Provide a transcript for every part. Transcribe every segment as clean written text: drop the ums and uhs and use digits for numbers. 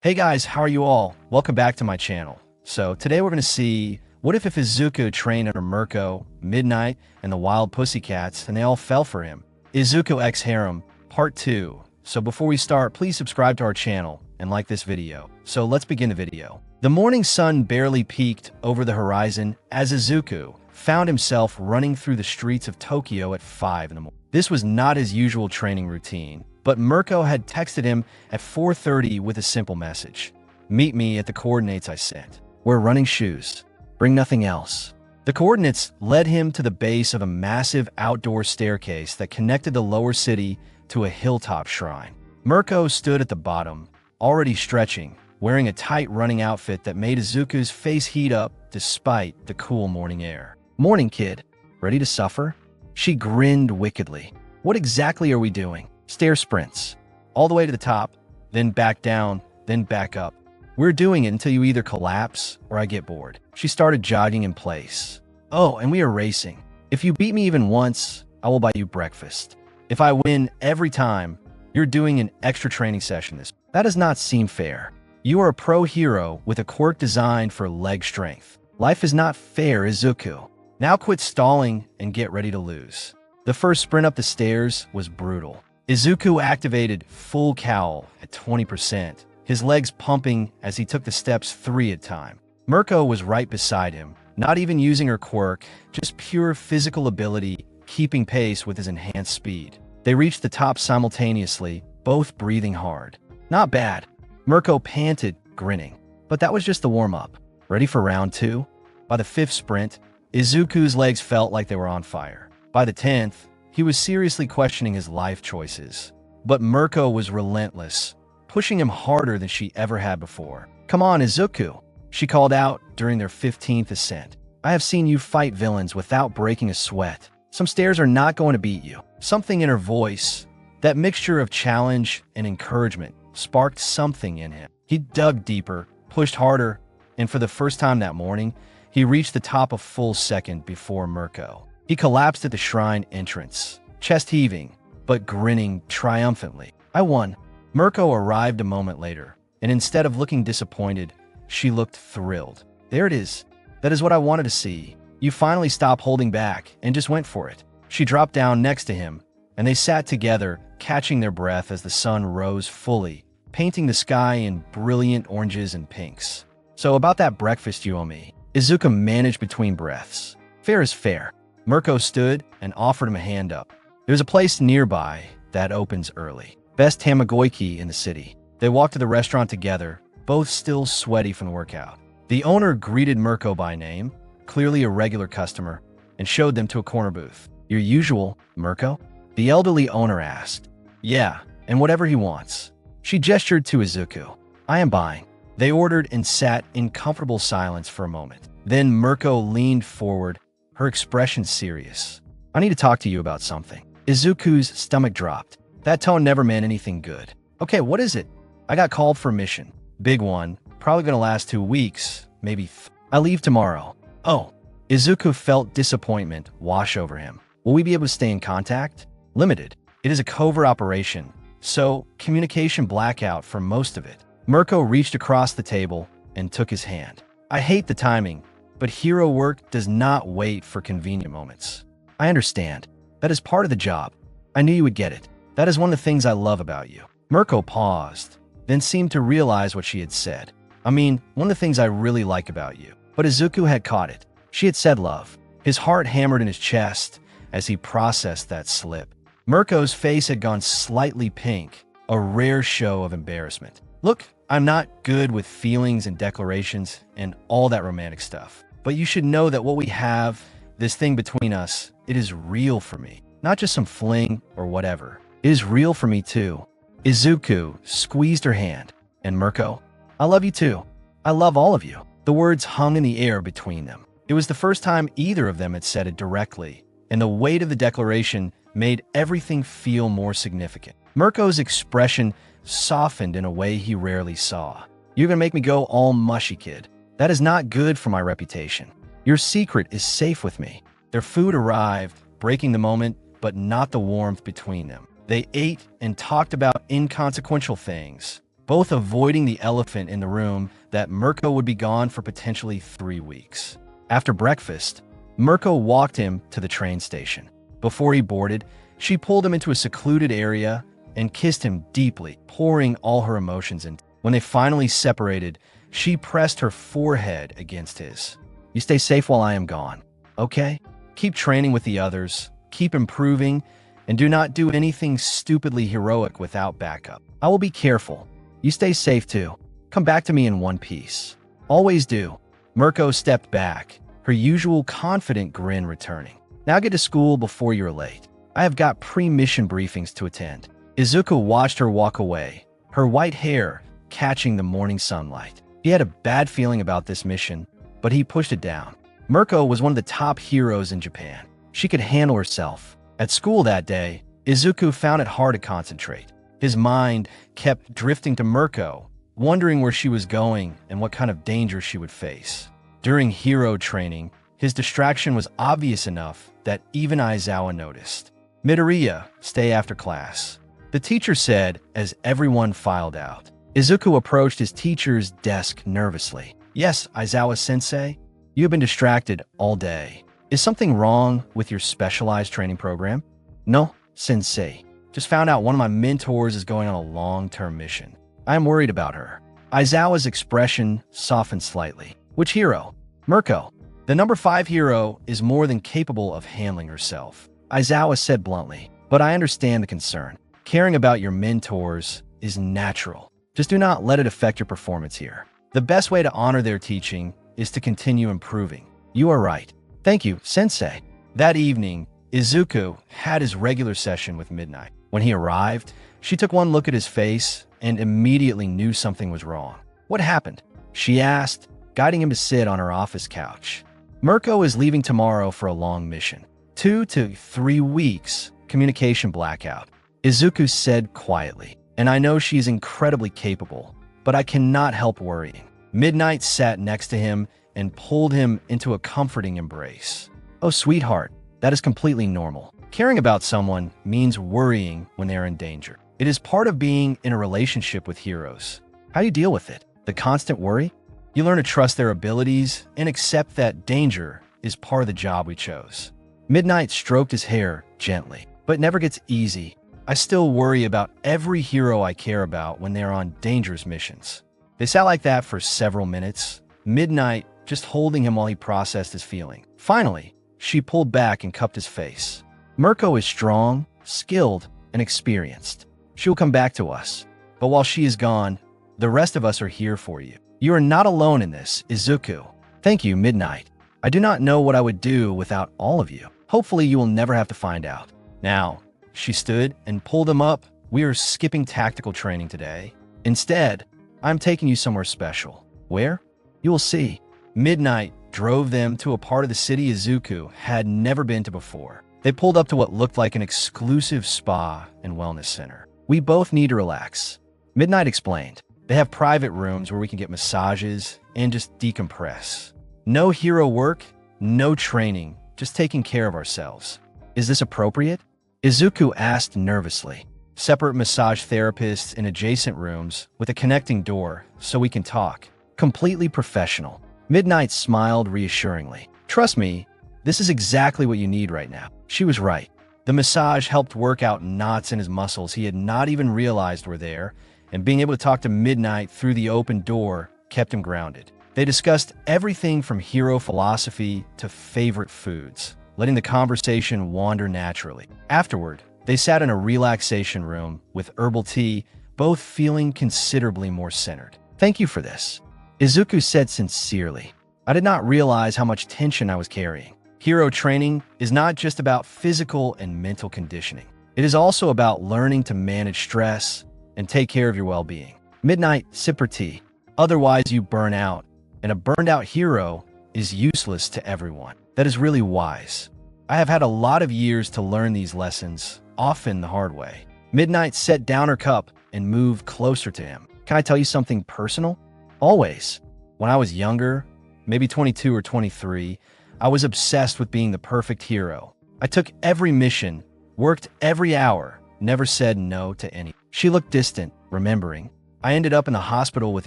Hey guys, how are you all? Welcome back to my channel. So today we're going to see, what if Izuku trained under Mirko, Midnight, and the Wild Pussycats, and they all fell for him? Izuku x Harem, Part 2. So before we start, please subscribe to our channel and like this video. So let's begin the video. The morning sun barely peeked over the horizon as Izuku found himself running through the streets of Tokyo at 5 in the morning. This was not his usual training routine, but Mirko had texted him at 4:30 with a simple message. Meet me at the coordinates I sent. Wear running shoes. Bring nothing else. The coordinates led him to the base of a massive outdoor staircase that connected the lower city to a hilltop shrine. Mirko stood at the bottom, already stretching, wearing a tight running outfit that made Izuku's face heat up despite the cool morning air. Morning, kid. Ready to suffer? She grinned wickedly. What exactly are we doing? Stair sprints. All the way to the top, then back down, then back up. We're doing it until you either collapse or I get bored. She started jogging in place. Oh, and we are racing. If you beat me even once, I will buy you breakfast. If I win every time, you're doing an extra training session. That does not seem fair. You are a pro hero with a quirk designed for leg strength. Life is not fair, Izuku. Now quit stalling and get ready to lose. The first sprint up the stairs was brutal. Izuku activated full cowl at 20%, his legs pumping as he took the steps 3 at a time. Mirko was right beside him, not even using her quirk, just pure physical ability, keeping pace with his enhanced speed. They reached the top simultaneously, both breathing hard. Not bad. Mirko panted, grinning. But that was just the warm-up. Ready for round 2? By the 5th sprint, Izuku's legs felt like they were on fire. By the 10th, he was seriously questioning his life choices. But Mirko was relentless, pushing him harder than she ever had before. Come on, Izuku, she called out during their 15th ascent. I have seen you fight villains without breaking a sweat. Some stairs are not going to beat you. Something in her voice, that mixture of challenge and encouragement, sparked something in him. He dug deeper, pushed harder, and for the first time that morning, he reached the top a full second before Mirko. He collapsed at the shrine entrance, chest heaving, but grinning triumphantly. I won. Mirko arrived a moment later, and instead of looking disappointed, she looked thrilled. There it is. That is what I wanted to see. You finally stopped holding back and just went for it. She dropped down next to him, and they sat together, catching their breath as the sun rose fully, painting the sky in brilliant oranges and pinks. So about that breakfast you owe me. Izuku managed between breaths. Fair is fair. Mirko stood and offered him a hand up. There's a place nearby that opens early. Best tamagoyaki in the city. They walked to the restaurant together, both still sweaty from the workout. The owner greeted Mirko by name, clearly a regular customer, and showed them to a corner booth. Your usual, Mirko? The elderly owner asked. Yeah, and whatever he wants. She gestured to Izuku. I am buying. They ordered and sat in comfortable silence for a moment. Then Mirko leaned forward, her expression serious. I need to talk to you about something. Izuku's stomach dropped. That tone never meant anything good. Okay, what is it? I got called for a mission. Big one. Probably gonna last 2 weeks, maybe I leave tomorrow. Oh. Izuku felt disappointment wash over him. Will we be able to stay in contact? Limited. It is a covert operation, so communication blackout for most of it. Mirko reached across the table and took his hand. I hate the timing, but hero work does not wait for convenient moments. I understand. That is part of the job. I knew you would get it. That is one of the things I love about you. Mirko paused, then seemed to realize what she had said. I mean, one of the things I really like about you. But Izuku had caught it. She had said love. His heart hammered in his chest as he processed that slip. Mirko's face had gone slightly pink, a rare show of embarrassment. Look, I'm not good with feelings and declarations and all that romantic stuff. But you should know that what we have, this thing between us, it is real for me. Not just some fling or whatever. It is real for me too. Izuku squeezed her hand. And Mirko, I love you too. I love all of you. The words hung in the air between them. It was the first time either of them had said it directly, and the weight of the declaration made everything feel more significant. Mirko's expression softened in a way he rarely saw. You're gonna make me go all mushy, kid. That is not good for my reputation. Your secret is safe with me. Their food arrived, breaking the moment, but not the warmth between them. They ate and talked about inconsequential things, both avoiding the elephant in the room that Mirko would be gone for potentially 3 weeks. After breakfast, Mirko walked him to the train station. Before he boarded, she pulled him into a secluded area and kissed him deeply, pouring all her emotions into. When they finally separated, she pressed her forehead against his. "You stay safe while I am gone, okay? Keep training with the others, keep improving, and do not do anything stupidly heroic without backup. I will be careful. You stay safe too. Come back to me in one piece. Always do." Mirko stepped back, her usual confident grin returning. "Now get to school before you're late. I have got pre-mission briefings to attend." Izuku watched her walk away, her white hair catching the morning sunlight. He had a bad feeling about this mission, but he pushed it down. Mirko was one of the top heroes in Japan. She could handle herself. At school that day, Izuku found it hard to concentrate. His mind kept drifting to Mirko, wondering where she was going and what kind of danger she would face. During hero training, his distraction was obvious enough that even Aizawa noticed. "Midoriya, stay after class," the teacher said as everyone filed out. Izuku approached his teacher's desk nervously. "Yes, Aizawa-sensei, you have been distracted all day. Is something wrong with your specialized training program?" "No, sensei. Just found out one of my mentors is going on a long-term mission. I am worried about her." Aizawa's expression softened slightly. "Which hero?" "Mirko. The number 5 hero is more than capable of handling herself," Aizawa said bluntly. "But I understand the concern. Caring about your mentors is natural. Just do not let it affect your performance here. The best way to honor their teaching is to continue improving." "You are right. Thank you, sensei." That evening, Izuku had his regular session with Midnight. When he arrived, she took one look at his face and immediately knew something was wrong. "What happened?" she asked, guiding him to sit on her office couch. "Mirko is leaving tomorrow for a long mission. 2 to 3 weeks, communication blackout," Izuku said quietly. "And I know she is incredibly capable, but I cannot help worrying." Midnight sat next to him and pulled him into a comforting embrace. "Oh, sweetheart, that is completely normal. Caring about someone means worrying when they are in danger. It is part of being in a relationship with heroes. How do you deal with it? The constant worry? You learn to trust their abilities and accept that danger is part of the job we chose." Midnight stroked his hair gently. "But it never gets easy. I still worry about every hero I care about when they're on dangerous missions." They sat like that for several minutes, Midnight just holding him while he processed his feeling. Finally, she pulled back and cupped his face. "Mirko is strong, skilled, and experienced. She will come back to us. But while she is gone, the rest of us are here for you. You are not alone in this, Izuku." "Thank you, Midnight. I do not know what I would do without all of you. Hopefully you will never have to find out." "Now," she stood and pulled him up, "we are skipping tactical training today. Instead, I'm taking you somewhere special." "Where?" "You will see." Midnight drove them to a part of the city Izuku had never been to before. They pulled up to what looked like an exclusive spa and wellness center. "We both need to relax," Midnight explained. "They have private rooms where we can get massages and just decompress. No hero work, no training, just taking care of ourselves." "Is this appropriate?" Izuku asked nervously. "Separate massage therapists in adjacent rooms with a connecting door so we can talk. Completely professional." Midnight smiled reassuringly. "Trust me, this is exactly what you need right now." She was right. The massage helped work out knots in his muscles he had not even realized were there, and being able to talk to Midnight through the open door kept him grounded. They discussed everything from hero philosophy to favorite foods, letting the conversation wander naturally. Afterward, they sat in a relaxation room with herbal tea, both feeling considerably more centered. "Thank you for this," Izuku said sincerely. "I did not realize how much tension I was carrying. Hero training is not just about physical and mental conditioning. It is also about learning to manage stress and take care of your well-being." Midnight, sip her tea. "Otherwise you burn out, and a burned-out hero is useless to everyone." "That is really wise. I have had a lot of years to learn these lessons, often the hard way." Midnight set down her cup and moved closer to him. "Can I tell you something personal?" "Always. When I was younger, maybe 22 or 23, I was obsessed with being the perfect hero. I took every mission, worked every hour, never said no to any." She looked distant, remembering. I ended up in the hospital with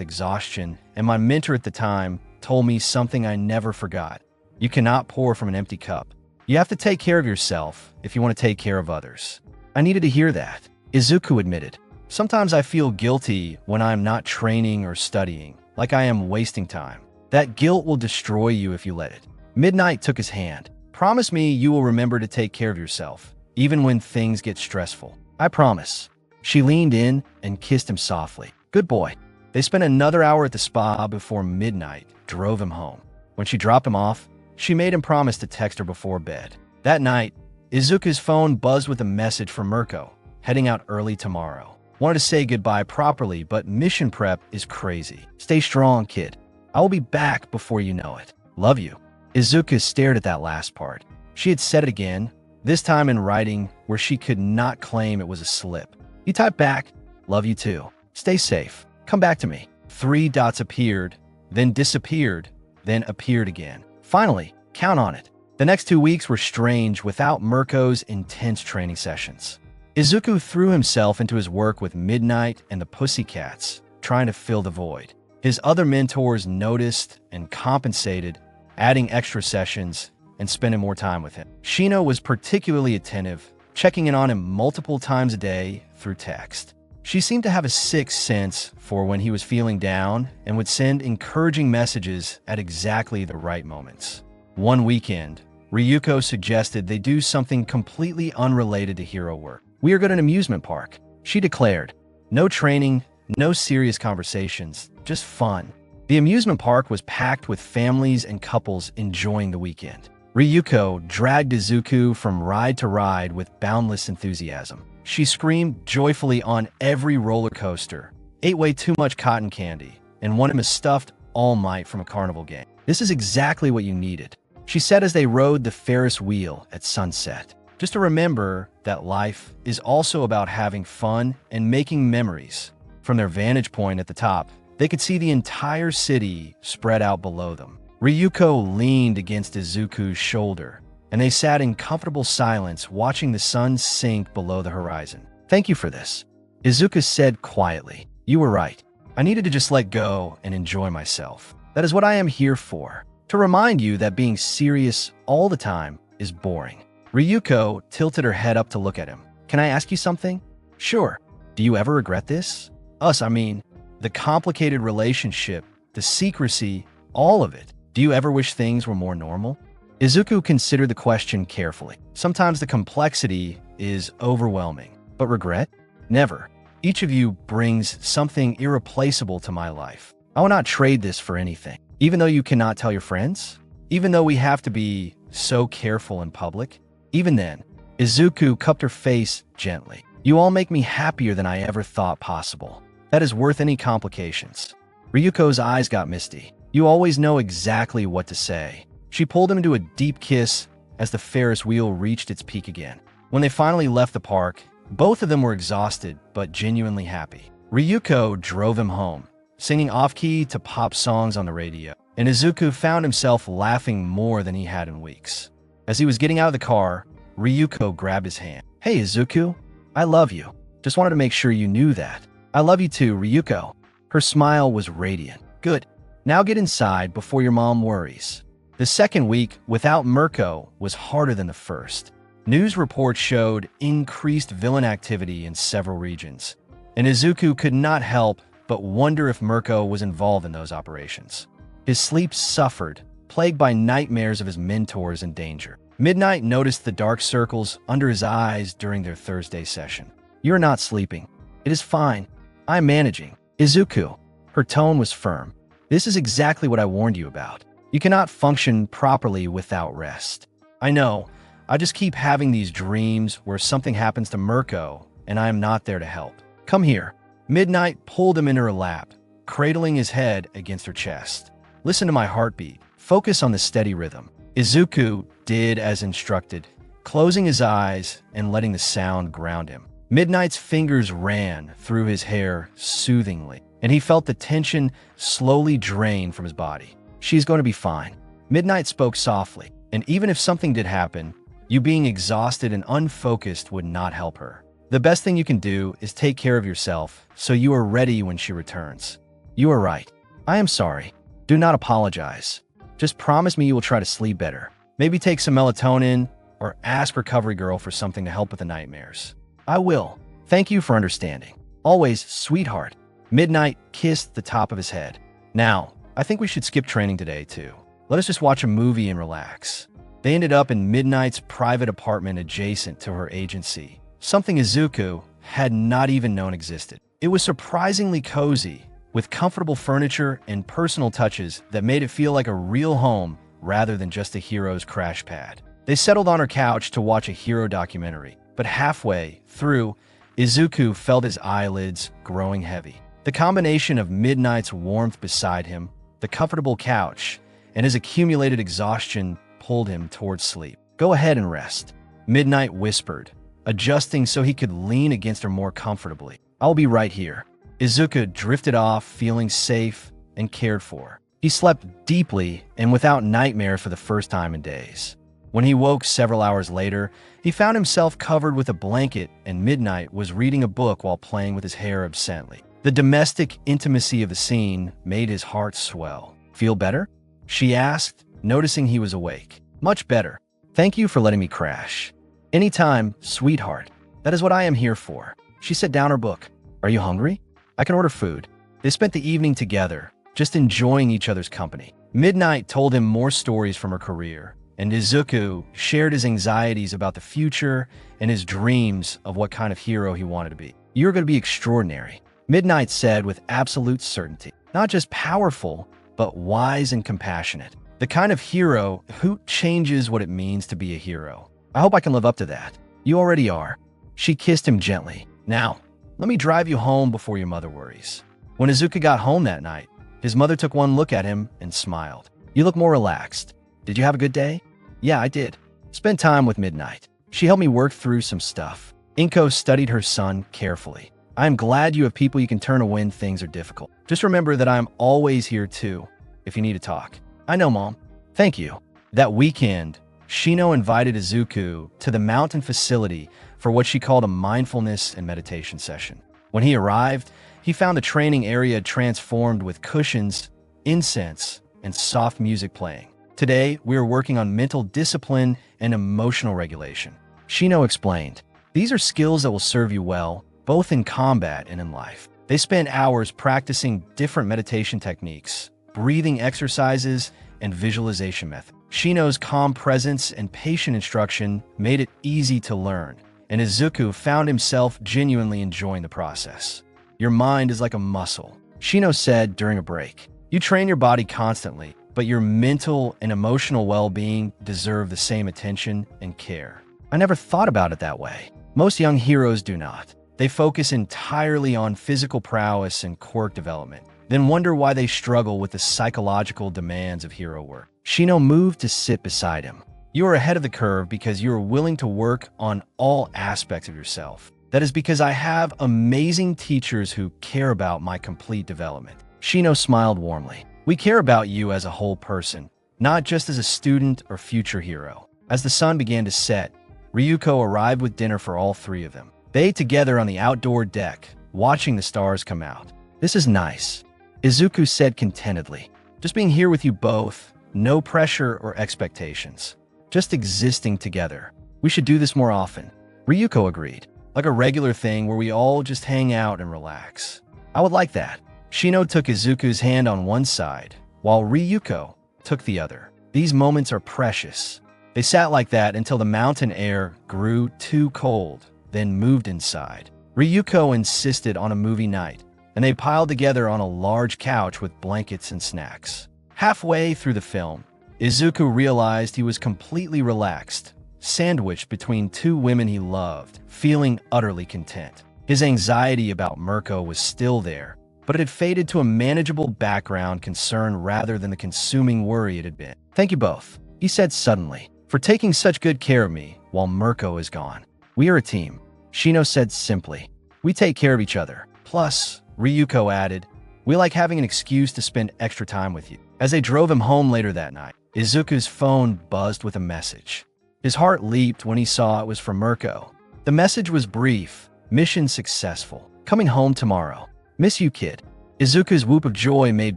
exhaustion, and my mentor at the time told me something I never forgot. You cannot pour from an empty cup. You have to take care of yourself if you want to take care of others. I needed to hear that, Izuku admitted. Sometimes I feel guilty when I am not training or studying, like I am wasting time. That guilt will destroy you if you let it. Midnight took his hand. Promise me you will remember to take care of yourself, even when things get stressful. I promise. She leaned in and kissed him softly. Good boy. They spent another hour at the spa before Midnight drove him home. When she dropped him off, she made him promise to text her before bed. That night, Izuku's phone buzzed with a message from Mirko, heading out early tomorrow. Wanted to say goodbye properly, but mission prep is crazy. Stay strong, kid. I will be back before you know it. Love you. Izuku stared at that last part. She had said it again, this time in writing where she could not claim it was a slip. He typed back, love you too. Stay safe. Come back to me. 3 dots appeared, then disappeared, then appeared again. Finally, count on it. The next 2 weeks were strange without Mirko's intense training sessions. Izuku threw himself into his work with Midnight and the Pussycats, trying to fill the void. His other mentors noticed and compensated, adding extra sessions and spending more time with him. Shino was particularly attentive, checking in on him multiple times a day through text. She seemed to have a sixth sense for when he was feeling down and would send encouraging messages at exactly the right moments. One weekend, Ryuko suggested they do something completely unrelated to hero work. We are going to an amusement park, she declared. No training, no serious conversations, just fun. The amusement park was packed with families and couples enjoying the weekend. Ryuko dragged Izuku from ride to ride with boundless enthusiasm. She screamed joyfully on every roller coaster, ate way too much cotton candy, and won him a stuffed All Might from a carnival game. This is exactly what you needed, she said as they rode the Ferris wheel at sunset. Just to remember that life is also about having fun and making memories. From their vantage point at the top, they could see the entire city spread out below them. Ryuko leaned against Izuku's shoulder, and they sat in comfortable silence watching the sun sink below the horizon. Thank you for this, Izuku said quietly. You were right. I needed to just let go and enjoy myself. That is what I am here for. To remind you that being serious all the time is boring. Ryuko tilted her head up to look at him. Can I ask you something? Sure. Do you ever regret this? Us, I mean, the complicated relationship, the secrecy, all of it. Do you ever wish things were more normal? Izuku considered the question carefully. Sometimes the complexity is overwhelming, but regret? Never. Each of you brings something irreplaceable to my life. I will not trade this for anything. Even though you cannot tell your friends? Even though we have to be so careful in public? Even then, Izuku cupped her face gently. You all make me happier than I ever thought possible. That is worth any complications. Ryuko's eyes got misty. You always know exactly what to say. She pulled him into a deep kiss as the Ferris wheel reached its peak again. When they finally left the park, both of them were exhausted but genuinely happy. Ryuko drove him home, singing off-key to pop songs on the radio, and Izuku found himself laughing more than he had in weeks. As he was getting out of the car, Ryuko grabbed his hand. Hey, Izuku, I love you. Just wanted to make sure you knew that. I love you too, Ryuko. Her smile was radiant. Good. Now get inside before your mom worries. The second week without Mirko was harder than the first. News reports showed increased villain activity in several regions, and Izuku could not help but wonder if Mirko was involved in those operations. His sleep suffered, plagued by nightmares of his mentors in danger. Midnight noticed the dark circles under his eyes during their Thursday session. You're not sleeping. It is fine. I'm managing. Izuku. Her tone was firm. This is exactly what I warned you about. You cannot function properly without rest. I know. I just keep having these dreams where something happens to Mirko and I am not there to help. Come here. Midnight pulled him into her lap, cradling his head against her chest. Listen to my heartbeat. Focus on the steady rhythm. Izuku did as instructed, closing his eyes and letting the sound ground him. Midnight's fingers ran through his hair soothingly, and he felt the tension slowly drain from his body. She's going to be fine. Midnight spoke softly, and even if something did happen, you being exhausted and unfocused would not help her. The best thing you can do is take care of yourself so you are ready when she returns. You are right. I am sorry. Do not apologize. Just promise me you will try to sleep better. Maybe take some melatonin or ask Recovery Girl for something to help with the nightmares. I will. Thank you for understanding. Always, sweetheart. Midnight kissed the top of his head. Now, I think we should skip training today, too. Let us just watch a movie and relax. They ended up in Midnight's private apartment adjacent to her agency, something Izuku had not even known existed. It was surprisingly cozy, with comfortable furniture and personal touches that made it feel like a real home rather than just a hero's crash pad. They settled on her couch to watch a hero documentary, but halfway through, Izuku felt his eyelids growing heavy. The combination of Midnight's warmth beside him, the comfortable couch, and his accumulated exhaustion pulled him towards sleep. Go ahead and rest, Midnight whispered, adjusting so he could lean against her more comfortably. I'll be right here. Izuku drifted off, feeling safe and cared for. He slept deeply and without nightmare for the first time in days. When he woke several hours later, he found himself covered with a blanket, and Midnight was reading a book while playing with his hair absently. The domestic intimacy of the scene made his heart swell. Feel better? She asked, noticing he was awake. Much better. Thank you for letting me crash. Anytime, sweetheart. That is what I am here for. She set down her book. Are you hungry? I can order food. They spent the evening together, just enjoying each other's company. Midnight told him more stories from her career, and Izuku shared his anxieties about the future and his dreams of what kind of hero he wanted to be. You're going to be extraordinary, Midnight said with absolute certainty. Not just powerful, but wise and compassionate. The kind of hero who changes what it means to be a hero. I hope I can live up to that. You already are. She kissed him gently. Now, let me drive you home before your mother worries. When Izuku got home that night, his mother took one look at him and smiled. You look more relaxed. Did you have a good day? Yeah, I did. Spent time with Midnight. She helped me work through some stuff. Inko studied her son carefully. I am glad you have people you can turn to when things are difficult. Just remember that I'm always here too, if you need to talk. I know, Mom. Thank you. That weekend, Shino invited Izuku to the mountain facility for what she called a mindfulness and meditation session. When he arrived, he found the training area transformed with cushions, incense, and soft music playing. Today, we are working on mental discipline and emotional regulation. Shino explained, these are skills that will serve you well, both in combat and in life. They spent hours practicing different meditation techniques, breathing exercises, and visualization methods. Shino's calm presence and patient instruction made it easy to learn, and Izuku found himself genuinely enjoying the process. Your mind is like a muscle, Shino said during a break. You train your body constantly, but your mental and emotional well-being deserve the same attention and care. I never thought about it that way. Most young heroes do not. They focus entirely on physical prowess and quirk development, then wonder why they struggle with the psychological demands of hero work. Shino moved to sit beside him. You are ahead of the curve because you are willing to work on all aspects of yourself. That is because I have amazing teachers who care about my complete development. Shino smiled warmly. We care about you as a whole person, not just as a student or future hero. As the sun began to set, Ryuko arrived with dinner for all three of them. They ate together on the outdoor deck, watching the stars come out. This is nice, Izuku said contentedly. Just being here with you both, no pressure or expectations. Just existing together. We should do this more often. Ryuko agreed, like a regular thing where we all just hang out and relax. I would like that. Shino took Izuku's hand on one side, while Ryuko took the other. These moments are precious. They sat like that until the mountain air grew too cold, then moved inside. Ryuko insisted on a movie night, and they piled together on a large couch with blankets and snacks. Halfway through the film, Izuku realized he was completely relaxed, sandwiched between two women he loved, feeling utterly content. His anxiety about Mirko was still there, but it had faded to a manageable background concern rather than the consuming worry it had been. Thank you both, he said suddenly, for taking such good care of me while Mirko is gone. We are a team, Shino said simply. We take care of each other. Plus, Ryuko added, we like having an excuse to spend extra time with you. As they drove him home later that night, Izuku's phone buzzed with a message. His heart leaped when he saw it was from Mirko. The message was brief, Mission successful. Coming home tomorrow. Miss you, kid. Izuku's whoop of joy made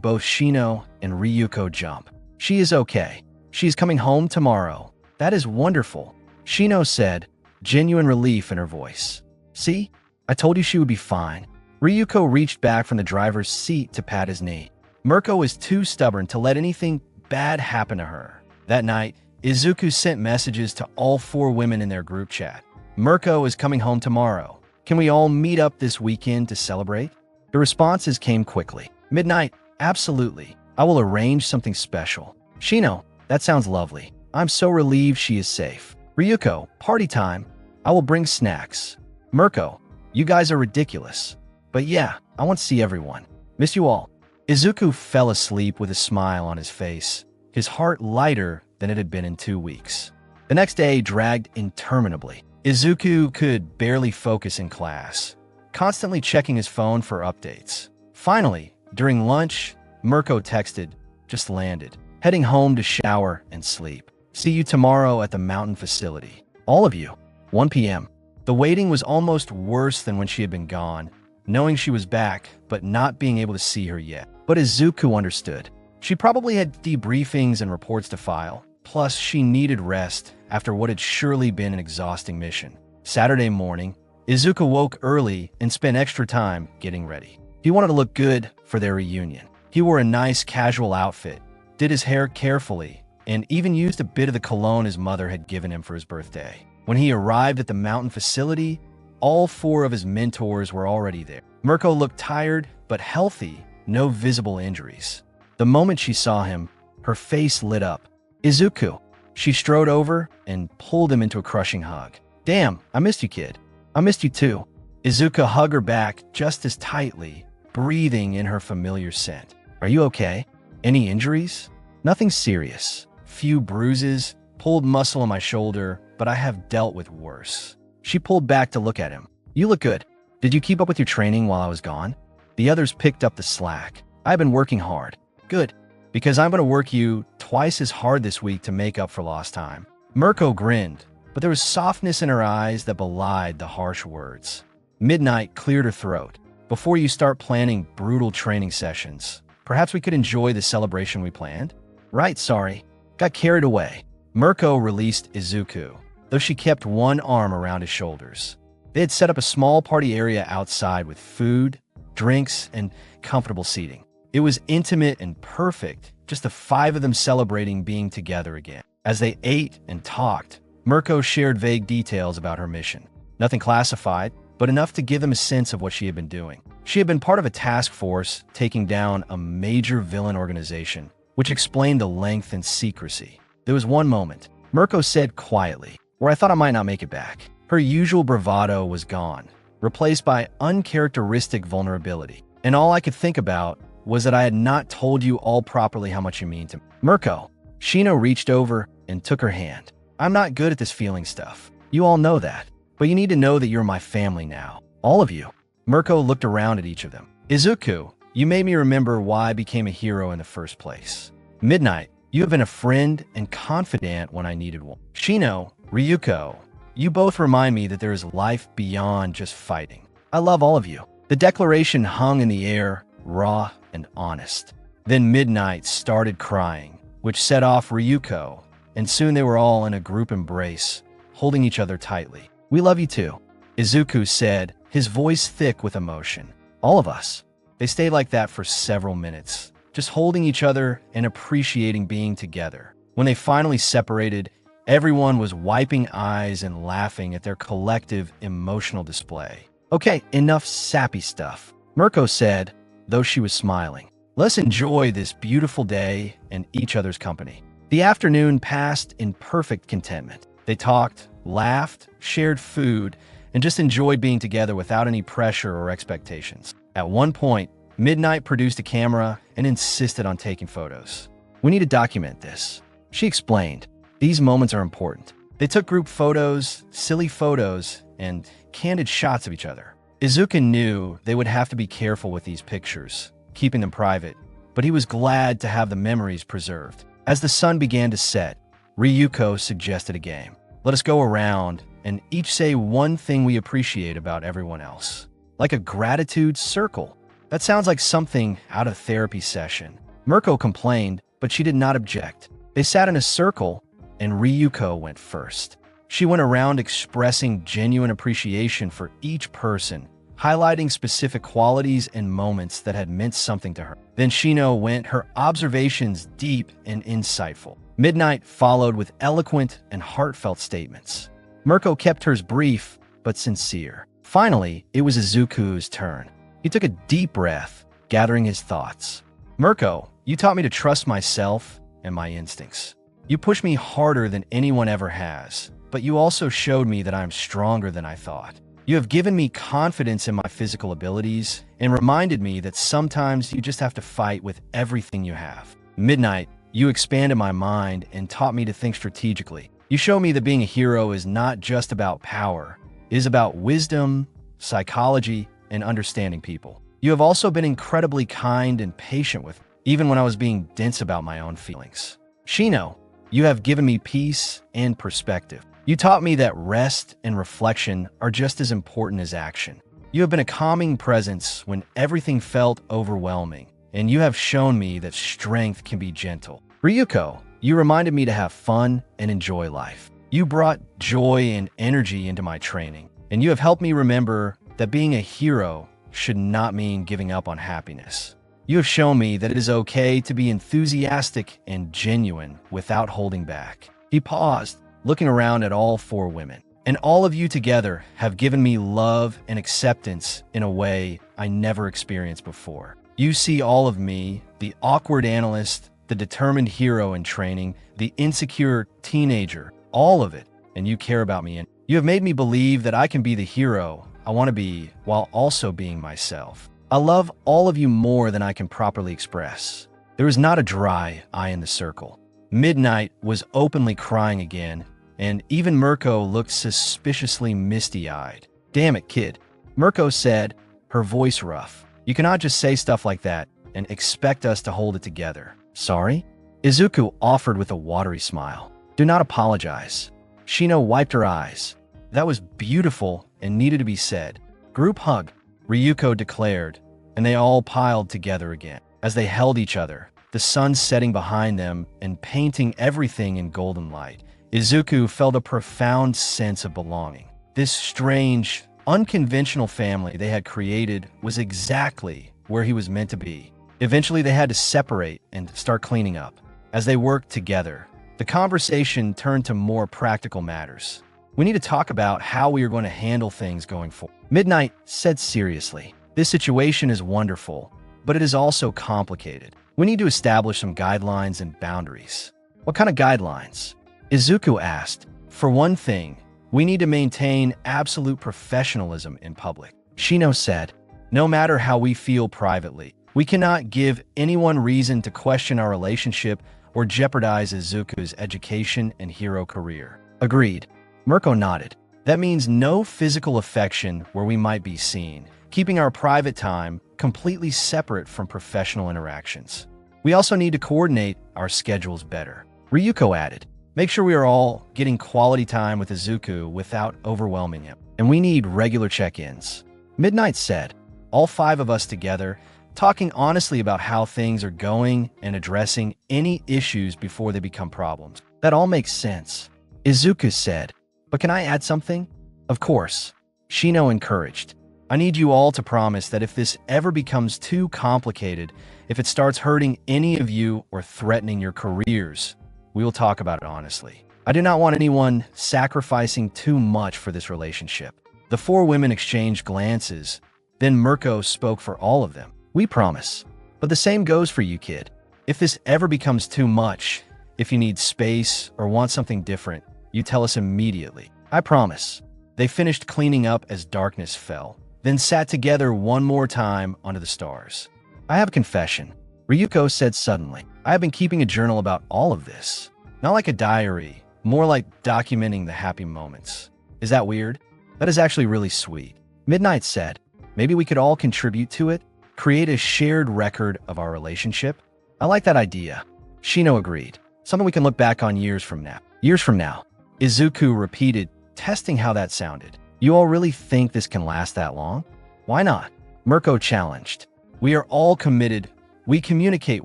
both Shino and Ryuko jump. She is okay. She's coming home tomorrow. That is wonderful, Shino said, genuine relief in her voice. See? I told you she would be fine. Ryuko reached back from the driver's seat to pat his knee. Mirko is too stubborn to let anything bad happen to her. That night, Izuku sent messages to all 4 women in their group chat. Mirko is coming home tomorrow. Can we all meet up this weekend to celebrate? The responses came quickly. Midnight, absolutely. I will arrange something special. Shino, that sounds lovely. I'm so relieved she is safe. Ryuko, party time. I will bring snacks. Mirko, you guys are ridiculous. But yeah, I want to see everyone. Miss you all. Izuku fell asleep with a smile on his face, his heart lighter than it had been in 2 weeks. The next day dragged interminably. Izuku could barely focus in class, constantly checking his phone for updates. Finally, during lunch, Mirko texted, just landed, heading home to shower and sleep. See you tomorrow at the mountain facility. All of you. 1 p.m. The waiting was almost worse than when she had been gone, knowing she was back, but not being able to see her yet. But Izuku understood. She probably had debriefings and reports to file. Plus, she needed rest after what had surely been an exhausting mission. Saturday morning, Izuku woke early and spent extra time getting ready. He wanted to look good for their reunion. He wore a nice casual outfit, did his hair carefully, and even used a bit of the cologne his mother had given him for his birthday. When he arrived at the mountain facility, all 4 of his mentors were already there. Mirko looked tired but healthy, no visible injuries. The moment she saw him, her face lit up. Izuku. She strode over and pulled him into a crushing hug. Damn, I missed you, kid. I missed you too. Izuku hugged her back just as tightly, breathing in her familiar scent. Are you okay? Any injuries? Nothing serious. Few bruises, pulled muscle on my shoulder, but I have dealt with worse. She pulled back to look at him. You look good. Did you keep up with your training while I was gone? The others picked up the slack. I've been working hard. Good. Because I'm going to work you twice as hard this week to make up for lost time. Mirko grinned, but there was softness in her eyes that belied the harsh words. Midnight cleared her throat. Before you start planning brutal training sessions, perhaps we could enjoy the celebration we planned? Right, sorry. Got carried away. Mirko released Izuku, though she kept one arm around his shoulders. They had set up a small party area outside with food, drinks, and comfortable seating. It was intimate and perfect, just the 5 of them celebrating being together again. As they ate and talked, Mirko shared vague details about her mission. Nothing classified, but enough to give them a sense of what she had been doing. She had been part of a task force taking down a major villain organization, which explained the length and secrecy. There was one moment, Mirko said quietly, where I thought I might not make it back. Her usual bravado was gone, replaced by uncharacteristic vulnerability. And all I could think about was that I had not told you all properly how much you mean to me. Mirko. Shino reached over and took her hand. I'm not good at this feeling stuff. You all know that. But you need to know that you're my family now. All of you. Mirko looked around at each of them. Izuku, you made me remember why I became a hero in the first place. Midnight, you have been a friend and confidant when I needed one. Shino, Ryuko, you both remind me that there is life beyond just fighting. I love all of you. The declaration hung in the air, raw and honest. Then Midnight started crying, which set off Ryuko, and soon they were all in a group embrace, holding each other tightly. We love you too, Izuku said, his voice thick with emotion. All of us. They stayed like that for several minutes, just holding each other and appreciating being together. When they finally separated, everyone was wiping eyes and laughing at their collective emotional display. Okay, enough sappy stuff, Mirko said, though she was smiling. Let's enjoy this beautiful day and each other's company. The afternoon passed in perfect contentment. They talked, laughed, shared food, and just enjoyed being together without any pressure or expectations. At one point, Midnight produced a camera and insisted on taking photos. We need to document this, she explained. These moments are important. They took group photos, silly photos, and candid shots of each other. Izuku knew they would have to be careful with these pictures, keeping them private, but he was glad to have the memories preserved. As the sun began to set, Ryuko suggested a game. Let us go around and each say one thing we appreciate about everyone else. Like a gratitude circle. That sounds like something out of therapy session. Mirko complained, but she did not object. They sat in a circle, and Ryuko went first. She went around expressing genuine appreciation for each person, highlighting specific qualities and moments that had meant something to her. Then Shino went, her observations deep and insightful. Midnight followed with eloquent and heartfelt statements. Mirko kept hers brief but sincere. Finally, it was Izuku's turn. He took a deep breath, gathering his thoughts. Mirko, you taught me to trust myself and my instincts. You pushed me harder than anyone ever has, but you also showed me that I am stronger than I thought. You have given me confidence in my physical abilities and reminded me that sometimes you just have to fight with everything you have. Midnight, you expanded my mind and taught me to think strategically. You show me that being a hero is not just about power. It is about wisdom, psychology, and understanding people. You have also been incredibly kind and patient with me, even when I was being dense about my own feelings. Shino, you have given me peace and perspective. You taught me that rest and reflection are just as important as action. You have been a calming presence when everything felt overwhelming, and you have shown me that strength can be gentle. Ryuko, you reminded me to have fun and enjoy life. You brought joy and energy into my training, and you have helped me remember that being a hero should not mean giving up on happiness. You have shown me that it is okay to be enthusiastic and genuine without holding back. He paused, looking around at all four women. And all of you together have given me love and acceptance in a way I never experienced before. You see all of me, the awkward analyst, the determined hero in training, the insecure teenager, all of it, and you care about me. And you have made me believe that I can be the hero I want to be while also being myself. I love all of you more than I can properly express. There was not a dry eye in the circle. Midnight was openly crying again, and even Mirko looked suspiciously misty-eyed. Damn it, kid, Mirko said, her voice rough. You cannot just say stuff like that and expect us to hold it together. Sorry? Izuku offered with a watery smile. Do not apologize. Shino wiped her eyes. That was beautiful and needed to be said. Group hug, Ryuko declared, and they all piled together again. As they held each other, the sun setting behind them and painting everything in golden light, Izuku felt a profound sense of belonging. This strange, unconventional family they had created was exactly where he was meant to be. Eventually, they had to separate and start cleaning up. As they worked together, the conversation turned to more practical matters. We need to talk about how we are going to handle things going forward. Midnight said seriously, this situation is wonderful, but it is also complicated. We need to establish some guidelines and boundaries. What kind of guidelines? Izuku asked. For one thing, we need to maintain absolute professionalism in public. Shino said, no matter how we feel privately, we cannot give anyone reason to question our relationship or jeopardize Izuku's education and hero career. Agreed. Mirko nodded. That means no physical affection where we might be seen, keeping our private time completely separate from professional interactions. We also need to coordinate our schedules better. Ryuko added, make sure we are all getting quality time with Izuku without overwhelming him. And we need regular check-ins. Midnight said, all five of us together, talking honestly about how things are going and addressing any issues before they become problems. That all makes sense. Izuku said, but can I add something? Of course. Shino encouraged. I need you all to promise that if this ever becomes too complicated, if it starts hurting any of you or threatening your careers, we will talk about it honestly. I do not want anyone sacrificing too much for this relationship. The four women exchanged glances. Then Mirko spoke for all of them. We promise. But the same goes for you, kid. If this ever becomes too much, if you need space or want something different, you tell us immediately. I promise. They finished cleaning up as darkness fell, then sat together one more time under the stars. I have a confession, Ryuko said suddenly. I have been keeping a journal about all of this. Not like a diary, more like documenting the happy moments. Is that weird? That is actually really sweet. Midnight said, maybe we could all contribute to it, create a shared record of our relationship. I like that idea. Shino agreed. Something we can look back on years from now. Years from now. Izuku repeated, testing how that sounded. You all really think this can last that long? Why not? Mirko challenged. We are all committed, we communicate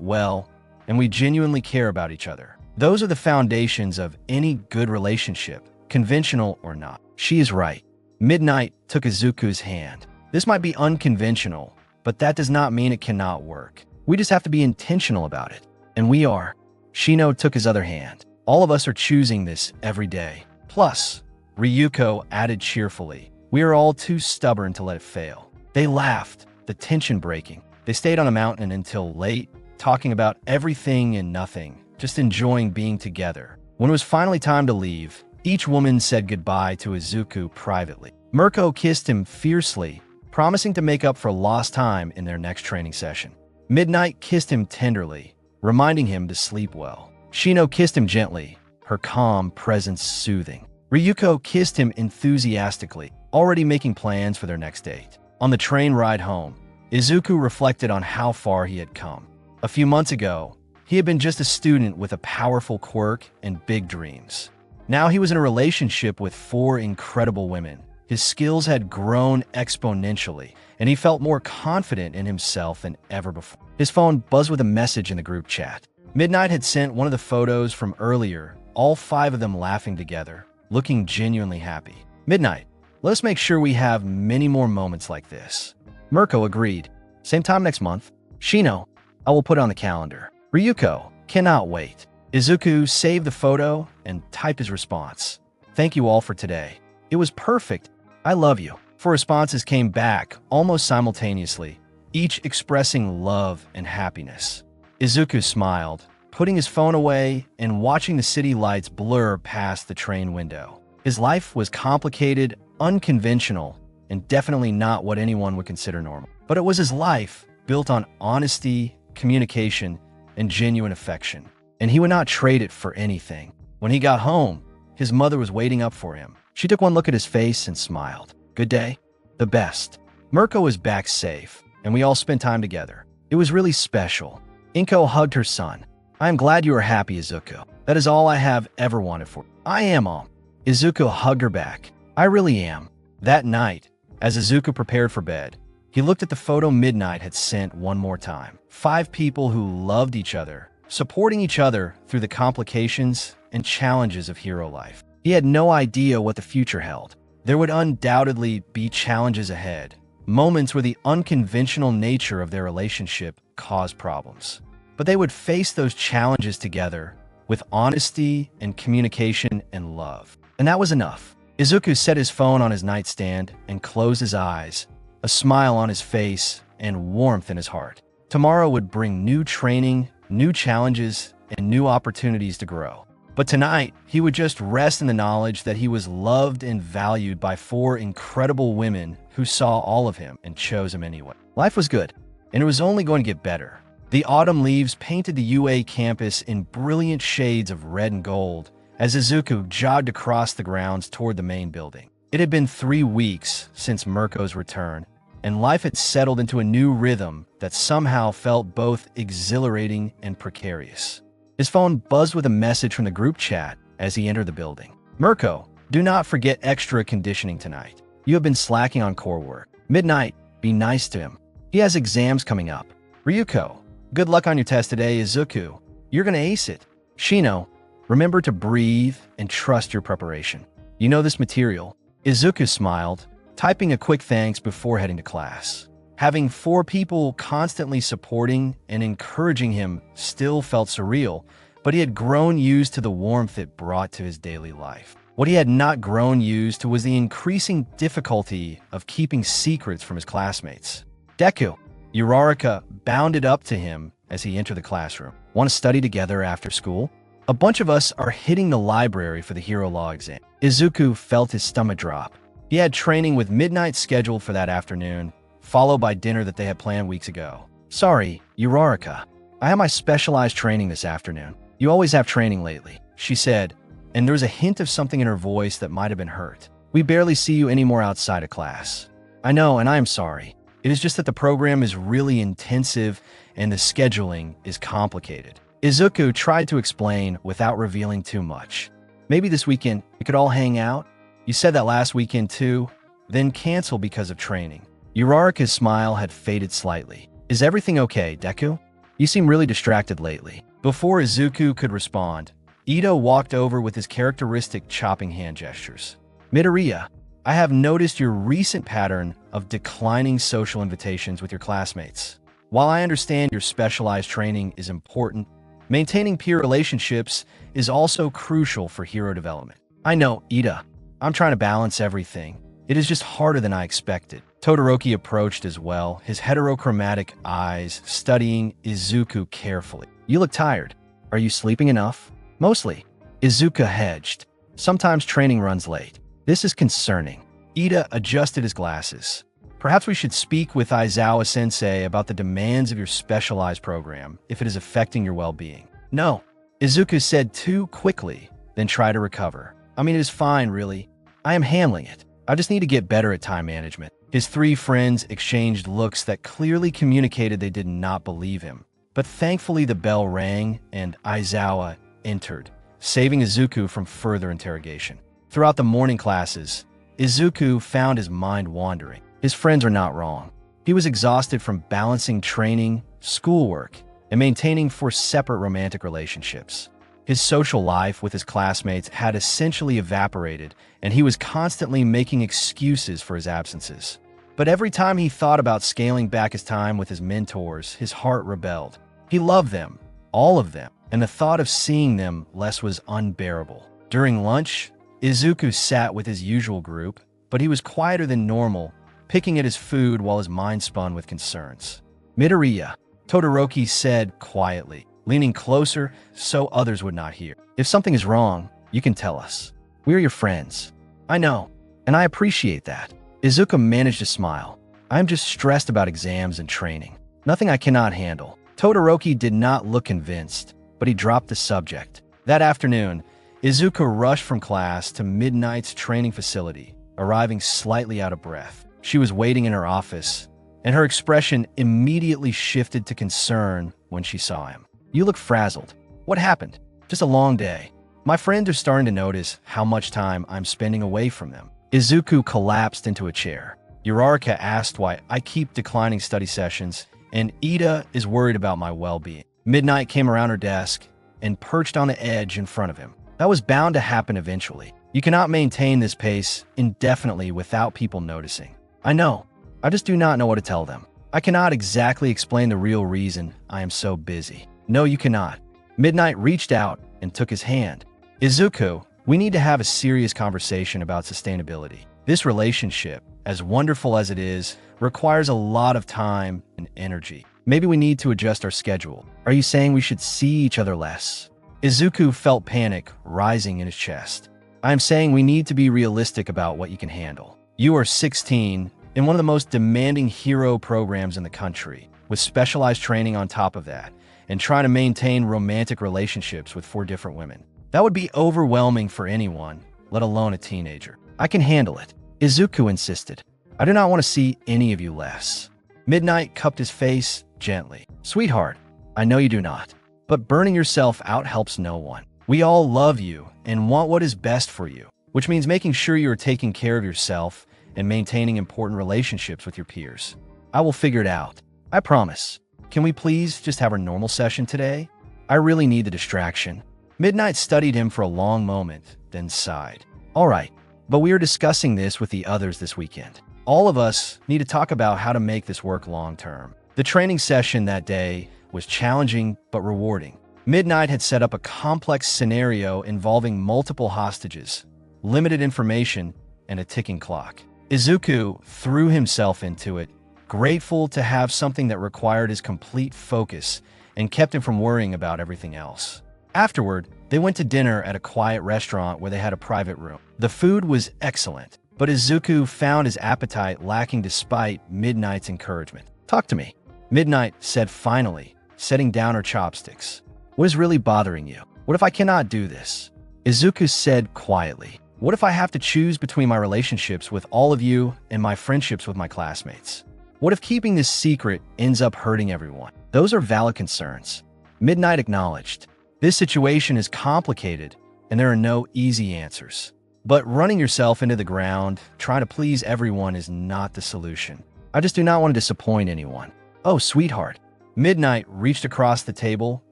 well, and we genuinely care about each other. Those are the foundations of any good relationship, conventional or not. She is right. Midnight took Izuku's hand. This might be unconventional, but that does not mean it cannot work. We just have to be intentional about it. And we are. Shino took his other hand. All of us are choosing this every day. Plus, Ryuko added cheerfully, we are all too stubborn to let it fail. They laughed, the tension breaking. They stayed on the mountain until late, talking about everything and nothing, just enjoying being together. When it was finally time to leave, each woman said goodbye to Izuku privately. Mirko kissed him fiercely, promising to make up for lost time in their next training session. Midnight kissed him tenderly, reminding him to sleep well. Shino kissed him gently, her calm presence soothing. Ryuko kissed him enthusiastically, already making plans for their next date. On the train ride home, Izuku reflected on how far he had come. A few months ago, he had been just a student with a powerful quirk and big dreams. Now he was in a relationship with 4 incredible women. His skills had grown exponentially, and he felt more confident in himself than ever before. His phone buzzed with a message in the group chat. Midnight had sent one of the photos from earlier, all 5 of them laughing together, looking genuinely happy. Midnight, let us make sure we have many more moments like this. Mirko agreed. Same time next month. Shino, I will put it on the calendar. Ryuko, cannot wait. Izuku saved the photo and typed his response. Thank you all for today. It was perfect. I love you. 4 responses came back almost simultaneously, each expressing love and happiness. Izuku smiled, putting his phone away and watching the city lights blur past the train window. His life was complicated, unconventional, and definitely not what anyone would consider normal. But it was his life, built on honesty, communication, and genuine affection. And he would not trade it for anything. When he got home, his mother was waiting up for him. She took one look at his face and smiled. Good day? The best. Mirko was back safe, and we all spent time together. It was really special. Inko hugged her son. I am glad you are happy, Izuku. That is all I have ever wanted for you. I am, Mom. Izuku hugged her back. I really am. That night, as Izuku prepared for bed, he looked at the photo Midnight had sent one more time. 5 people who loved each other, supporting each other through the complications and challenges of hero life. He had no idea what the future held. There would undoubtedly be challenges ahead, moments where the unconventional nature of their relationship caused problems. But they would face those challenges together with honesty and communication and love. And that was enough. Izuku set his phone on his nightstand and closed his eyes, a smile on his face and warmth in his heart. Tomorrow would bring new training, new challenges, and new opportunities to grow. But tonight, he would just rest in the knowledge that he was loved and valued by 4 incredible women who saw all of him and chose him anyway. Life was good, and it was only going to get better. The autumn leaves painted the UA campus in brilliant shades of red and gold as Izuku jogged across the grounds toward the main building. It had been 3 weeks since Mirko's return, and life had settled into a new rhythm that somehow felt both exhilarating and precarious. His phone buzzed with a message from the group chat as he entered the building. Mirko, do not forget extra conditioning tonight. You have been slacking on core work. Midnight, be nice to him. He has exams coming up. Ryuko, good luck on your test today. Izuku, you're gonna ace it. Shino, remember to breathe and trust your preparation. You know this material. Izuku smiled, typing a quick thanks before heading to class. Having 4 people constantly supporting and encouraging him still felt surreal, but he had grown used to the warmth it brought to his daily life. What he had not grown used to was the increasing difficulty of keeping secrets from his classmates. Deku, Uraraka bounded up to him as he entered the classroom. Want to study together after school? A bunch of us are hitting the library for the Hero Law exam. Izuku felt his stomach drop. He had training with Midnight scheduled for that afternoon, followed by dinner that they had planned weeks ago. Sorry, Uraraka. I have my specialized training this afternoon. You always have training lately, she said, and there was a hint of something in her voice that might have been hurt. We barely see you anymore outside of class. I know, and I am sorry. It is just that the program is really intensive and the scheduling is complicated. Izuku tried to explain without revealing too much. Maybe this weekend we could all hang out? You said that last weekend too, then cancel because of training. Uraraka's smile had faded slightly. Is everything okay, Deku? You seem really distracted lately. Before Izuku could respond, Ito walked over with his characteristic chopping hand gestures. Midoriya, I have noticed your recent pattern of declining social invitations with your classmates. While I understand your specialized training is important, maintaining peer relationships is also crucial for hero development. I know, Ida. I'm trying to balance everything. It is just harder than I expected. Todoroki approached as well, his heterochromatic eyes studying Izuku carefully. You look tired. Are you sleeping enough? Mostly. Izuku hedged. Sometimes training runs late. This is concerning. Ida adjusted his glasses. Perhaps we should speak with Aizawa-sensei about the demands of your specialized program if it is affecting your well-being. No, Izuku said too quickly, then try to recover. I mean, it is fine, really. I am handling it. I just need to get better at time management. His three friends exchanged looks that clearly communicated they did not believe him. But thankfully the bell rang and Aizawa entered, saving Izuku from further interrogation. Throughout the morning classes, Izuku found his mind wandering. His friends are not wrong. He was exhausted from balancing training, schoolwork, and maintaining four separate romantic relationships. His social life with his classmates had essentially evaporated, and he was constantly making excuses for his absences. But every time he thought about scaling back his time with his mentors, his heart rebelled. He loved them, all of them, and the thought of seeing them less was unbearable. During lunch, Izuku sat with his usual group, but he was quieter than normal, picking at his food while his mind spun with concerns. Midoriya, Todoroki said quietly, leaning closer so others would not hear. If something is wrong, you can tell us. We are your friends. I know, and I appreciate that. Izuku managed to smile. I am just stressed about exams and training. Nothing I cannot handle. Todoroki did not look convinced, but he dropped the subject. That afternoon, Izuku rushed from class to Midnight's training facility, arriving slightly out of breath. She was waiting in her office, and her expression immediately shifted to concern when she saw him. You look frazzled. What happened? Just a long day. My friends are starting to notice how much time I'm spending away from them. Izuku collapsed into a chair. Uraraka asked why I keep declining study sessions, and Ida is worried about my well-being. Midnight came around her desk and perched on the edge in front of him. That was bound to happen eventually. You cannot maintain this pace indefinitely without people noticing. I know. I just do not know what to tell them. I cannot exactly explain the real reason I am so busy. No, you cannot. Midnight reached out and took his hand. Izuku, we need to have a serious conversation about sustainability. This relationship, as wonderful as it is, requires a lot of time and energy. Maybe we need to adjust our schedule. Are you saying we should see each other less? Izuku felt panic rising in his chest. I am saying we need to be realistic about what you can handle. You are 16 in one of the most demanding hero programs in the country, with specialized training on top of that, and trying to maintain romantic relationships with 4 different women. That would be overwhelming for anyone, let alone a teenager. I can handle it, Izuku insisted. I do not want to see any of you less. Midnight cupped his face gently. Sweetheart, I know you do not, but burning yourself out helps no one. We all love you and want what is best for you, which means making sure you are taking care of yourself and maintaining important relationships with your peers. I will figure it out. I promise. Can we please just have our normal session today? I really need the distraction. Midnight studied him for a long moment, then sighed. All right, but we are discussing this with the others this weekend. All of us need to talk about how to make this work long term. The training session that day was challenging but rewarding. Midnight had set up a complex scenario involving multiple hostages, limited information, and a ticking clock. Izuku threw himself into it, grateful to have something that required his complete focus and kept him from worrying about everything else. Afterward, they went to dinner at a quiet restaurant where they had a private room. The food was excellent, but Izuku found his appetite lacking despite Midnight's encouragement. Talk to me, Midnight said finally, setting down her chopsticks. What is really bothering you? What if I cannot do this? Izuku said quietly. What if I have to choose between my relationships with all of you and my friendships with my classmates? What if keeping this secret ends up hurting everyone? Those are valid concerns. Midnight acknowledged. This situation is complicated, and there are no easy answers. But running yourself into the ground, trying to please everyone is not the solution. I just do not want to disappoint anyone. Oh, sweetheart. Midnight reached across the table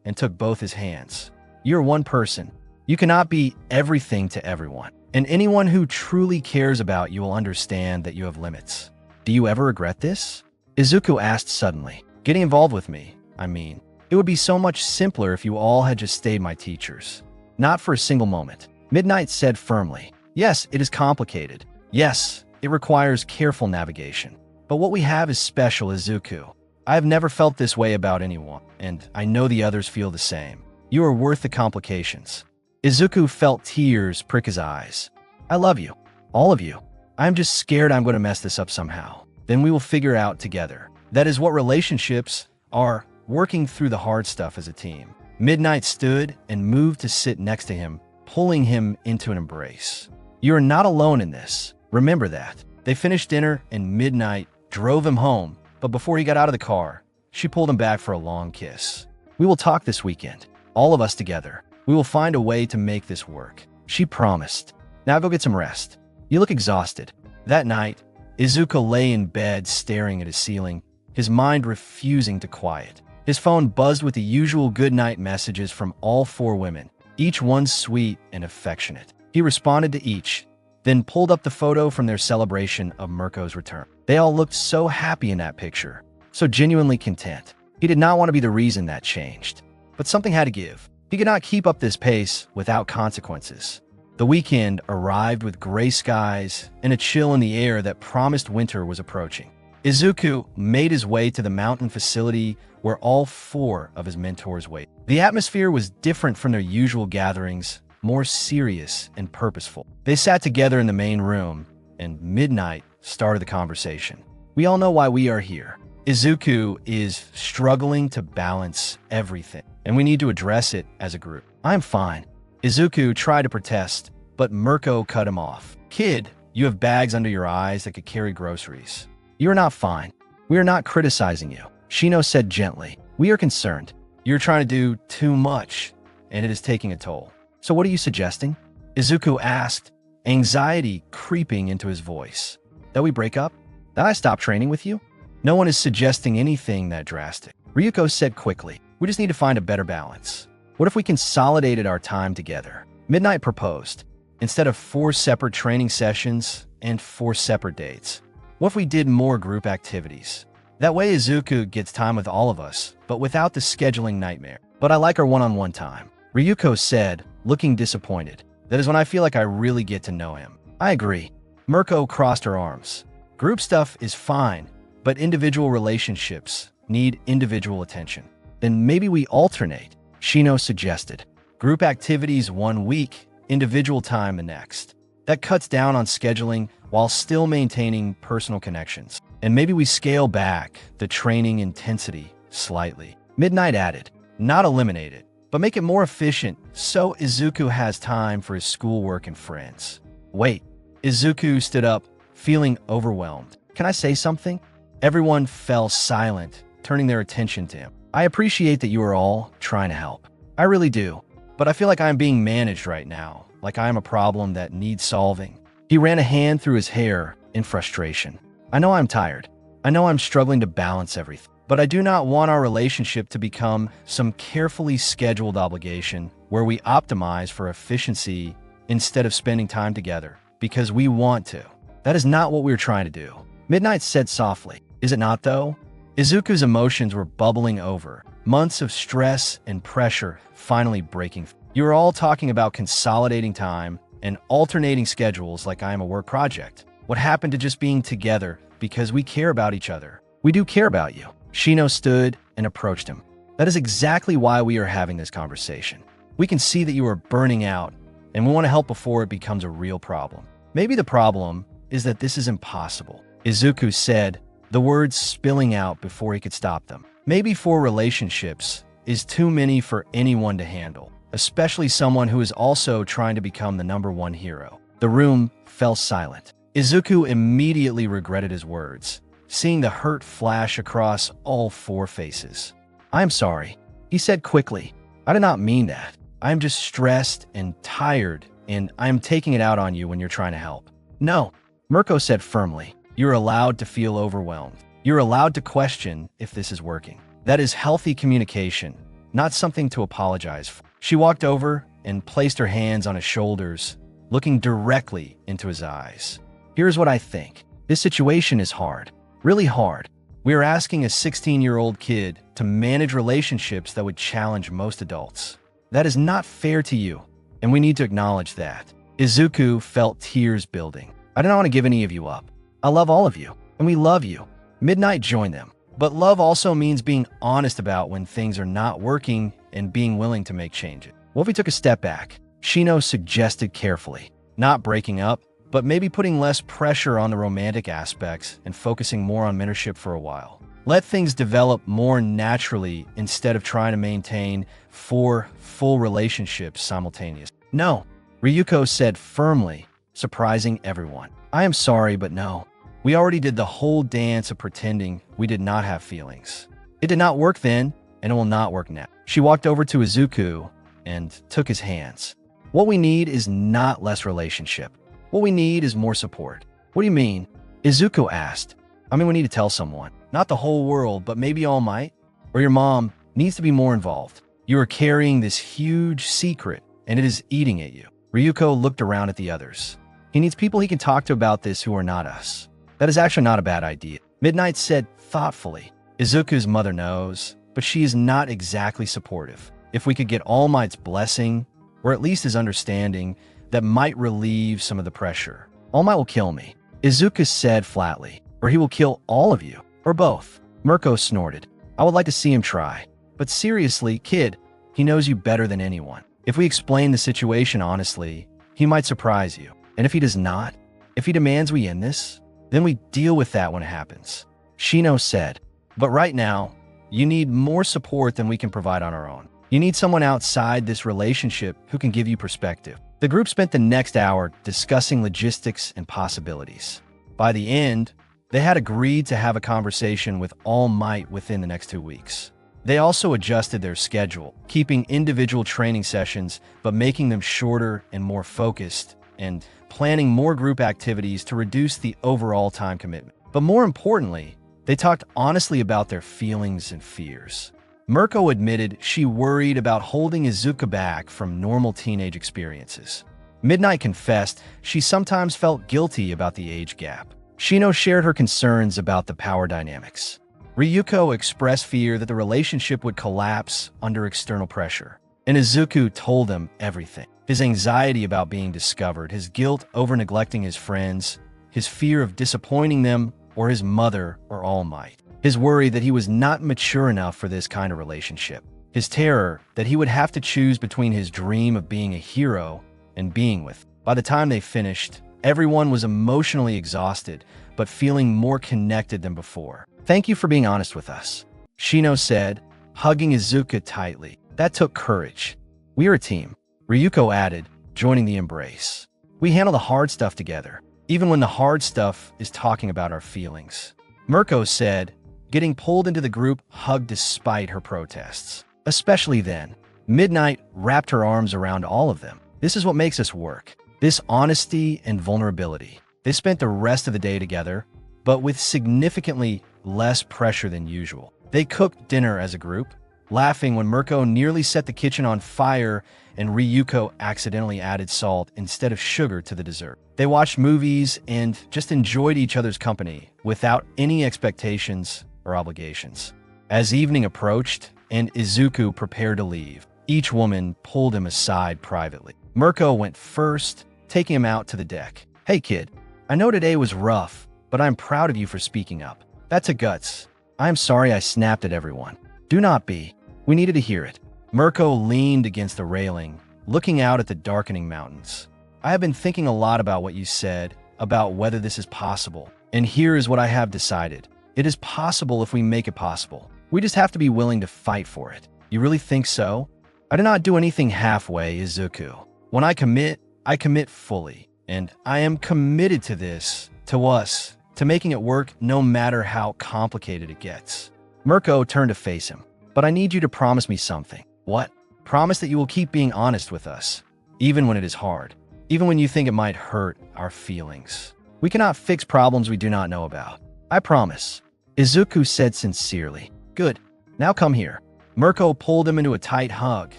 and took both his hands. You're one person. You cannot be everything to everyone. And anyone who truly cares about you will understand that you have limits. Do you ever regret this? Izuku asked suddenly. Getting involved with me, I mean. It would be so much simpler if you all had just stayed my teachers. Not for a single moment. Midnight said firmly. Yes, it is complicated. Yes, it requires careful navigation. But what we have is special, Izuku. I have never felt this way about anyone, and I know the others feel the same. You are worth the complications. Izuku felt tears prick his eyes. I love you. All of you. I'm just scared I'm going to mess this up somehow. Then we will figure out together. That is what relationships are, working through the hard stuff as a team. Midnight stood and moved to sit next to him, pulling him into an embrace. You are not alone in this. Remember that. They finished dinner and Midnight drove him home, but before he got out of the car, she pulled him back for a long kiss. We will talk this weekend, all of us together. We will find a way to make this work. She promised. Now go get some rest. You look exhausted. That night, Izuku lay in bed staring at his ceiling, his mind refusing to quiet. His phone buzzed with the usual goodnight messages from all four women, each one sweet and affectionate. He responded to each, then pulled up the photo from their celebration of Mirko's return. They all looked so happy in that picture, so genuinely content. He did not want to be the reason that changed, but something had to give. He could not keep up this pace without consequences. The weekend arrived with gray skies and a chill in the air that promised winter was approaching. Izuku made his way to the mountain facility where all four of his mentors waited. The atmosphere was different from their usual gatherings, more serious and purposeful. They sat together in the main room, and Midnight started the conversation. We all know why we are here. Izuku is struggling to balance everything, and we need to address it as a group. I'm fine. Izuku tried to protest, but Mirko cut him off. Kid, you have bags under your eyes that could carry groceries. You are not fine. We are not criticizing you. Shino said gently. We are concerned. You're trying to do too much, and it is taking a toll. So what are you suggesting? Izuku asked, anxiety creeping into his voice. That we break up? That I stop training with you? No one is suggesting anything that drastic. Ryuko said quickly. We just need to find a better balance. What if we consolidated our time together? Midnight proposed. Instead of 4 separate training sessions and 4 separate dates. What if we did more group activities? That way Izuku gets time with all of us, but without the scheduling nightmare. But I like our one-on-one time. Ryuko said, looking disappointed. That is when I feel like I really get to know him. I agree. Mirko crossed her arms. Group stuff is fine, but individual relationships need individual attention. Then maybe we alternate, Shino suggested. Group activities 1 week, individual time the next. That cuts down on scheduling while still maintaining personal connections. And maybe we scale back the training intensity slightly. Midnight added, not eliminate it, but make it more efficient so Izuku has time for his schoolwork and friends. Wait, Izuku stood up, feeling overwhelmed. Can I say something? Everyone fell silent, turning their attention to him. I appreciate that you are all trying to help. I really do, but I feel like I'm being managed right now, like I am a problem that needs solving. He ran a hand through his hair in frustration. I know I'm tired. I know I'm struggling to balance everything, but I do not want our relationship to become some carefully scheduled obligation where we optimize for efficiency instead of spending time together because we want to. That is not what we're trying to do. Midnight said softly. Is it not though? Izuku's emotions were bubbling over, months of stress and pressure finally breaking. You are all talking about consolidating time and alternating schedules like I am a work project. What happened to just being together because we care about each other? We do care about you. Shino stood and approached him. That is exactly why we are having this conversation. We can see that you are burning out, and we want to help before it becomes a real problem. Maybe the problem is that this is impossible, Izuku said, the words spilling out before he could stop them. Maybe 4 relationships is too many for anyone to handle, especially someone who is also trying to become the #1 hero. The room fell silent. Izuku immediately regretted his words, seeing the hurt flash across all 4 faces. I am sorry, he said quickly. I did not mean that. I am just stressed and tired and I am taking it out on you when you're trying to help." "No," Mirko said firmly. "You're allowed to feel overwhelmed. You're allowed to question if this is working. That is healthy communication, not something to apologize for." She walked over and placed her hands on his shoulders, looking directly into his eyes. "Here's what I think. This situation is hard, really hard. We are asking a 16-year-old kid to manage relationships that would challenge most adults. That is not fair to you, and we need to acknowledge that." Izuku felt tears building. "I don't want to give any of you up. I love all of you, and we love you." Midnight joined them. But love also means being honest about when things are not working and being willing to make changes. "What if we took a step back?" Shino suggested carefully. "Not breaking up, but maybe putting less pressure on the romantic aspects and focusing more on mentorship for a while. Let things develop more naturally instead of trying to maintain 4 full relationships simultaneously." "No," Ryuko said firmly, surprising everyone. "I am sorry, but no. We already did the whole dance of pretending we did not have feelings. It did not work then, and it will not work now." She walked over to Izuku and took his hands. "What we need is not less relationship. What we need is more support." "What do you mean?" Izuku asked. "I mean, we need to tell someone. Not the whole world, but maybe All Might. Or your mom needs to be more involved. You are carrying this huge secret, and it is eating at you." Ryuko looked around at the others. "He needs people he can talk to about this who are not us." "That is actually not a bad idea," Midnight said thoughtfully. "Izuku's mother knows, but she is not exactly supportive. If we could get All Might's blessing, or at least his understanding, that might relieve some of the pressure." "All Might will kill me," Izuku said flatly. "Or he will kill all of you, or both." Mirko snorted. "I would like to see him try. But seriously, kid, he knows you better than anyone. If we explain the situation honestly, he might surprise you. And if he does not, if he demands we end this, then we deal with that when it happens." Shino said. "But right now, you need more support than we can provide on our own. You need someone outside this relationship who can give you perspective." The group spent the next hour discussing logistics and possibilities. By the end, they had agreed to have a conversation with All Might within the next 2 weeks. They also adjusted their schedule, keeping individual training sessions but making them shorter and more focused, and planning more group activities to reduce the overall time commitment. But more importantly, they talked honestly about their feelings and fears. Mirko admitted she worried about holding Izuku back from normal teenage experiences. Midnight confessed she sometimes felt guilty about the age gap. Shino shared her concerns about the power dynamics. Ryuko expressed fear that the relationship would collapse under external pressure. And Izuku told them everything. His anxiety about being discovered, his guilt over neglecting his friends, his fear of disappointing them or his mother or All Might. His worry that he was not mature enough for this kind of relationship. His terror that he would have to choose between his dream of being a hero and being with. By the time they finished, everyone was emotionally exhausted, but feeling more connected than before. "Thank you for being honest with us," Shino said, hugging Izuku tightly. "That took courage. We are a team," Ryuko added, joining the embrace. "We handle the hard stuff together, even when the hard stuff is talking about our feelings," Mirko said, getting pulled into the group hug despite her protests. Especially then, Midnight wrapped her arms around all of them. "This is what makes us work. This honesty and vulnerability." They spent the rest of the day together, but with significantly less pressure than usual. They cooked dinner as a group, laughing when Mirko nearly set the kitchen on fire and Ryuko accidentally added salt instead of sugar to the dessert. They watched movies and just enjoyed each other's company without any expectations or obligations. As evening approached and Izuku prepared to leave, each woman pulled him aside privately. Mirko went first, taking him out to the deck. "Hey kid, I know today was rough, but I'm proud of you for speaking up. That took guts. I am sorry I snapped at everyone. Do not be. We needed to hear it." Mirko leaned against the railing, looking out at the darkening mountains. "I have been thinking a lot about what you said, about whether this is possible. And here is what I have decided. It is possible if we make it possible. We just have to be willing to fight for it." "You really think so?" "I do not do anything halfway, Izuku. When I commit fully. And I am committed to this, to us, to making it work no matter how complicated it gets." Mirko turned to face him. "But I need you to promise me something." "What?" "Promise that you will keep being honest with us, even when it is hard." even when you think it might hurt our feelings. We cannot fix problems we do not know about. I promise. Izuku said sincerely. Good. Now come here. Mirko pulled him into a tight hug,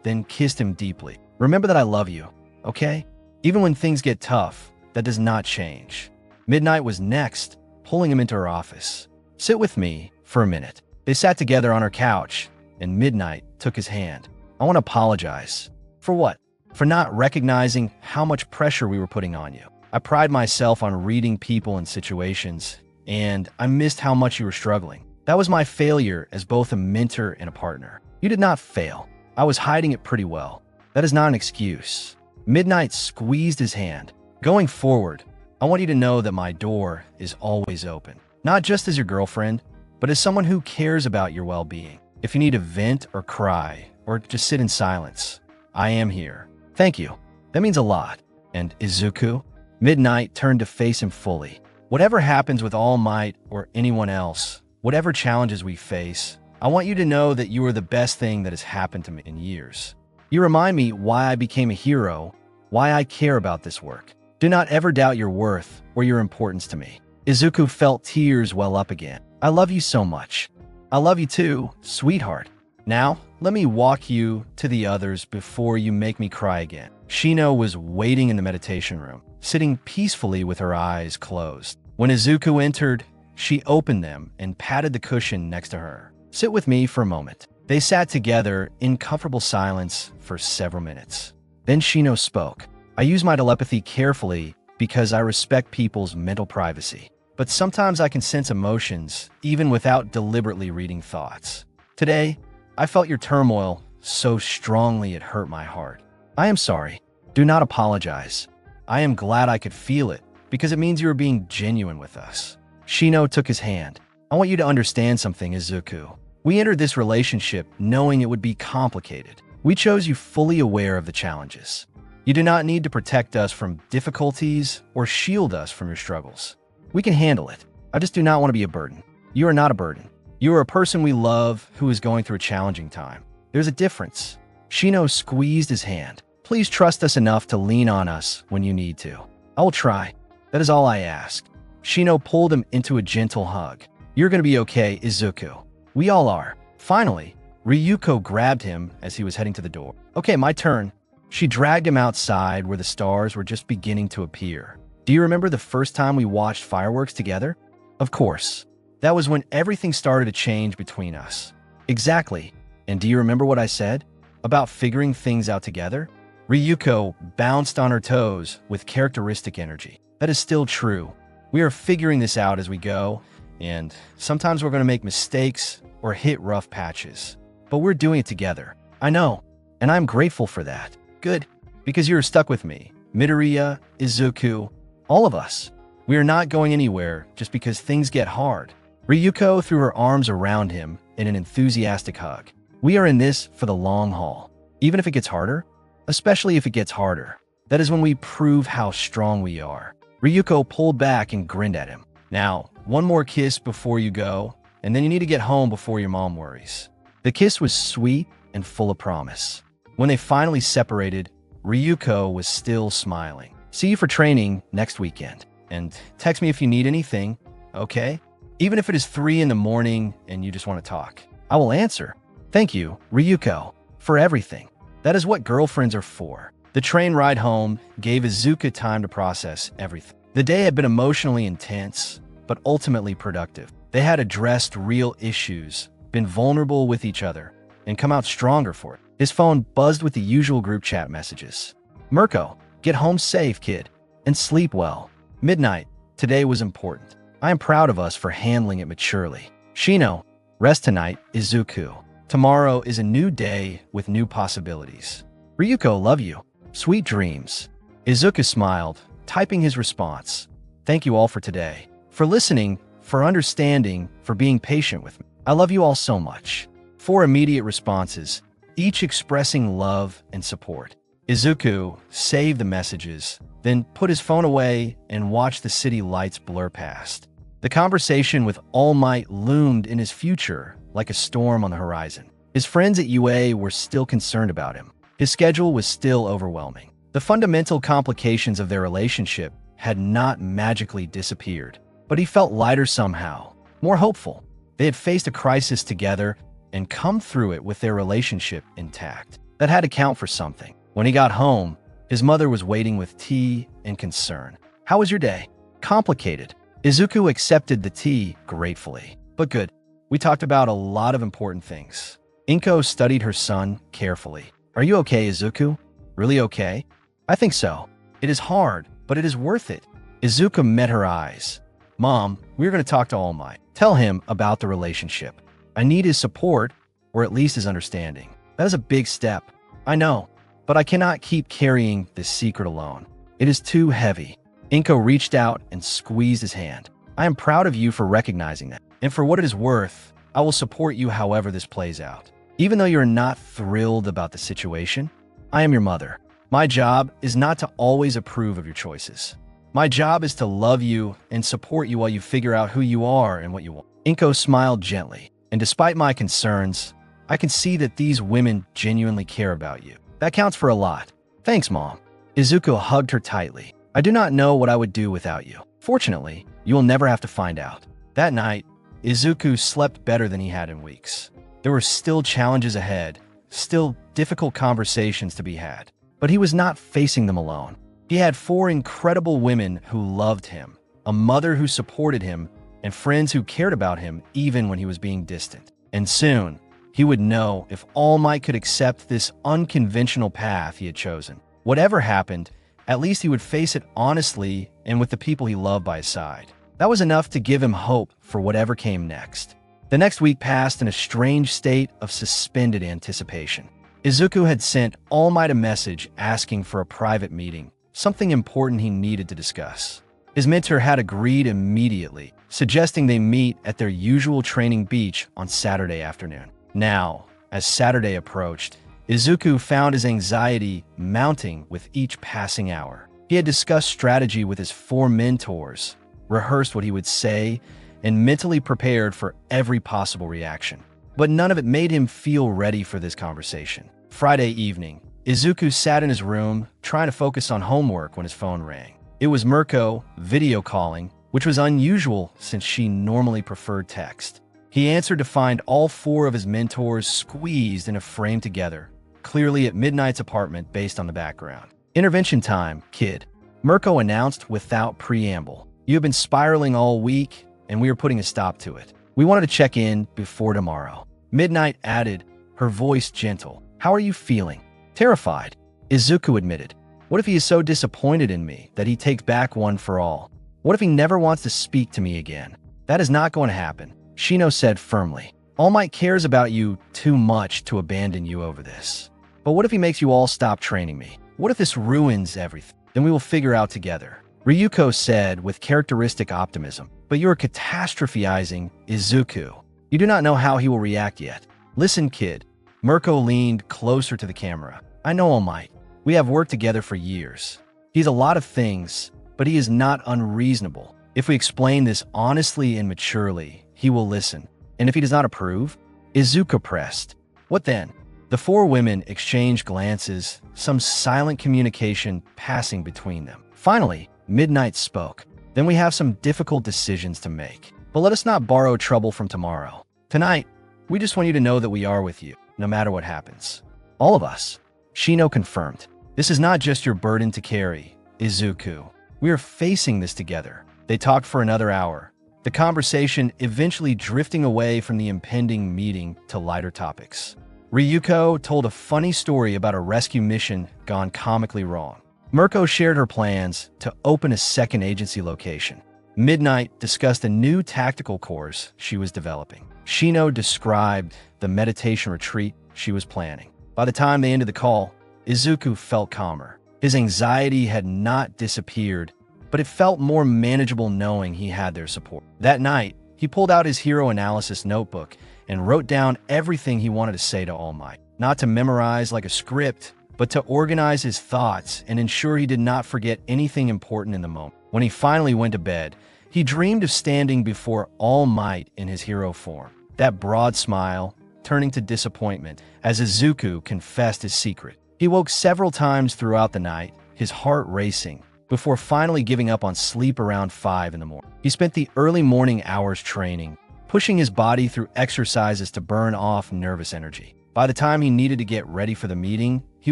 then kissed him deeply. Remember that I love you, okay? Even when things get tough, that does not change. Midnight was next, pulling him into her office. Sit with me for a minute. They sat together on her couch, and Midnight took his hand. I want to apologize. For what? For not recognizing how much pressure we were putting on you. I pride myself on reading people and situations, and I missed how much you were struggling. That was my failure as both a mentor and a partner. You did not fail. I was hiding it pretty well. That is not an excuse. Midnight squeezed his hand. Going forward, I want you to know that my door is always open. Not just as your girlfriend, but as someone who cares about your well-being. If you need to vent or cry, or just sit in silence, I am here. Thank you. That means a lot. And Izuku? Midnight turned to face him fully. Whatever happens with All Might or anyone else, whatever challenges we face, I want you to know that you are the best thing that has happened to me in years. You remind me why I became a hero, why I care about this work. Do not ever doubt your worth or your importance to me. Izuku felt tears well up again. I love you so much. I love you too, sweetheart. Now, let me walk you to the others before you make me cry again. Shino was waiting in the meditation room, sitting peacefully with her eyes closed. When Izuku entered, she opened them and patted the cushion next to her. Sit with me for a moment. They sat together in comfortable silence for several minutes. Then Shino spoke. I use my telepathy carefully because I respect people's mental privacy. But sometimes I can sense emotions even without deliberately reading thoughts. Today, I felt your turmoil so strongly it hurt my heart. I am sorry. Do not apologize. I am glad I could feel it because it means you are being genuine with us. Shino took his hand. I want you to understand something, Izuku. We entered this relationship knowing it would be complicated. We chose you fully aware of the challenges. You do not need to protect us from difficulties or shield us from your struggles. We can handle it. I just do not want to be a burden. You are not a burden. You are a person we love who is going through a challenging time. There's a difference. Shino squeezed his hand. Please trust us enough to lean on us when you need to. I will try. That is all I ask. Shino pulled him into a gentle hug. You're going to be okay, Izuku. We all are. Finally, Ryuko grabbed him as he was heading to the door. Okay, my turn. She dragged him outside where the stars were just beginning to appear. Do you remember the first time we watched fireworks together? Of course. That was when everything started to change between us. Exactly. And do you remember what I said? About figuring things out together? Ryuko bounced on her toes with characteristic energy. That is still true. We are figuring this out as we go, and sometimes we're going to make mistakes or hit rough patches. But we're doing it together. I know, and I'm grateful for that. Good, because you're stuck with me. Midoriya, Izuku, all of us. We are not going anywhere just because things get hard. Ryuko threw her arms around him in an enthusiastic hug. We are in this for the long haul. Even if it gets harder, especially if it gets harder, that is when we prove how strong we are. Ryuko pulled back and grinned at him. Now, one more kiss before you go, and then you need to get home before your mom worries. The kiss was sweet and full of promise. When they finally separated, Ryuko was still smiling. See you for training next weekend. And text me if you need anything, okay? Even if it is 3 in the morning and you just want to talk. I will answer. Thank you, Ryuko, for everything. That is what girlfriends are for. The train ride home gave Izuku time to process everything. The day had been emotionally intense, but ultimately productive. They had addressed real issues, been vulnerable with each other, and come out stronger for it. His phone buzzed with the usual group chat messages. Mirko, get home safe, kid, and sleep well. Midnight, today was important. I am proud of us for handling it maturely. Shino, rest tonight, Izuku. Tomorrow is a new day with new possibilities. Ryuko, love you. Sweet dreams. Izuku smiled, typing his response. Thank you all for today. For listening, for understanding, for being patient with me. I love you all so much. 4 immediate responses, each expressing love and support. Izuku saved the messages, then put his phone away and watched the city lights blur past. The conversation with All Might loomed in his future like a storm on the horizon. His friends at UA were still concerned about him. His schedule was still overwhelming. The fundamental complications of their relationship had not magically disappeared, but he felt lighter somehow, more hopeful. They had faced a crisis together and come through it with their relationship intact. That had to count for something. When he got home, his mother was waiting with tea and concern. "How was your day?" "Complicated." Izuku accepted the tea gratefully. "But good. We talked about a lot of important things." Inko studied her son carefully. "Are you okay, Izuku?" "Really okay?" "I think so. It is hard, but it is worth it." Izuku met her eyes. "Mom, we're going to talk to All Might. Tell him about the relationship. I need his support, or at least his understanding." "That is a big step." "I know, but I cannot keep carrying this secret alone. It is too heavy." Inko reached out and squeezed his hand. "I am proud of you for recognizing that. And for what it is worth, I will support you however this plays out. Even though you're not thrilled about the situation, I am your mother. My job is not to always approve of your choices. My job is to love you and support you while you figure out who you are and what you want." Inko smiled gently. "And despite my concerns, I can see that these women genuinely care about you. That counts for a lot." "Thanks, Mom." Izuku hugged her tightly. "I do not know what I would do without you. Fortunately, you will never have to find out." That night, Izuku slept better than he had in weeks. There were still challenges ahead, still difficult conversations to be had. But he was not facing them alone. He had 4 incredible women who loved him, a mother who supported him, and friends who cared about him even when he was being distant. And soon, he would know if All Might could accept this unconventional path he had chosen. Whatever happened, at least he would face it honestly and with the people he loved by his side. That was enough to give him hope for whatever came next. The next week passed in a strange state of suspended anticipation. Izuku had sent All Might a message asking for a private meeting, something important he needed to discuss. His mentor had agreed immediately, suggesting they meet at their usual training beach on Saturday afternoon. Now, as Saturday approached, Izuku found his anxiety mounting with each passing hour. He had discussed strategy with his 4 mentors, rehearsed what he would say, and mentally prepared for every possible reaction. But none of it made him feel ready for this conversation. Friday evening, Izuku sat in his room, trying to focus on homework when his phone rang. It was Mirko, video calling, which was unusual since she normally preferred text. He answered to find all 4 of his mentors squeezed in a frame together, clearly at Midnight's apartment based on the background. "Intervention time, kid," Mirko announced without preamble. "You have been spiraling all week, and we are putting a stop to it. We wanted to check in before tomorrow." Midnight added, her voice gentle. "How are you feeling?" "Terrified," Izuku admitted. "What if he is so disappointed in me that he takes back One for All? What if he never wants to speak to me again?" "That is not going to happen," Shino said firmly. "All Might cares about you too much to abandon you over this." "But what if he makes you all stop training me? What if this ruins everything? Then we will figure out together," Ryuko said with characteristic optimism. "But you are catastrophizing, Izuku. You do not know how he will react yet." "Listen, kid." Mirko leaned closer to the camera. "I know All Might. We have worked together for years. He's a lot of things, but he is not unreasonable. If we explain this honestly and maturely, he will listen. And if he does not approve?" Izuku pressed. "What then?" The 4 women exchanged glances, some silent communication passing between them. Finally, Midnight spoke. "Then we have some difficult decisions to make. But let us not borrow trouble from tomorrow. Tonight, we just want you to know that we are with you, no matter what happens. All of us." Shino confirmed. "This is not just your burden to carry, Izuku. We are facing this together." They talked for another hour, the conversation eventually drifting away from the impending meeting to lighter topics. Ryuko told a funny story about a rescue mission gone comically wrong. Mirko shared her plans to open a second agency location. Midnight discussed a new tactical course she was developing. Shino described the meditation retreat she was planning. By the time they ended the call, Izuku felt calmer. His anxiety had not disappeared, but it felt more manageable knowing he had their support. That night, he pulled out his hero analysis notebook and wrote down everything he wanted to say to All Might. Not to memorize like a script, but to organize his thoughts and ensure he did not forget anything important in the moment. When he finally went to bed, he dreamed of standing before All Might in his hero form. That broad smile, turning to disappointment as Izuku confessed his secret. He woke several times throughout the night, his heart racing, before finally giving up on sleep around 5 in the morning. He spent the early morning hours training, pushing his body through exercises to burn off nervous energy. By the time he needed to get ready for the meeting, he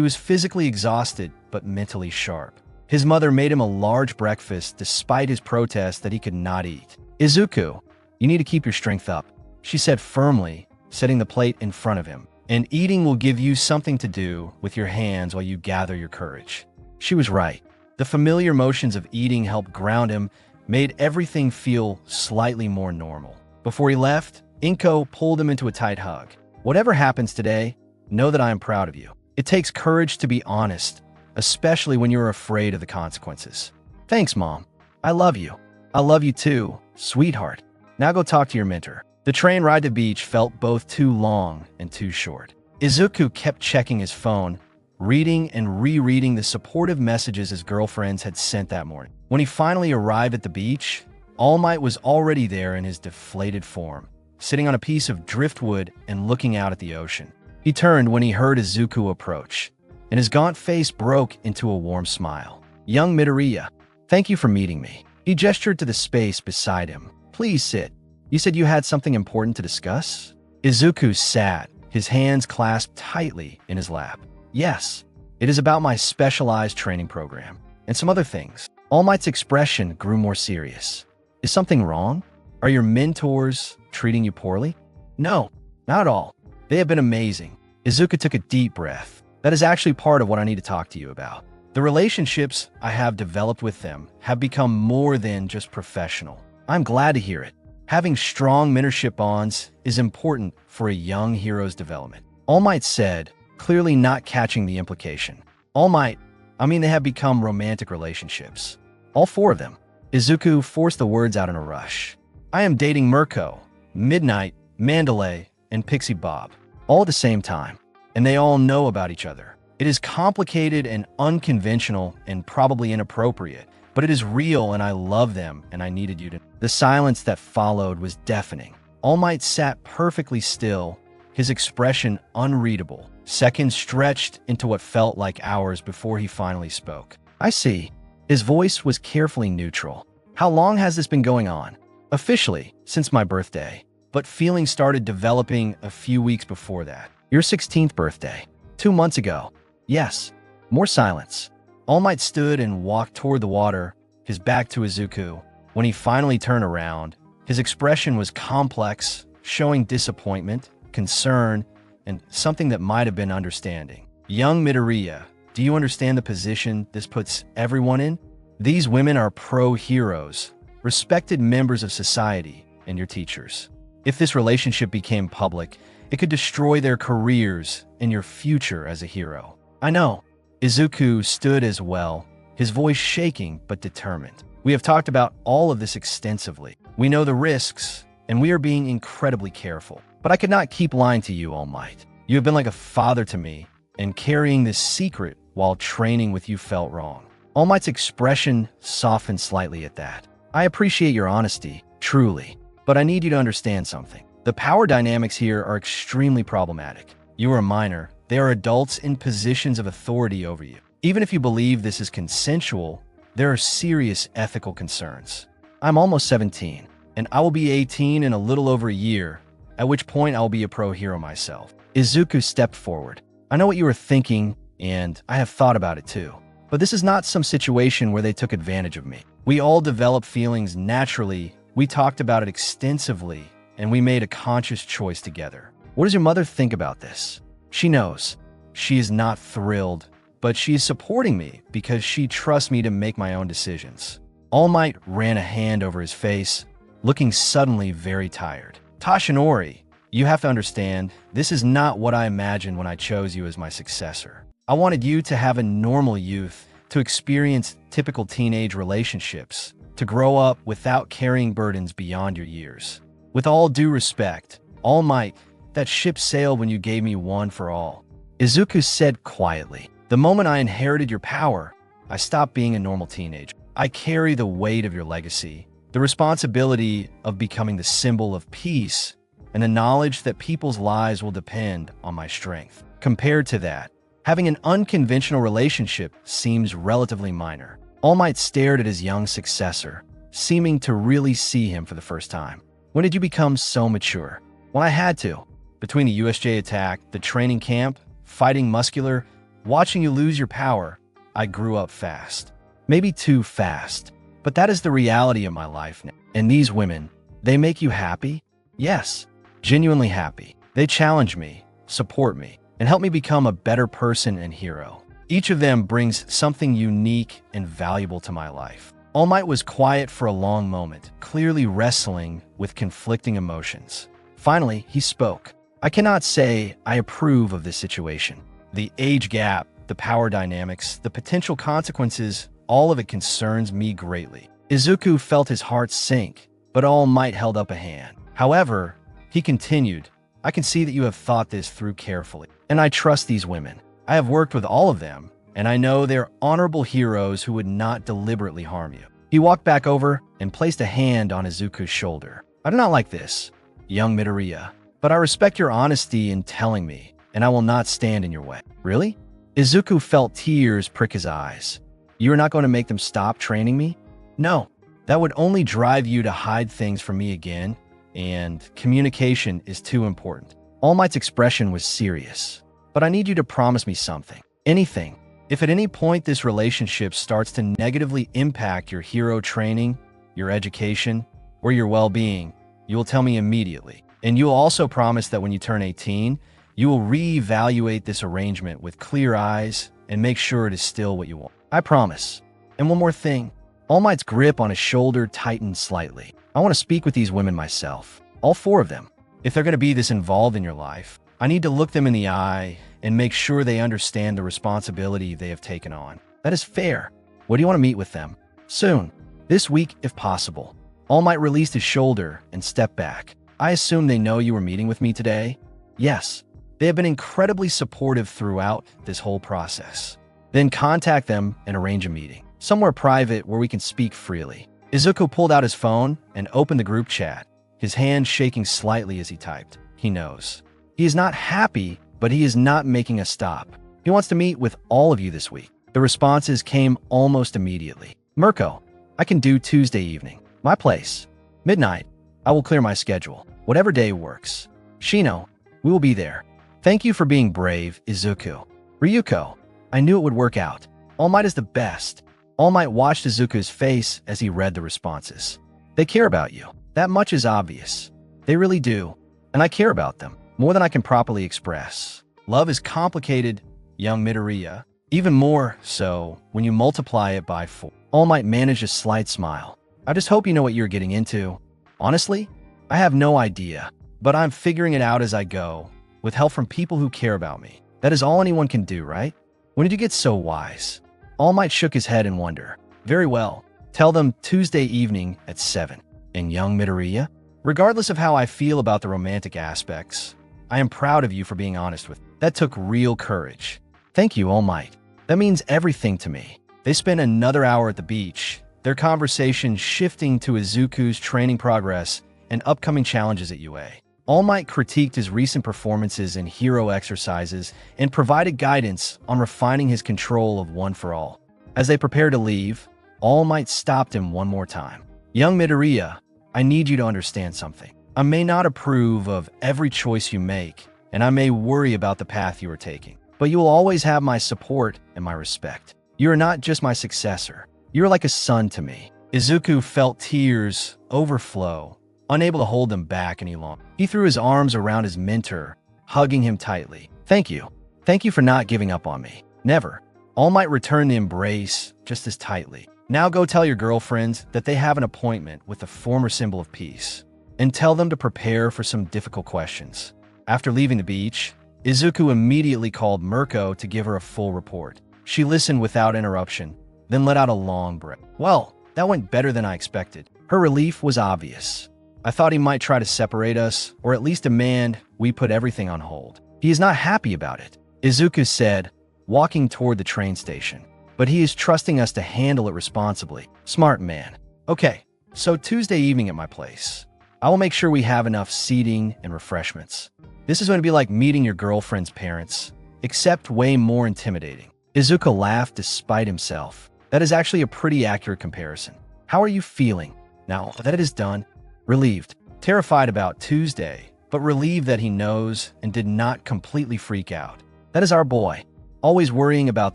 was physically exhausted but mentally sharp. His mother made him a large breakfast despite his protest that he could not eat. "Izuku, you need to keep your strength up," she said firmly, setting the plate in front of him. "And eating will give you something to do with your hands while you gather your courage." She was right. The familiar motions of eating helped ground him, made everything feel slightly more normal. Before he left, Inko pulled him into a tight hug. "Whatever happens today, know that I am proud of you. It takes courage to be honest, especially when you're afraid of the consequences." "Thanks, Mom. I love you." "I love you too, sweetheart. Now go talk to your mentor." The train ride to the beach felt both too long and too short. Izuku kept checking his phone, reading and rereading the supportive messages his girlfriends had sent that morning. When he finally arrived at the beach, All Might was already there in his deflated form, sitting on a piece of driftwood and looking out at the ocean. He turned when he heard Izuku approach, and his gaunt face broke into a warm smile. "Young Midoriya, thank you for meeting me." He gestured to the space beside him. "Please sit. You said you had something important to discuss?" Izuku sat, his hands clasped tightly in his lap. "Yes, it is about my specialized training program, and some other things." All Might's expression grew more serious. "Is something wrong? Are your mentors treating you poorly?" "No, not at all. They have been amazing." Izuku took a deep breath. "That is actually part of what I need to talk to you about. The relationships I have developed with them have become more than just professional. I'm glad to hear it. Having strong mentorship bonds is important for a young hero's development." All Might said, clearly not catching the implication. "All Might, I mean they have become romantic relationships. All 4 of them." Izuku forced the words out in a rush. "I am dating Mirko, Midnight, Mandalay, and Pixie Bob, all at the same time, and they all know about each other. It is complicated and unconventional and probably inappropriate, but it is real and I love them and I needed you to." The silence that followed was deafening. All Might sat perfectly still, his expression unreadable. Seconds stretched into what felt like hours before he finally spoke. "I see." His voice was carefully neutral. "How long has this been going on?" "Officially, since my birthday, but feelings started developing a few weeks before that." "Your 16th birthday? 2 months ago?" "Yes." More silence. All Might stood and walked toward the water, his back to Izuku. When he finally turned around, his expression was complex, showing disappointment, concern, and something that might have been understanding. "Young Midoriya, do you understand the position this puts everyone in? These women are pro-heroes, respected members of society, and your teachers. If this relationship became public, it could destroy their careers and your future as a hero." "I know." Izuku stood as well, his voice shaking but determined. "We have talked about all of this extensively. We know the risks, and we are being incredibly careful. But I could not keep lying to you, All Might. You have been like a father to me, and carrying this secret while training with you felt wrong." All Might's expression softened slightly at that. "I appreciate your honesty, truly, but I need you to understand something. The power dynamics here are extremely problematic. You are a minor. They are adults in positions of authority over you. Even if you believe this is consensual, there are serious ethical concerns. I'm almost 17, and I will be 18 in a little over a year, at which point I will be a pro-hero myself." Izuku stepped forward. "I know what you were thinking, and I have thought about it too. But this is not some situation where they took advantage of me. We all develop feelings naturally. We talked about it extensively, and we made a conscious choice together. What does your mother think about this?" "She knows. She is not thrilled, but she is supporting me because she trusts me to make my own decisions." All Might ran a hand over his face, looking suddenly very tired. "Tashinori, you have to understand, this is not what I imagined when I chose you as my successor. I wanted you to have a normal youth, to experience typical teenage relationships, to grow up without carrying burdens beyond your years. With all due respect, All Might, that ship sailed when you gave me one for all." Izuku said quietly, "The moment I inherited your power, I stopped being a normal teenager. I carry the weight of your legacy, the responsibility of becoming the symbol of peace, and the knowledge that people's lives will depend on my strength. Compared to that, Having an unconventional relationship seems relatively minor. All Might stared at his young successor, seeming to really see him for the first time. When did you become so mature? When I had to. Between the USJ attack, the training camp, fighting muscular, watching you lose your power, I grew up fast. Maybe too fast. But that is the reality of my life now. And these women, they make you happy? Yes, genuinely happy. They challenge me, support me, and help me become a better person and hero. Each of them brings something unique and valuable to my life. All Might was quiet for a long moment, clearly wrestling with conflicting emotions. Finally, he spoke. I cannot say I approve of this situation. The age gap, the power dynamics, the potential consequences, all of it concerns me greatly. Izuku felt his heart sink, but All Might held up a hand. However, he continued, I can see that you have thought this through carefully, and I trust these women. I have worked with all of them, and I know they're honorable heroes who would not deliberately harm you. He walked back over and placed a hand on Izuku's shoulder. I do not like this, young Midoriya, but I respect your honesty in telling me, and I will not stand in your way. Really? Izuku felt tears prick his eyes. You are not going to make them stop training me? No, that would only drive you to hide things from me again, and communication is too important. All Might's expression was serious. But I need you to promise me something. Anything. If at any point this relationship starts to negatively impact your hero training, your education, or your well-being, you will tell me immediately. And you will also promise that when you turn 18, you will reevaluate this arrangement with clear eyes and make sure it is still what you want. I promise. And one more thing. All Might's grip on his shoulder tightened slightly. I want to speak with these women myself. All 4 of them. If they're going to be this involved in your life, I need to look them in the eye and make sure they understand the responsibility they have taken on. That is fair. What do you want to meet with them? Soon. This week, if possible. All Might released his shoulder and stepped back. I assume they know you were meeting with me today? Yes. They have been incredibly supportive throughout this whole process. Then contact them and arrange a meeting. Somewhere private where we can speak freely. Izuku pulled out his phone and opened the group chat, his hand shaking slightly as he typed. He knows. He is not happy, but he is not making a stop. He wants to meet with all of you this week. The responses came almost immediately. Mirko, I can do Tuesday evening. My place. Midnight. I will clear my schedule. Whatever day works. Shino, we will be there. Thank you for being brave, Izuku. Ryuko, I knew it would work out. All Might is the best. All Might watched Izuku's face as he read the responses. They care about you. That much is obvious. They really do. And I care about them. More than I can properly express. Love is complicated, young Midoriya. Even more so when you multiply it by 4. All Might managed a slight smile. I just hope you know what you're getting into. Honestly, I have no idea, but I'm figuring it out as I go, with help from people who care about me. That is all anyone can do, right? When did you get so wise? All Might shook his head in wonder. Very well. Tell them Tuesday evening at 7. And young Midoriya? Regardless of how I feel about the romantic aspects, I am proud of you for being honest with me. That took real courage. Thank you, All Might. That means everything to me. They spent another hour at the beach, their conversation shifting to Izuku's training progress and upcoming challenges at UA. All Might critiqued his recent performances in hero exercises and provided guidance on refining his control of One for All. As they prepared to leave, All Might stopped him one more time. Young Midoriya, I need you to understand something. I may not approve of every choice you make, and I may worry about the path you are taking, but you will always have my support and my respect. You are not just my successor. You are like a son to me. Izuku felt tears overflow, unable to hold them back any longer. He threw his arms around his mentor, hugging him tightly. Thank you. Thank you for not giving up on me. Never. All Might return the embrace just as tightly. Now go tell your girlfriends that they have an appointment with the former symbol of peace, and tell them to prepare for some difficult questions. After leaving the beach, Izuku immediately called Mirko to give her a full report. She listened without interruption, then let out a long breath. Well, that went better than I expected. Her relief was obvious. I thought he might try to separate us, or at least demand we put everything on hold. He is not happy about it, Izuku said, walking toward the train station. But he is trusting us to handle it responsibly. Smart man. Okay, so Tuesday evening at my place. I will make sure we have enough seating and refreshments. This is going to be like meeting your girlfriend's parents, except way more intimidating. Izuku laughed despite himself. That is actually a pretty accurate comparison. How are you feeling now that it is done? Relieved. Terrified about Tuesday, but relieved that he knows and did not completely freak out. That is our boy, always worrying about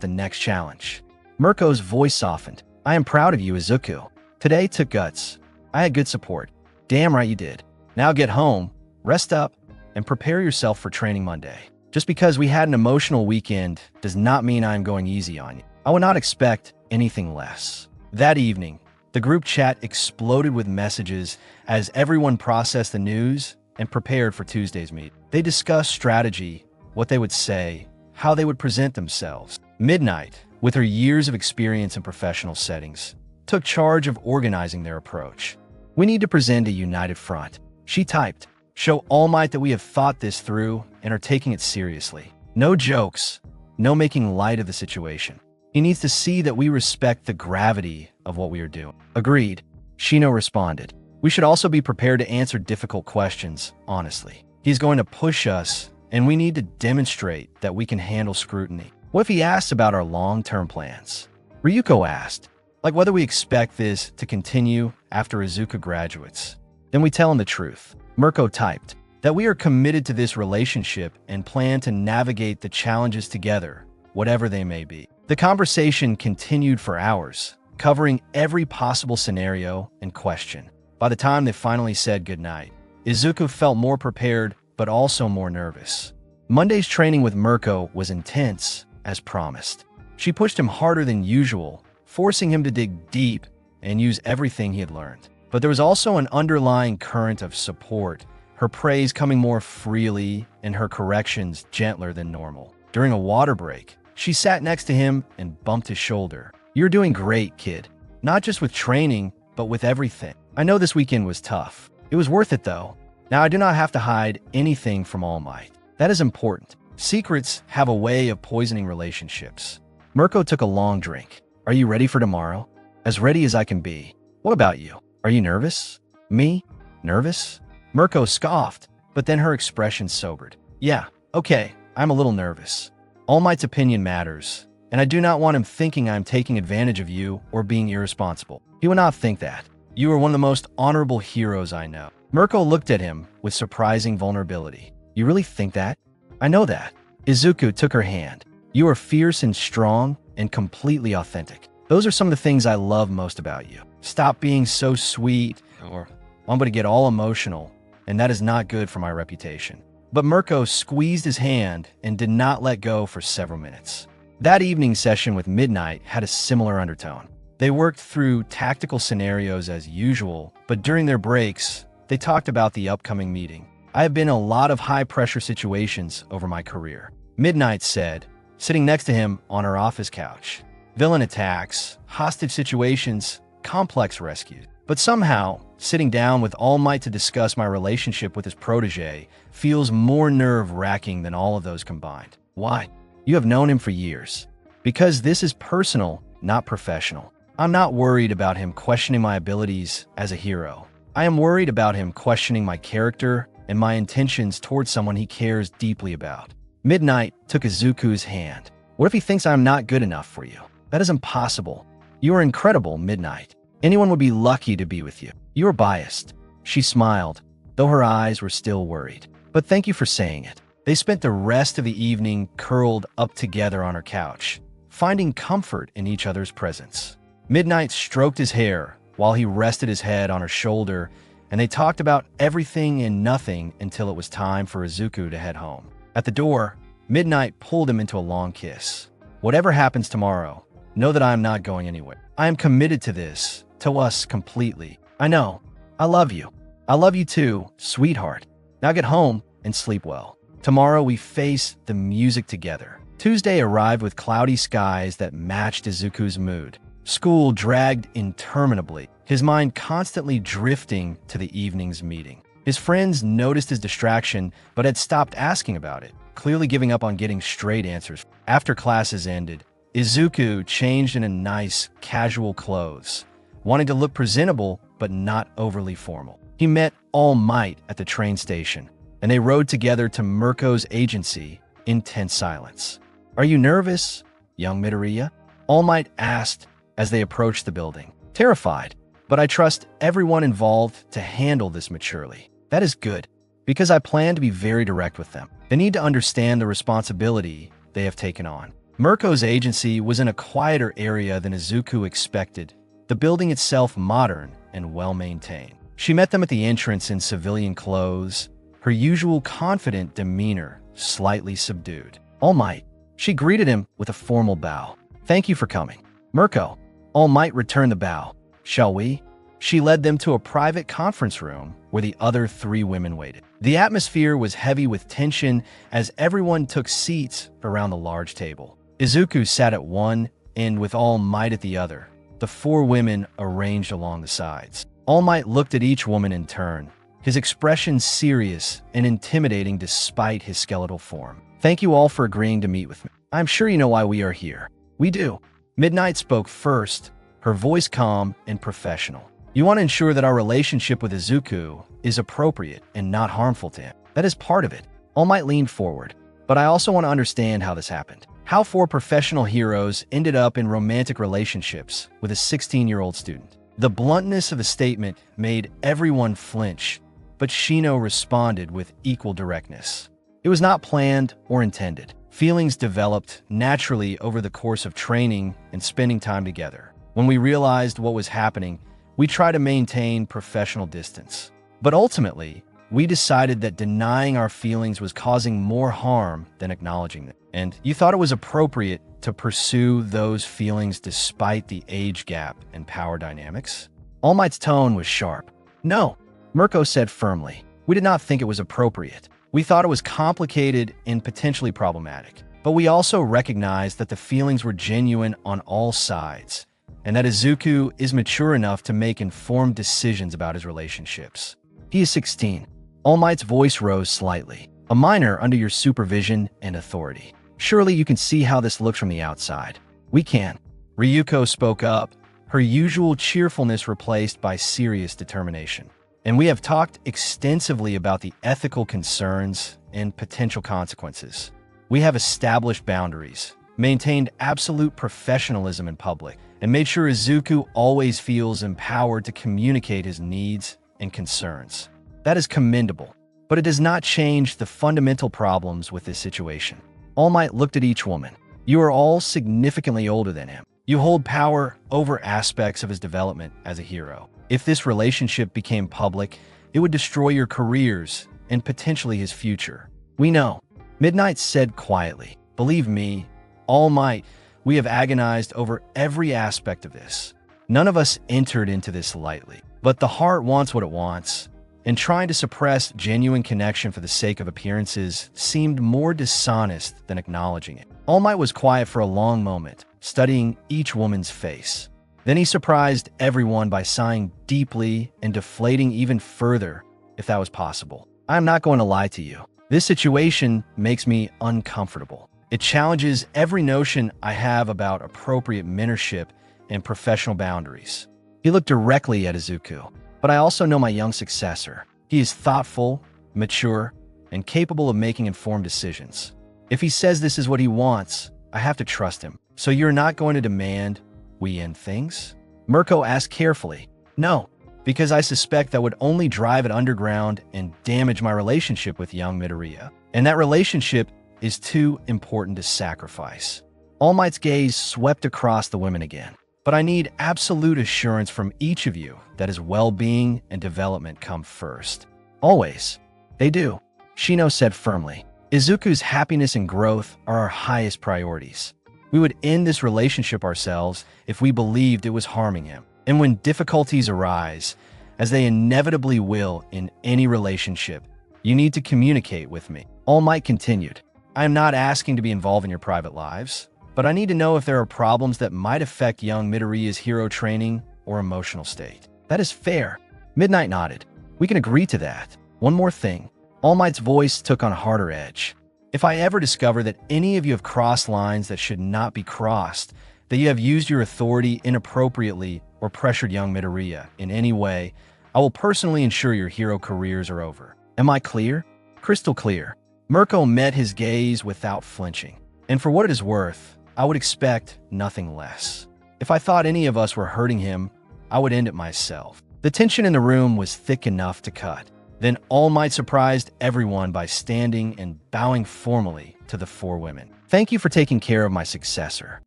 the next challenge. Mirko's voice softened. I am proud of you, Izuku. Today took guts. I had good support. Damn right you did. Now get home, rest up, and prepare yourself for training Monday. Just because we had an emotional weekend does not mean I'm going easy on you. I would not expect anything less. That evening, the group chat exploded with messages as everyone processed the news and prepared for Tuesday's meet. They discussed strategy, what they would say, how they would present themselves. Midnight, with her years of experience in professional settings, took charge of organizing their approach. We need to present a united front. She typed, show All Might that we have thought this through and are taking it seriously. No jokes, no making light of the situation. He needs to see that we respect the gravity of what we are doing. Agreed, Shino responded. We should also be prepared to answer difficult questions, honestly. He's going to push us, and we need to demonstrate that we can handle scrutiny. What if he asks about our long-term plans? Ryuko asked, like whether we expect this to continue after Izuku graduates. Then we tell him the truth. Mirko typed that we are committed to this relationship and plan to navigate the challenges together, whatever they may be. The conversation continued for hours, covering every possible scenario and question. By the time they finally said goodnight, Izuku felt more prepared but also more nervous. Monday's training with Mirko was intense, as promised. She pushed him harder than usual, forcing him to dig deep and use everything he had learned. But there was also an underlying current of support, her praise coming more freely and her corrections gentler than normal. During a water break, she sat next to him and bumped his shoulder. You're doing great, kid. Not just with training, but with everything. I know this weekend was tough. It was worth it, though. Now I do not have to hide anything from All Might. That is important. Secrets have a way of poisoning relationships. Mirko took a long drink. Are you ready for tomorrow? As ready as I can be. What about you? Are you nervous? Me? Nervous? Mirko scoffed, but then her expression sobered. Yeah, okay, I'm a little nervous. All Might's opinion matters, and I do not want him thinking I'm taking advantage of you or being irresponsible. He would not think that. You are one of the most honorable heroes I know. Mirko looked at him with surprising vulnerability. You really think that? I know that. Izuku took her hand. You are fierce and strong and completely authentic. Those are some of the things I love most about you. Stop being so sweet or I'm going to get all emotional, and that is not good for my reputation. But Mirko squeezed his hand and did not let go for several minutes. That evening session with Midnight had a similar undertone. They worked through tactical scenarios as usual, but during their breaks, they talked about the upcoming meeting. I have been in a lot of high-pressure situations over my career, Midnight said, sitting next to him on her office couch. Villain attacks, hostage situations, complex rescues. But somehow, sitting down with All Might to discuss my relationship with his protege feels more nerve-wracking than all of those combined. Why? You have known him for years. Because this is personal, not professional. I'm not worried about him questioning my abilities as a hero. I am worried about him questioning my character and my intentions towards someone he cares deeply about. Midnight took Izuku's hand. What if he thinks I'm not good enough for you? That is impossible. You are incredible, Midnight. Anyone would be lucky to be with you. You are biased. She smiled, though her eyes were still worried. But thank you for saying it. They spent the rest of the evening curled up together on her couch, finding comfort in each other's presence. Midnight stroked his hair while he rested his head on her shoulder, and they talked about everything and nothing until it was time for Izuku to head home. At the door, Midnight pulled him into a long kiss. Whatever happens tomorrow, know that I am not going anywhere. I am committed to this, to us completely. I know. I love you. I love you too, sweetheart. Now get home and sleep well. Tomorrow we face the music together. Tuesday arrived with cloudy skies that matched Izuku's mood. School dragged interminably, his mind constantly drifting to the evening's meeting. His friends noticed his distraction, but had stopped asking about it, clearly giving up on getting straight answers. After classes ended, Izuku changed into nice, casual clothes, wanting to look presentable but not overly formal. He met All Might at the train station, and they rode together to Mirko's agency intense silence. "Are you nervous, young Midoriya?" All Might asked as they approached the building. "Terrified, but I trust everyone involved to handle this maturely." "That is good, because I plan to be very direct with them. They need to understand the responsibility they have taken on." Mirko's agency was in a quieter area than Izuku expected, the building itself modern and well-maintained. She met them at the entrance in civilian clothes, her usual confident demeanor slightly subdued. "All Might." She greeted him with a formal bow. "Thank you for coming." "Mirko." All Might returned the bow. "Shall we?" She led them to a private conference room where the other three women waited. The atmosphere was heavy with tension as everyone took seats around the large table. Izuku sat at one end with All Might at the other, the four women arranged along the sides. All Might looked at each woman in turn, his expression serious and intimidating despite his skeletal form. "Thank you all for agreeing to meet with me. I'm sure you know why we are here." "We do." Midnight spoke first, her voice calm and professional. "You want to ensure that our relationship with Izuku is appropriate and not harmful to him. That is part of it." All Might leaned forward. "But I also want to understand how this happened. How four professional heroes ended up in romantic relationships with a 16-year-old student." The bluntness of the statement made everyone flinch, but Shino responded with equal directness. "It was not planned or intended. Feelings developed naturally over the course of training and spending time together. When we realized what was happening, we tried to maintain professional distance. But ultimately, we decided that denying our feelings was causing more harm than acknowledging them. And you thought it was appropriate to pursue those feelings despite the age gap and power dynamics?" All Might's tone was sharp. "No," Mirko said firmly. "We did not think it was appropriate. We thought it was complicated and potentially problematic. But we also recognized that the feelings were genuine on all sides, and that Izuku is mature enough to make informed decisions about his relationships. He is 16. All Might's voice rose slightly. "A minor under your supervision and authority. Surely you can see how this looks from the outside." "We can." Ryuko spoke up, her usual cheerfulness replaced by serious determination. "And we have talked extensively about the ethical concerns and potential consequences. We have established boundaries, maintained absolute professionalism in public, and made sure Izuku always feels empowered to communicate his needs and concerns. That is commendable, but it does not change the fundamental problems with this situation." All Might looked at each woman. "You are all significantly older than him. You hold power over aspects of his development as a hero. If this relationship became public, it would destroy your careers and potentially his future." "We know," Midnight said quietly. "Believe me, All Might, we have agonized over every aspect of this. None of us entered into this lightly. But the heart wants what it wants, and trying to suppress genuine connection for the sake of appearances seemed more dishonest than acknowledging it." All Might was quiet for a long moment, studying each woman's face. Then he surprised everyone by sighing deeply and deflating even further, if that was possible. "I am not going to lie to you. This situation makes me uncomfortable. It challenges every notion I have about appropriate mentorship and professional boundaries." He looked directly at Izuku. "But I also know my young successor. He is thoughtful, mature, and capable of making informed decisions. If he says this is what he wants, I have to trust him. So you're not going to demand we end things?" Mirko asked carefully. "No, because I suspect that would only drive it underground and damage my relationship with young Midoriya. And that relationship is too important to sacrifice." All Might's gaze swept across the women again. "But I need absolute assurance from each of you that his well-being and development come first." "Always." "They do," Shino said firmly. "Izuku's happiness and growth are our highest priorities. We would end this relationship ourselves if we believed it was harming him. And when difficulties arise, as they inevitably will in any relationship, you need to communicate with me." All Might continued. "I am not asking to be involved in your private lives, but I need to know if there are problems that might affect young Midoriya's hero training or emotional state." "That is fair." Midnight nodded. "We can agree to that. One more thing." All Might's voice took on a harder edge. "If I ever discover that any of you have crossed lines that should not be crossed, that you have used your authority inappropriately or pressured young Midoriya in any way, I will personally ensure your hero careers are over. Am I clear?" "Crystal clear." Mirko met his gaze without flinching. And for what it is worth, I would expect nothing less. If I thought any of us were hurting him, I would end it myself. The tension in the room was thick enough to cut. Then All Might surprised everyone by standing and bowing formally to the four women. Thank you for taking care of my successor.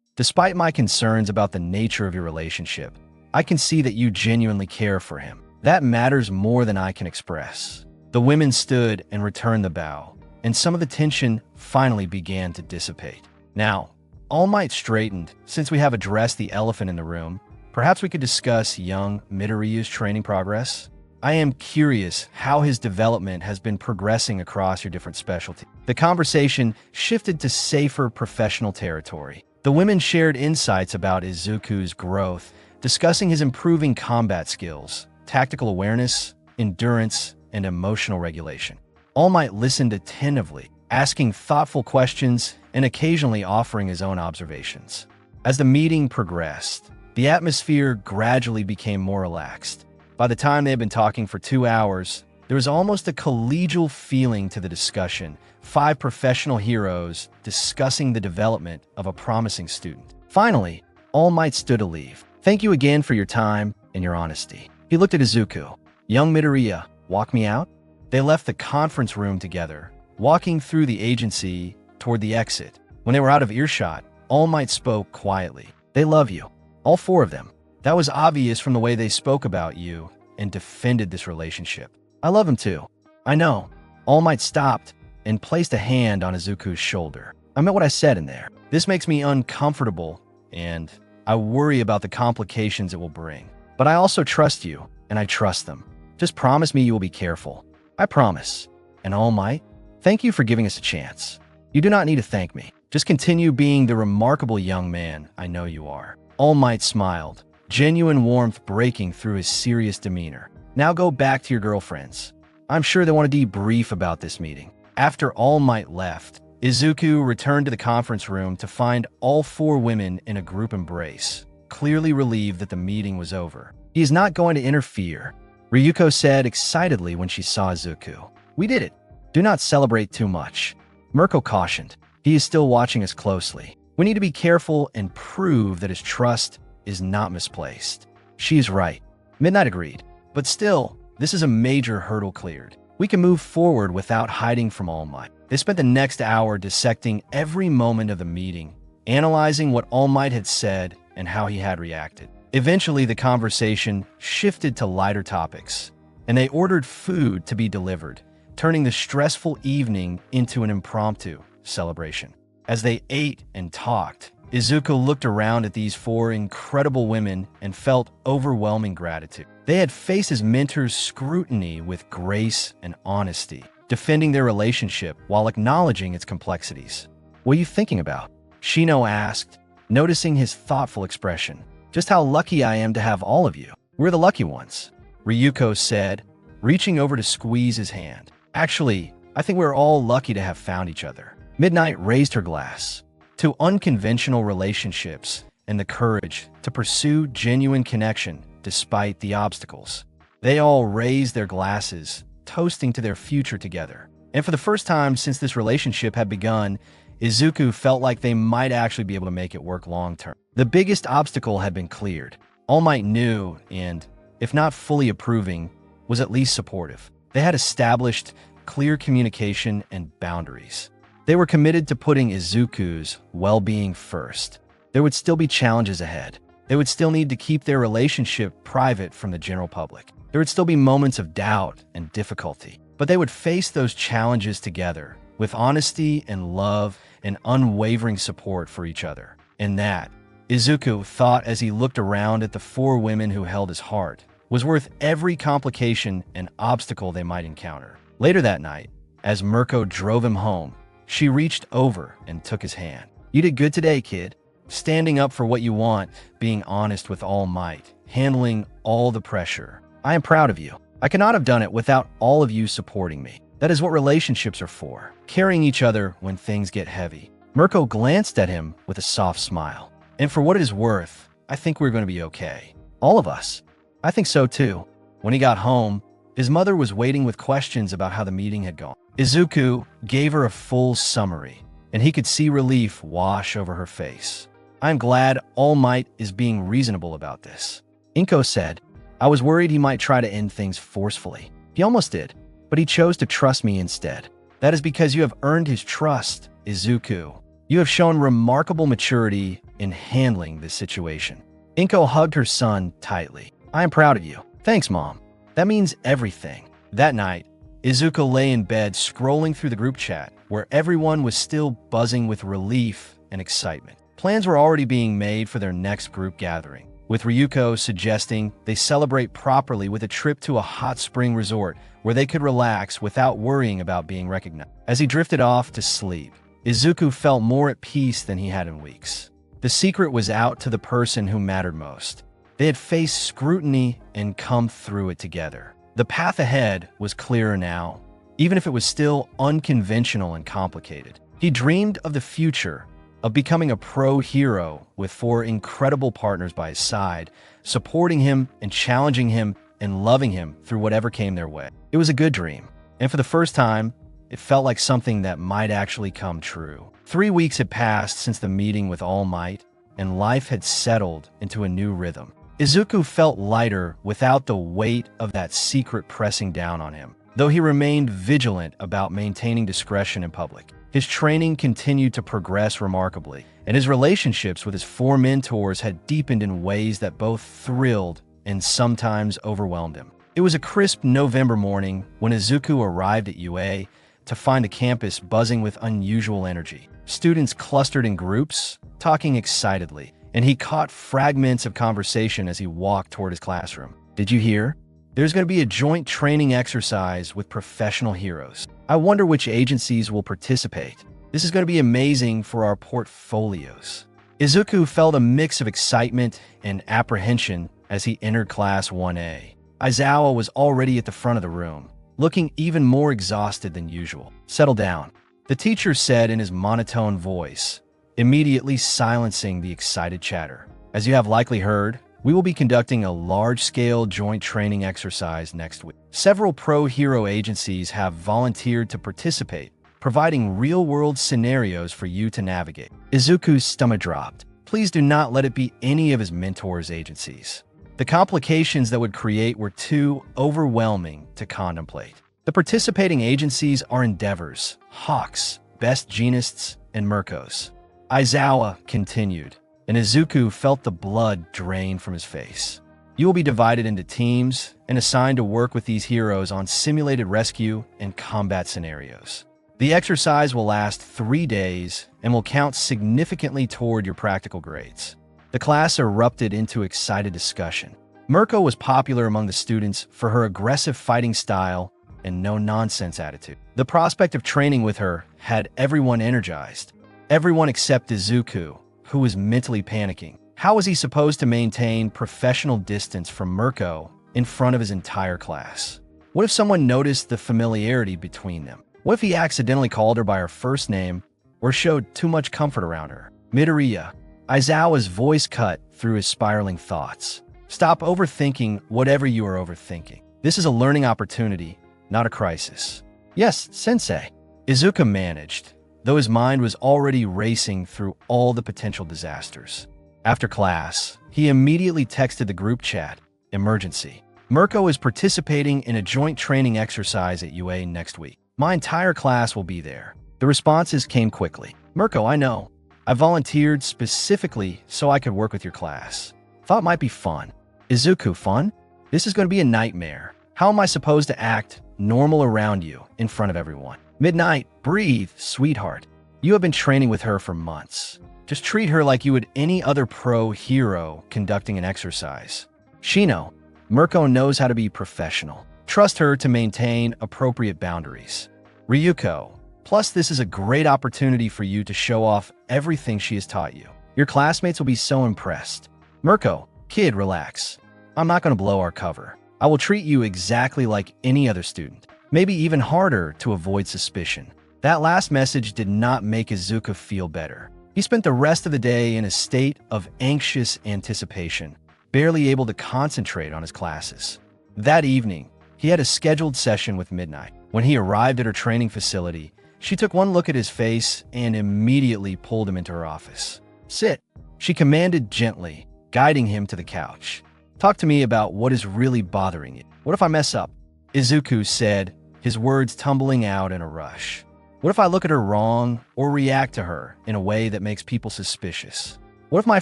Despite my concerns about the nature of your relationship, I can see that you genuinely care for him. That matters more than I can express. The women stood and returned the bow, and some of the tension finally began to dissipate. Now, All Might straightened. Since we have addressed the elephant in the room, perhaps we could discuss young Midoriyu's training progress. I am curious how his development has been progressing across your different specialties. The conversation shifted to safer professional territory. The women shared insights about Izuku's growth, discussing his improving combat skills, tactical awareness, endurance, and emotional regulation. All Might listened attentively, asking thoughtful questions and occasionally offering his own observations. As the meeting progressed, the atmosphere gradually became more relaxed. By the time they had been talking for 2 hours, there was almost a collegial feeling to the discussion. 5 professional heroes discussing the development of a promising student. Finally, All Might stood to leave. Thank you again for your time and your honesty. He looked at Izuku. Young Midoriya, walk me out? They left the conference room together, walking through the agency toward the exit. When they were out of earshot, All Might spoke quietly. They love you. All 4 of them. That was obvious from the way they spoke about you and defended this relationship. I love him too. I know. All Might stopped and placed a hand on Izuku's shoulder. I meant what I said in there. This makes me uncomfortable, and I worry about the complications it will bring. But I also trust you, and I trust them. Just promise me you will be careful. I promise. And All Might, thank you for giving us a chance. You do not need to thank me. Just continue being the remarkable young man I know you are. All Might smiled, genuine warmth breaking through his serious demeanor. Now go back to your girlfriends. I'm sure they want to debrief about this meeting. After All Might left, Izuku returned to the conference room to find all 4 women in a group embrace, clearly relieved that the meeting was over. He is not going to interfere, Ryuko said excitedly when she saw Izuku. We did it. Do not celebrate too much. Mirko cautioned. He is still watching us closely. We need to be careful and prove that his trust is not misplaced. She is right. Midnight agreed. But still, this is a major hurdle cleared. We can move forward without hiding from All Might. They spent the next hour dissecting every moment of the meeting, analyzing what All Might had said and how he had reacted. Eventually, the conversation shifted to lighter topics, and they ordered food to be delivered, turning the stressful evening into an impromptu celebration. As they ate and talked, Izuku looked around at these 4 incredible women and felt overwhelming gratitude. They had faced his mentor's scrutiny with grace and honesty, defending their relationship while acknowledging its complexities. What are you thinking about? Shino asked, noticing his thoughtful expression. Just how lucky I am to have all of you. We're the lucky ones, Ryuko said, reaching over to squeeze his hand. Actually, I think we're all lucky to have found each other. Midnight raised her glass. To unconventional relationships and the courage to pursue genuine connection despite the obstacles. They all raised their glasses, toasting to their future together. And for the first time since this relationship had begun, Izuku felt like they might actually be able to make it work long-term. The biggest obstacle had been cleared. All Might knew and, if not fully approving, was at least supportive. They had established clear communication and boundaries. They were committed to putting Izuku's well-being first. There would still be challenges ahead. They would still need to keep their relationship private from the general public. There would still be moments of doubt and difficulty, but they would face those challenges together with honesty and love and unwavering support for each other. And that, Izuku thought as he looked around at the 4 women who held his heart, was worth every complication and obstacle they might encounter. Later that night, as Mirko drove him home, she reached over and took his hand. You did good today, kid. Standing up for what you want, being honest with All Might, handling all the pressure. I am proud of you. I could not have done it without all of you supporting me. That is what relationships are for, carrying each other when things get heavy. Mirko glanced at him with a soft smile. And for what it is worth, I think we're going to be okay. All of us. I think so too. When he got home, His mother was waiting with questions about how the meeting had gone. Izuku gave her a full summary, and he could see relief wash over her face. "I'm glad All Might is being reasonable about this," Inko said. "I was worried he might try to end things forcefully. He almost did, but he chose to trust me instead. That is because you have earned his trust, Izuku. You have shown remarkable maturity in handling this situation." Inko hugged her son tightly. "I am proud of you." "Thanks, Mom. That means everything." That night, Izuku lay in bed scrolling through the group chat, where everyone was still buzzing with relief and excitement. Plans were already being made for their next group gathering, with Ryuko suggesting they celebrate properly with a trip to a hot spring resort where they could relax without worrying about being recognized. As he drifted off to sleep, Izuku felt more at peace than he had in weeks. The secret was out to the person who mattered most. They had faced scrutiny and come through it together. The path ahead was clearer now, even if it was still unconventional and complicated. He dreamed of the future, of becoming a pro hero with 4 incredible partners by his side, supporting him and challenging him and loving him through whatever came their way. It was a good dream, and for the first time, it felt like something that might actually come true. 3 weeks had passed since the meeting with All Might, and life had settled into a new rhythm. Izuku felt lighter without the weight of that secret pressing down on him, though he remained vigilant about maintaining discretion in public. His training continued to progress remarkably, and his relationships with his 4 mentors had deepened in ways that both thrilled and sometimes overwhelmed him. It was a crisp November morning when Izuku arrived at UA to find the campus buzzing with unusual energy. Students clustered in groups, talking excitedly, and he caught fragments of conversation as he walked toward his classroom. "Did you hear? There's going to be a joint training exercise with professional heroes. I wonder which agencies will participate. This is going to be amazing for our portfolios." Izuku felt a mix of excitement and apprehension as he entered Class 1A. Aizawa was already at the front of the room, looking even more exhausted than usual. "Settle down," the teacher said in his monotone voice, immediately silencing the excited chatter. "As you have likely heard, we will be conducting a large-scale joint training exercise next week. Several pro-hero agencies have volunteered to participate, providing real-world scenarios for you to navigate." Izuku's stomach dropped. Please do not let it be any of his mentors' agencies. The complications that would create were too overwhelming to contemplate. The participating agencies are Endeavors, Hawks, Best Genists, and Mirkos. Aizawa continued, and Izuku felt the blood drain from his face. "You will be divided into teams and assigned to work with these heroes on simulated rescue and combat scenarios. The exercise will last 3 days and will count significantly toward your practical grades." The class erupted into excited discussion. Mirko was popular among the students for her aggressive fighting style and no-nonsense attitude. The prospect of training with her had everyone energized. Everyone except Izuku, who was mentally panicking. How was he supposed to maintain professional distance from Mirko in front of his entire class? What if someone noticed the familiarity between them? What if he accidentally called her by her first name or showed too much comfort around her? Midoriya. Aizawa's voice cut through his spiraling thoughts. "Stop overthinking whatever you are overthinking. This is a learning opportunity, not a crisis." "Yes, sensei," Izuku managed, though his mind was already racing through all the potential disasters. After class, he immediately texted the group chat, "Emergency. Mirko is participating in a joint training exercise at UA next week. My entire class will be there." The responses came quickly. "Mirko, I know. I volunteered specifically so I could work with your class. Thought might be fun." "Izuku, fun? This is going to be a nightmare. How am I supposed to act normal around you in front of everyone?" "Midnight, breathe, sweetheart. You have been training with her for months. Just treat her like you would any other pro hero conducting an exercise. Shino, Mirko knows how to be professional. Trust her to maintain appropriate boundaries. Ryuko, plus this is a great opportunity for you to show off everything she has taught you. Your classmates will be so impressed. Mirko, kid, relax. I'm not going to blow our cover. I will treat you exactly like any other student, maybe even harder to avoid suspicion." That last message did not make Izuku feel better. He spent the rest of the day in a state of anxious anticipation, barely able to concentrate on his classes. That evening, He had a scheduled session with Midnight. When he arrived at her training facility, she took one look at his face and immediately pulled him into her office. "Sit," she commanded gently, guiding him to the couch. "Talk to me about what is really bothering you. What if I mess up?" Izuku said, his words tumbling out in a rush. "What if I look at her wrong or react to her in a way that makes people suspicious? What if my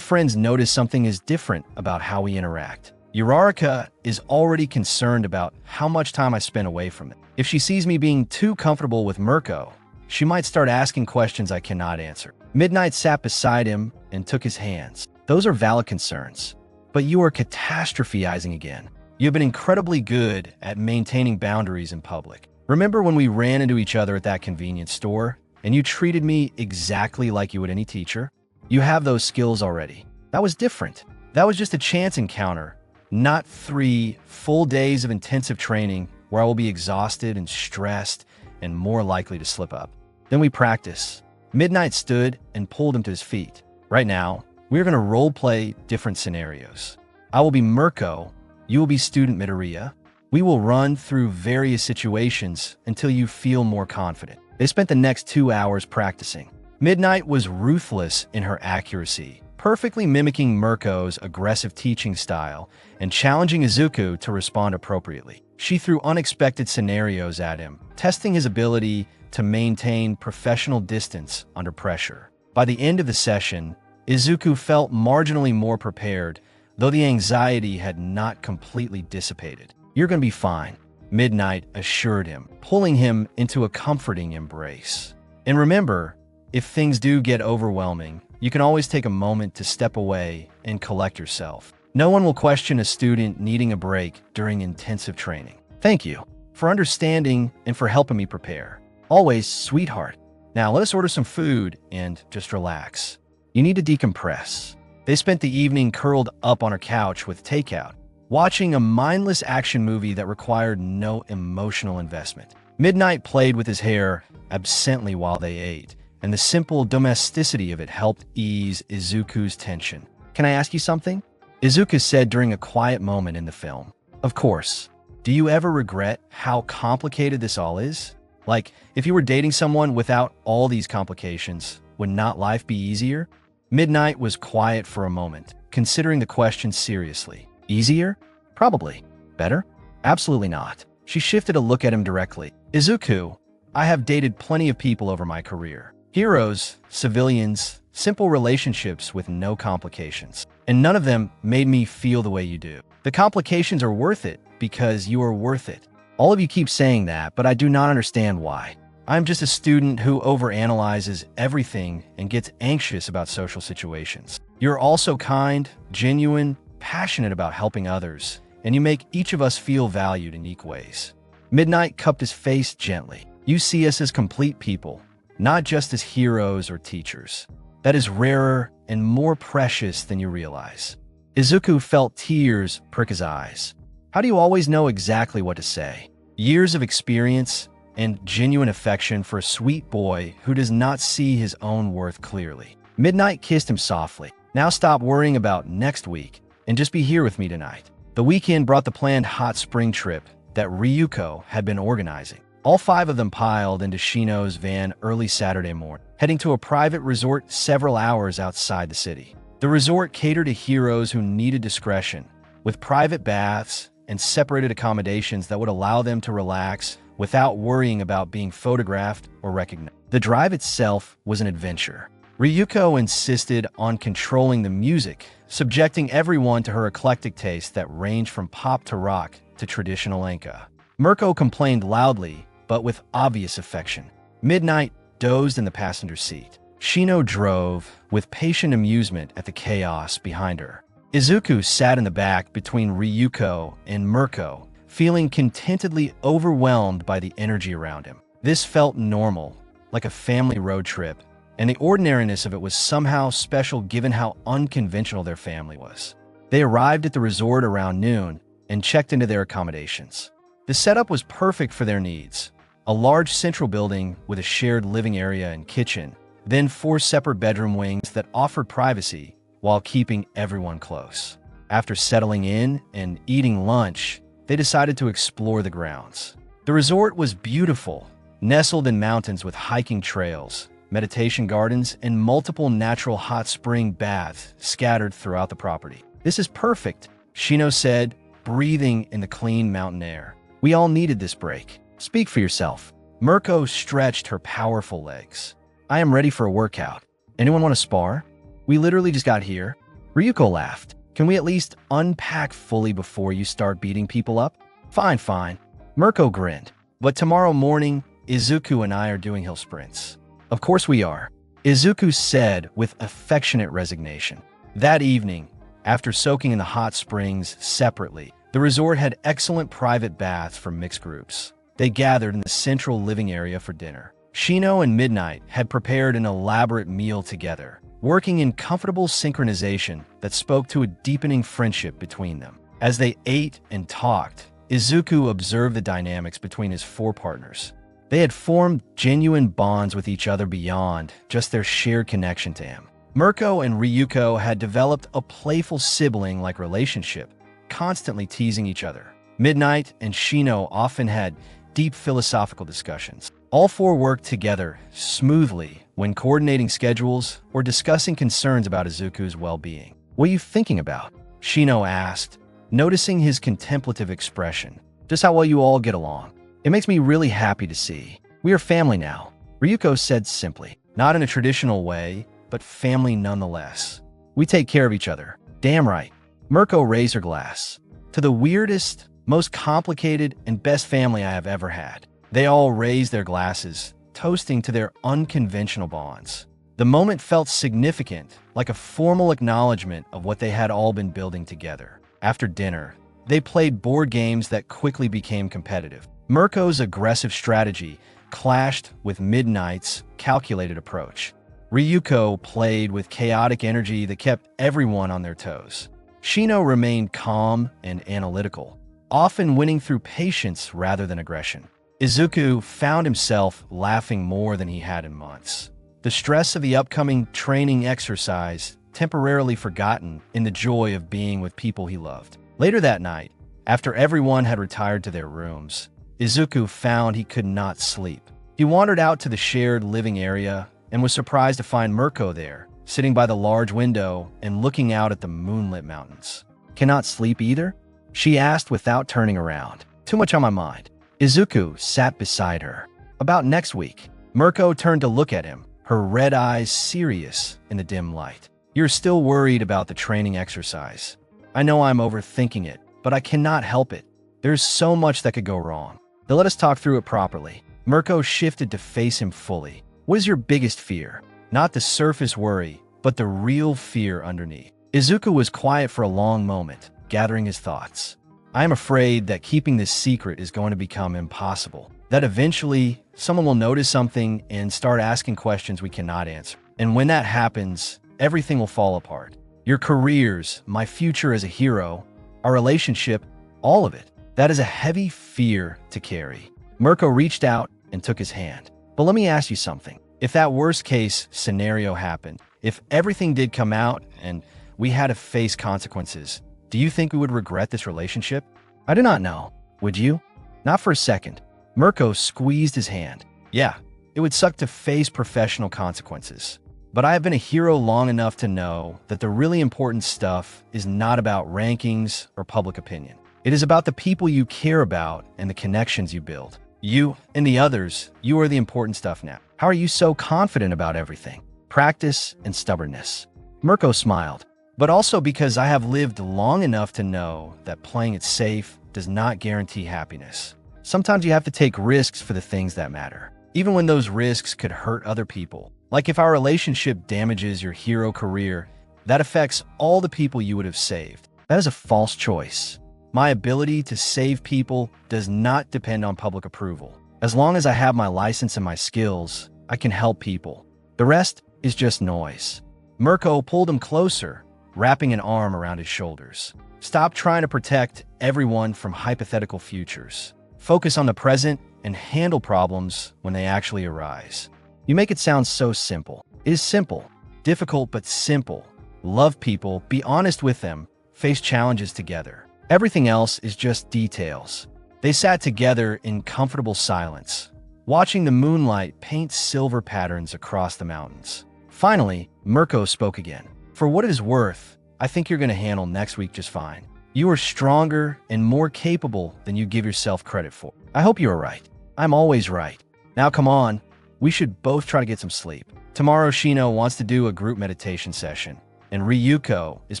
friends notice something is different about how we interact? Uraraka is already concerned about how much time I spend away from it. If she sees me being too comfortable with Mirko, she might start asking questions I cannot answer." Midnight sat beside him and took his hands. "Those are valid concerns, but you are catastrophizing again. You've been incredibly good at maintaining boundaries in public. Remember when we ran into each other at that convenience store and you treated me exactly like you would any teacher? You have those skills already. That was different. That was just a chance encounter, not 3 full days of intensive training where I will be exhausted and stressed and more likely to slip up. Then we practice." Midnight stood and pulled him to his feet. "Right now, we're going to role-play different scenarios. I will be Mirko, you will be student Midoriya. We will run through various situations until you feel more confident." They spent the next 2 hours practicing. Midnight was ruthless in her accuracy, perfectly mimicking Mirko's aggressive teaching style and challenging Izuku to respond appropriately. She threw unexpected scenarios at him, testing his ability to maintain professional distance under pressure. By the end of the session, Izuku felt marginally more prepared, though the anxiety had not completely dissipated. "You're going to be fine," Midnight assured him, pulling him into a comforting embrace. "And remember, if things do get overwhelming, you can always take a moment to step away and collect yourself. No one will question a student needing a break during intensive training. Thank you for understanding and for helping me prepare. Always, sweetheart. Now let us order some food and just relax. You need to decompress." They spent the evening curled up on her couch with takeout, watching a mindless action movie that required no emotional investment. Midnight played with his hair absently while they ate, and the simple domesticity of it helped ease Izuku's tension. "Can I ask you something?" Izuku said during a quiet moment in the film. "Of course. Do you ever regret how complicated this all is? Like, if you were dating someone without all these complications, would not life be easier?" Midnight was quiet for a moment, considering the question seriously. "Easier? Probably. Better? Absolutely not." She shifted a look at him directly. "Izuku, I have dated plenty of people over my career. Heroes, civilians, simple relationships with no complications. And none of them made me feel the way you do. The complications are worth it because you are worth it. All of you keep saying that, but I do not understand why. I'm just a student who overanalyzes everything and gets anxious about social situations. You're also kind, genuine, passionate about helping others, and you make each of us feel valued in unique ways." Midnight cupped his face gently. "You see us as complete people, not just as heroes or teachers. That is rarer and more precious than you realize." Izuku felt tears prick his eyes. How do you always know exactly what to say? Years of experience and genuine affection for a sweet boy who does not see his own worth clearly. Midnight kissed him softly. "Now stop worrying about next week and just be here with me tonight." The weekend brought the planned hot spring trip that Ryuko had been organizing. All 5 of them piled into Shino's van early Saturday morning, heading to a private resort several hours outside the city. The resort catered to heroes who needed discretion, with private baths and separated accommodations that would allow them to relax without worrying about being photographed or recognized. The drive itself was an adventure. Ryuko insisted on controlling the music, subjecting everyone to her eclectic taste that ranged from pop to rock to traditional enka. Mirko complained loudly, but with obvious affection. Midnight dozed in the passenger seat. Shino drove, with patient amusement at the chaos behind her. Izuku sat in the back between Ryuko and Mirko, feeling contentedly overwhelmed by the energy around him. This felt normal, like a family road trip, and the ordinariness of it was somehow special given how unconventional their family was. They arrived at the resort around noon and checked into their accommodations. The setup was perfect for their needs. A large central building with a shared living area and kitchen, then 4 separate bedroom wings that offered privacy while keeping everyone close. After settling in and eating lunch, they decided to explore the grounds. The resort was beautiful, nestled in mountains with hiking trails, meditation gardens, and multiple natural hot spring baths scattered throughout the property. "This is perfect," Shino said, breathing in the clean mountain air. "We all needed this break." "Speak for yourself." Mirko stretched her powerful legs. "I am ready for a workout. Anyone want to spar? We literally just got here." Ryuko laughed. "Can we at least unpack fully before you start beating people up?" Fine. Mirko grinned. "But tomorrow morning, Izuku and I are doing hill sprints." "Of course we are," Izuku said with affectionate resignation. That evening, after soaking in the hot springs separately, the resort had excellent private baths for mixed groups. They gathered in the central living area for dinner. Shino and Midnight had prepared an elaborate meal together, working in comfortable synchronization that spoke to a deepening friendship between them. As they ate and talked, Izuku observed the dynamics between his four partners. They had formed genuine bonds with each other beyond just their shared connection to him. Mirko and Ryuko had developed a playful sibling-like relationship, constantly teasing each other. Midnight and Shino often had deep philosophical discussions. All four worked together smoothly when coordinating schedules or discussing concerns about Izuku's well-being. "What are you thinking about?" Shino asked, noticing his contemplative expression. "Just how well you all get along. It makes me really happy to see. We are family now," Ryuko said simply. "Not in a traditional way, but family nonetheless. We take care of each other." "Damn right." Mirko raised her glass. "To the weirdest, most complicated, and best family I have ever had." They all raised their glasses, toasting to their unconventional bonds. The moment felt significant, like a formal acknowledgement of what they had all been building together. After dinner, they played board games that quickly became competitive. Mirko's aggressive strategy clashed with Midnight's calculated approach. Ryuko played with chaotic energy that kept everyone on their toes. Shino remained calm and analytical, often winning through patience rather than aggression. Izuku found himself laughing more than he had in months. The stress of the upcoming training exercise temporarily forgotten in the joy of being with people he loved. Later that night, after everyone had retired to their rooms, Izuku found he could not sleep. He wandered out to the shared living area and was surprised to find Mirko there, sitting by the large window and looking out at the moonlit mountains. "Cannot sleep either?" she asked without turning around. "Too much on my mind." Izuku sat beside her. "About next week." Mirko turned to look at him, her red eyes serious in the dim light. "You're still worried about the training exercise. I know I'm overthinking it, but I cannot help it. There's so much that could go wrong. Then let us talk through it properly." Mirko shifted to face him fully. "What is your biggest fear? Not the surface worry, but the real fear underneath." Izuku was quiet for a long moment, gathering his thoughts. "I am afraid that keeping this secret is going to become impossible. That eventually, someone will notice something and start asking questions we cannot answer. And when that happens, everything will fall apart. Your careers, my future as a hero, our relationship, all of it. That is a heavy fear to carry." Mirko reached out and took his hand. "But let me ask you something. If that worst-case scenario happened, if everything did come out and we had to face consequences, do you think we would regret this relationship?" "I do not know. Would you?" "Not for a second." Mirko squeezed his hand. "Yeah, it would suck to face professional consequences. But I have been a hero long enough to know that the really important stuff is not about rankings or public opinion. It is about the people you care about and the connections you build. You and the others, you are the important stuff now. How are you so confident about everything?" "Practice and stubbornness." Mirko smiled. "But also because I have lived long enough to know that playing it safe does not guarantee happiness. Sometimes you have to take risks for the things that matter, even when those risks could hurt other people. Like if our relationship damages your hero career, that affects all the people you would have saved. That is a false choice. My ability to save people does not depend on public approval. As long as I have my license and my skills, I can help people. The rest is just noise." Mirko pulled him closer, wrapping an arm around his shoulders. "Stop trying to protect everyone from hypothetical futures. Focus on the present and handle problems when they actually arise. You make it sound so simple. It is simple. Difficult but simple. Love people, be honest with them, face challenges together. Everything else is just details. They sat together in comfortable silence, watching the moonlight paint silver patterns across the mountains. Finally, Mirko spoke again. For what it is worth, I think you're going to handle next week just fine. You are stronger and more capable than you give yourself credit for. I hope you are right. I'm always right. Now come on, we should both try to get some sleep. Tomorrow Shino wants to do a group meditation session, and Ryuko is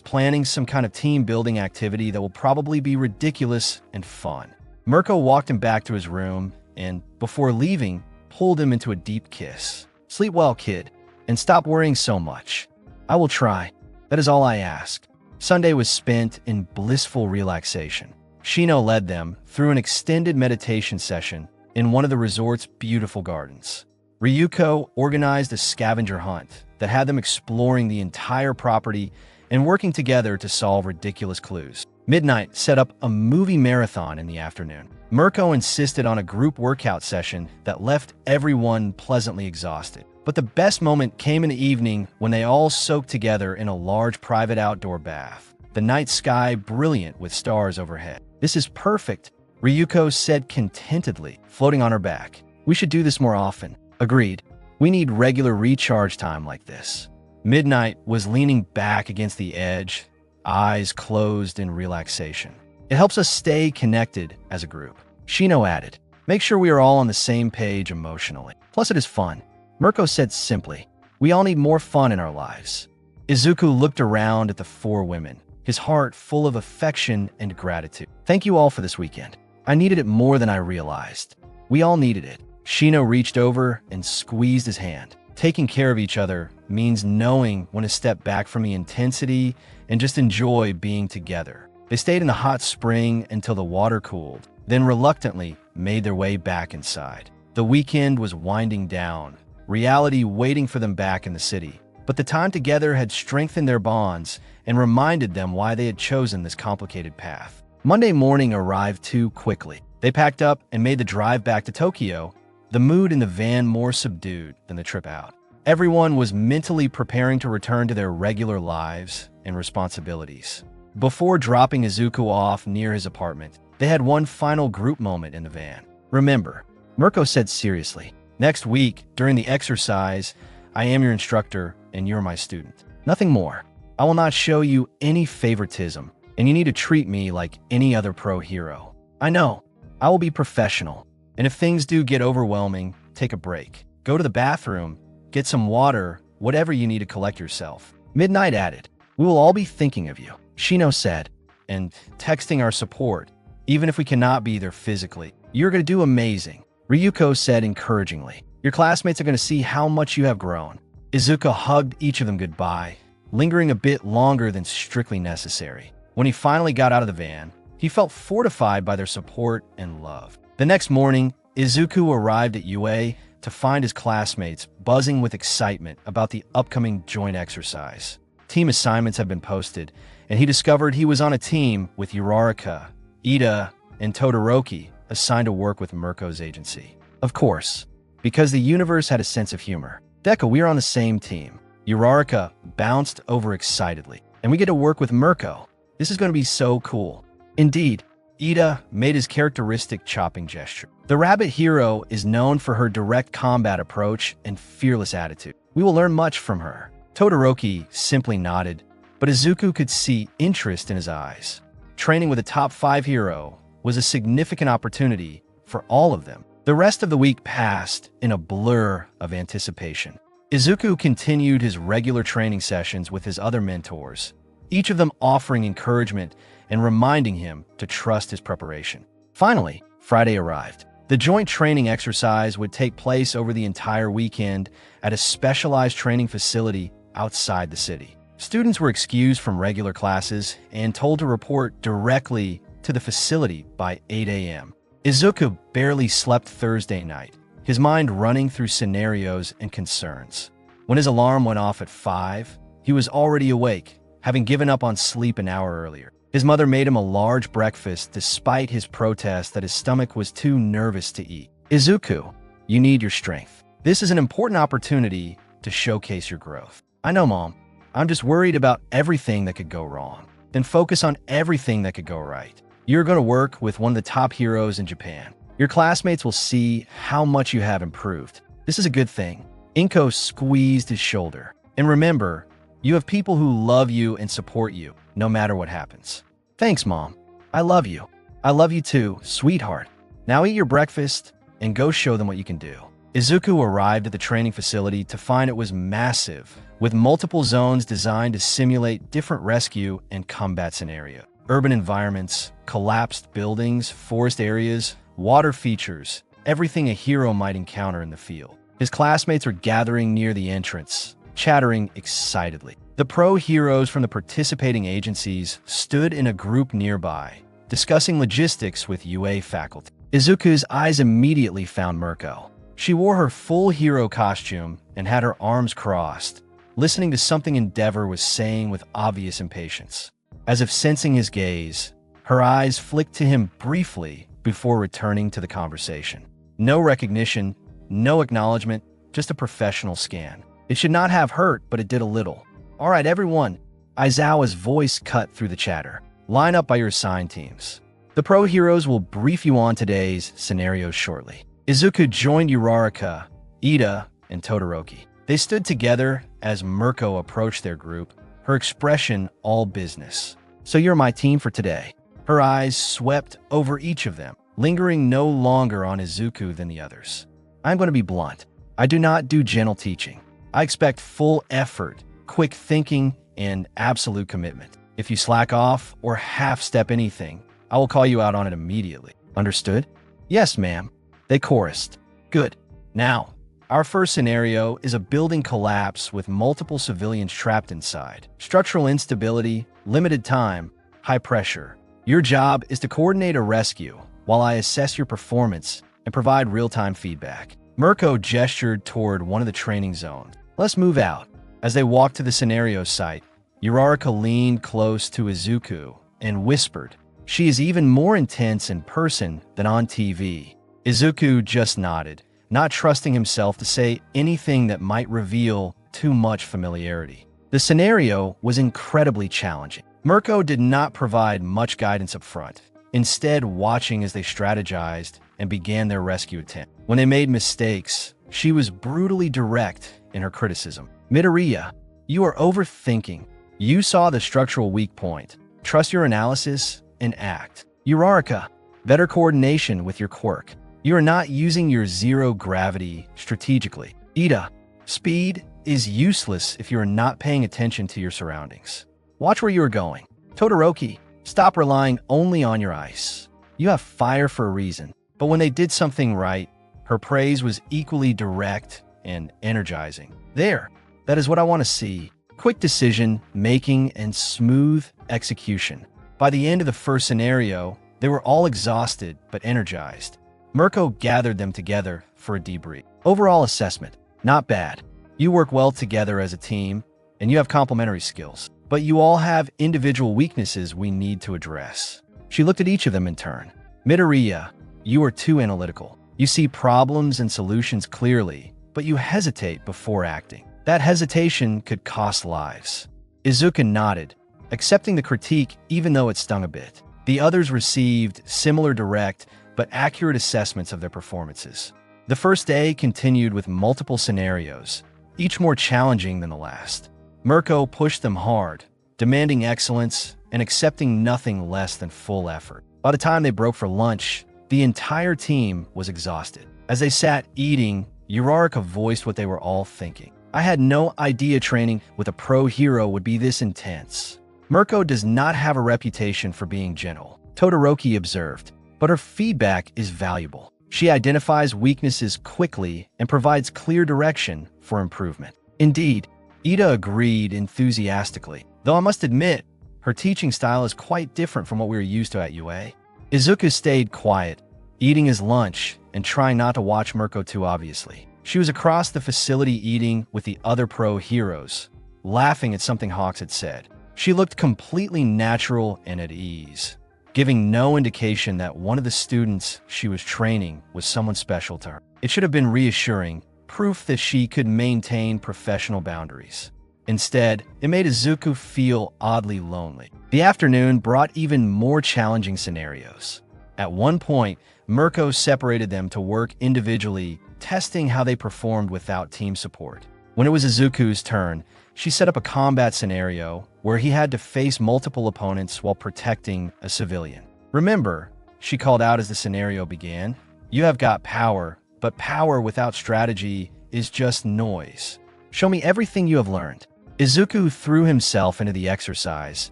planning some kind of team-building activity that will probably be ridiculous and fun. Mirko walked him back to his room and, before leaving, pulled him into a deep kiss. Sleep well, kid, and stop worrying so much. I will try. That is all I ask. Sunday was spent in blissful relaxation. Shino led them through an extended meditation session in one of the resort's beautiful gardens. Ryuko organized a scavenger hunt that had them exploring the entire property and working together to solve ridiculous clues. Midnight set up a movie marathon in the afternoon. Mirko insisted on a group workout session that left everyone pleasantly exhausted. But the best moment came in the evening when they all soaked together in a large private outdoor bath. The night sky brilliant with stars overhead. This is perfect, Ryuko said contentedly, floating on her back. We should do this more often. Agreed. We need regular recharge time like this. Midnight was leaning back against the edge, eyes closed in relaxation. It helps us stay connected as a group. Shino added, make sure we are all on the same page emotionally. Plus it is fun. Mirko said simply, we all need more fun in our lives. Izuku looked around at the four women, his heart full of affection and gratitude. Thank you all for this weekend. I needed it more than I realized. We all needed it. Shino reached over and squeezed his hand. Taking care of each other means knowing when to step back from the intensity and just enjoy being together. They stayed in the hot spring until the water cooled, then reluctantly made their way back inside. The weekend was winding down, reality waiting for them back in the city. But the time together had strengthened their bonds and reminded them why they had chosen this complicated path. Monday morning arrived too quickly. They packed up and made the drive back to Tokyo, the mood in the van more subdued than the trip out. Everyone was mentally preparing to return to their regular lives and responsibilities. Before dropping Izuku off near his apartment, they had one final group moment in the van. Remember, Mirko said seriously, next week, during the exercise, I am your instructor and you're my student. Nothing more. I will not show you any favoritism, and you need to treat me like any other pro hero. I know. I will be professional. And if things do get overwhelming, take a break. Go to the bathroom, get some water, whatever you need to collect yourself. Midnight added, we will all be thinking of you, Shino said, and texting our support, even if we cannot be there physically. You're going to do amazing, Ryuko said encouragingly. Your classmates are going to see how much you have grown. Izuku hugged each of them goodbye, lingering a bit longer than strictly necessary. When he finally got out of the van, he felt fortified by their support and love. The next morning, Izuku arrived at UA to find his classmates buzzing with excitement about the upcoming joint exercise. Team assignments had been posted, and he discovered he was on a team with Uraraka, Ida, and Todoroki, assigned to work with Mirko's agency. Of course, because the universe had a sense of humor. Deku, we are on the same team. Uraraka bounced over excitedly, and we get to work with Mirko. This is going to be so cool. Indeed, Ida made his characteristic chopping gesture. The rabbit hero is known for her direct combat approach and fearless attitude. We will learn much from her. Todoroki simply nodded, but Izuku could see interest in his eyes. Training with a top 5 hero was a significant opportunity for all of them. The rest of the week passed in a blur of anticipation. Izuku continued his regular training sessions with his other mentors, each of them offering encouragement and reminding him to trust his preparation. Finally, Friday arrived. The joint training exercise would take place over the entire weekend at a specialized training facility outside the city. Students were excused from regular classes and told to report directly to the facility by 8 a.m. Izuku barely slept Thursday night, his mind running through scenarios and concerns. When his alarm went off at 5, he was already awake, having given up on sleep an hour earlier. His mother made him a large breakfast despite his protest that his stomach was too nervous to eat. Izuku, you need your strength. This is an important opportunity to showcase your growth. I know, Mom. I'm just worried about everything that could go wrong. then focus on everything that could go right. You're going to work with one of the top heroes in Japan. Your classmates will see how much you have improved. This is a good thing. Inko squeezed his shoulder. And remember, you have people who love you and support you, no matter what happens. Thanks, Mom. I love you. I love you too, sweetheart. Now eat your breakfast and go show them what you can do. Izuku arrived at the training facility to find it was massive, with multiple zones designed to simulate different rescue and combat scenarios. Urban environments, collapsed buildings, forest areas, water features, everything a hero might encounter in the field. His classmates are gathering near the entrance, chattering excitedly. The pro heroes from the participating agencies stood in a group nearby, discussing logistics with UA faculty. Izuku's eyes immediately found Mirko. She wore her full hero costume and had her arms crossed, listening to something Endeavor was saying with obvious impatience. As if sensing his gaze, her eyes flicked to him briefly before returning to the conversation. No recognition, no acknowledgement, just a professional scan. It should not have hurt, but it did a little. All right, everyone. Aizawa's voice cut through the chatter. Line up by your assigned teams. The pro heroes will brief you on today's scenarios shortly. Izuku joined Uraraka, Ida, and Todoroki. They stood together as Mirko approached their group, her expression all business. So you're my team for today. Her eyes swept over each of them, lingering no longer on Izuku than the others. I'm going to be blunt. I do not do gentle teaching. I expect full effort, quick thinking, and absolute commitment. If you slack off or half-step anything, I will call you out on it immediately. Understood? Yes, ma'am. They chorused. Good. Now, our first scenario is a building collapse with multiple civilians trapped inside. Structural instability, limited time, high pressure. Your job is to coordinate a rescue while I assess your performance and provide real-time feedback. Mirko gestured toward one of the training zones. Let's move out. As they walked to the scenario site, Uraraka leaned close to Izuku and whispered, "She is even more intense in person than on TV." Izuku just nodded, not trusting himself to say anything that might reveal too much familiarity. The scenario was incredibly challenging. Mirko did not provide much guidance up front, instead watching as they strategized and began their rescue attempt. When they made mistakes, she was brutally direct in her criticism. Midoriya, you are overthinking. You saw the structural weak point. Trust your analysis and act. Uraraka, better coordination with your quirk. You are not using your zero gravity strategically. Ida, speed is useless if you are not paying attention to your surroundings. Watch where you are going. Todoroki, stop relying only on your ice. You have fire for a reason. But when they did something right, her praise was equally direct and energizing. There, that is what I want to see. Quick decision making and smooth execution. By the end of the first scenario, they were all exhausted but energized. Mirko gathered them together for a debrief. Overall assessment, not bad. You work well together as a team, and you have complementary skills. But you all have individual weaknesses we need to address. She looked at each of them in turn. Midoriya, you are too analytical. You see problems and solutions clearly, but you hesitate before acting. That hesitation could cost lives. Izuku nodded, accepting the critique even though it stung a bit. The others received similar direct but accurate assessments of their performances. The first day continued with multiple scenarios, each more challenging than the last. Mirko pushed them hard, demanding excellence and accepting nothing less than full effort. By the time they broke for lunch, the entire team was exhausted. As they sat eating, Uraraka voiced what they were all thinking. I had no idea training with a pro hero would be this intense. Mirko does not have a reputation for being gentle, Todoroki observed, but her feedback is valuable. She identifies weaknesses quickly and provides clear direction for improvement. Indeed, Ida agreed enthusiastically, though I must admit, her teaching style is quite different from what we are used to at UA. Izuku stayed quiet, eating his lunch and trying not to watch Mirko too obviously. She was across the facility eating with the other pro heroes, laughing at something Hawks had said. She looked completely natural and at ease, giving no indication that one of the students she was training was someone special to her. It should have been reassuring, proof that she could maintain professional boundaries. Instead, it made Izuku feel oddly lonely. The afternoon brought even more challenging scenarios. At one point, Mirko separated them to work individually, testing how they performed without team support. When it was Izuku's turn, she set up a combat scenario where he had to face multiple opponents while protecting a civilian. "Remember," she called out as the scenario began, "you have got power, but power without strategy is just noise. Show me everything you have learned." Izuku threw himself into the exercise,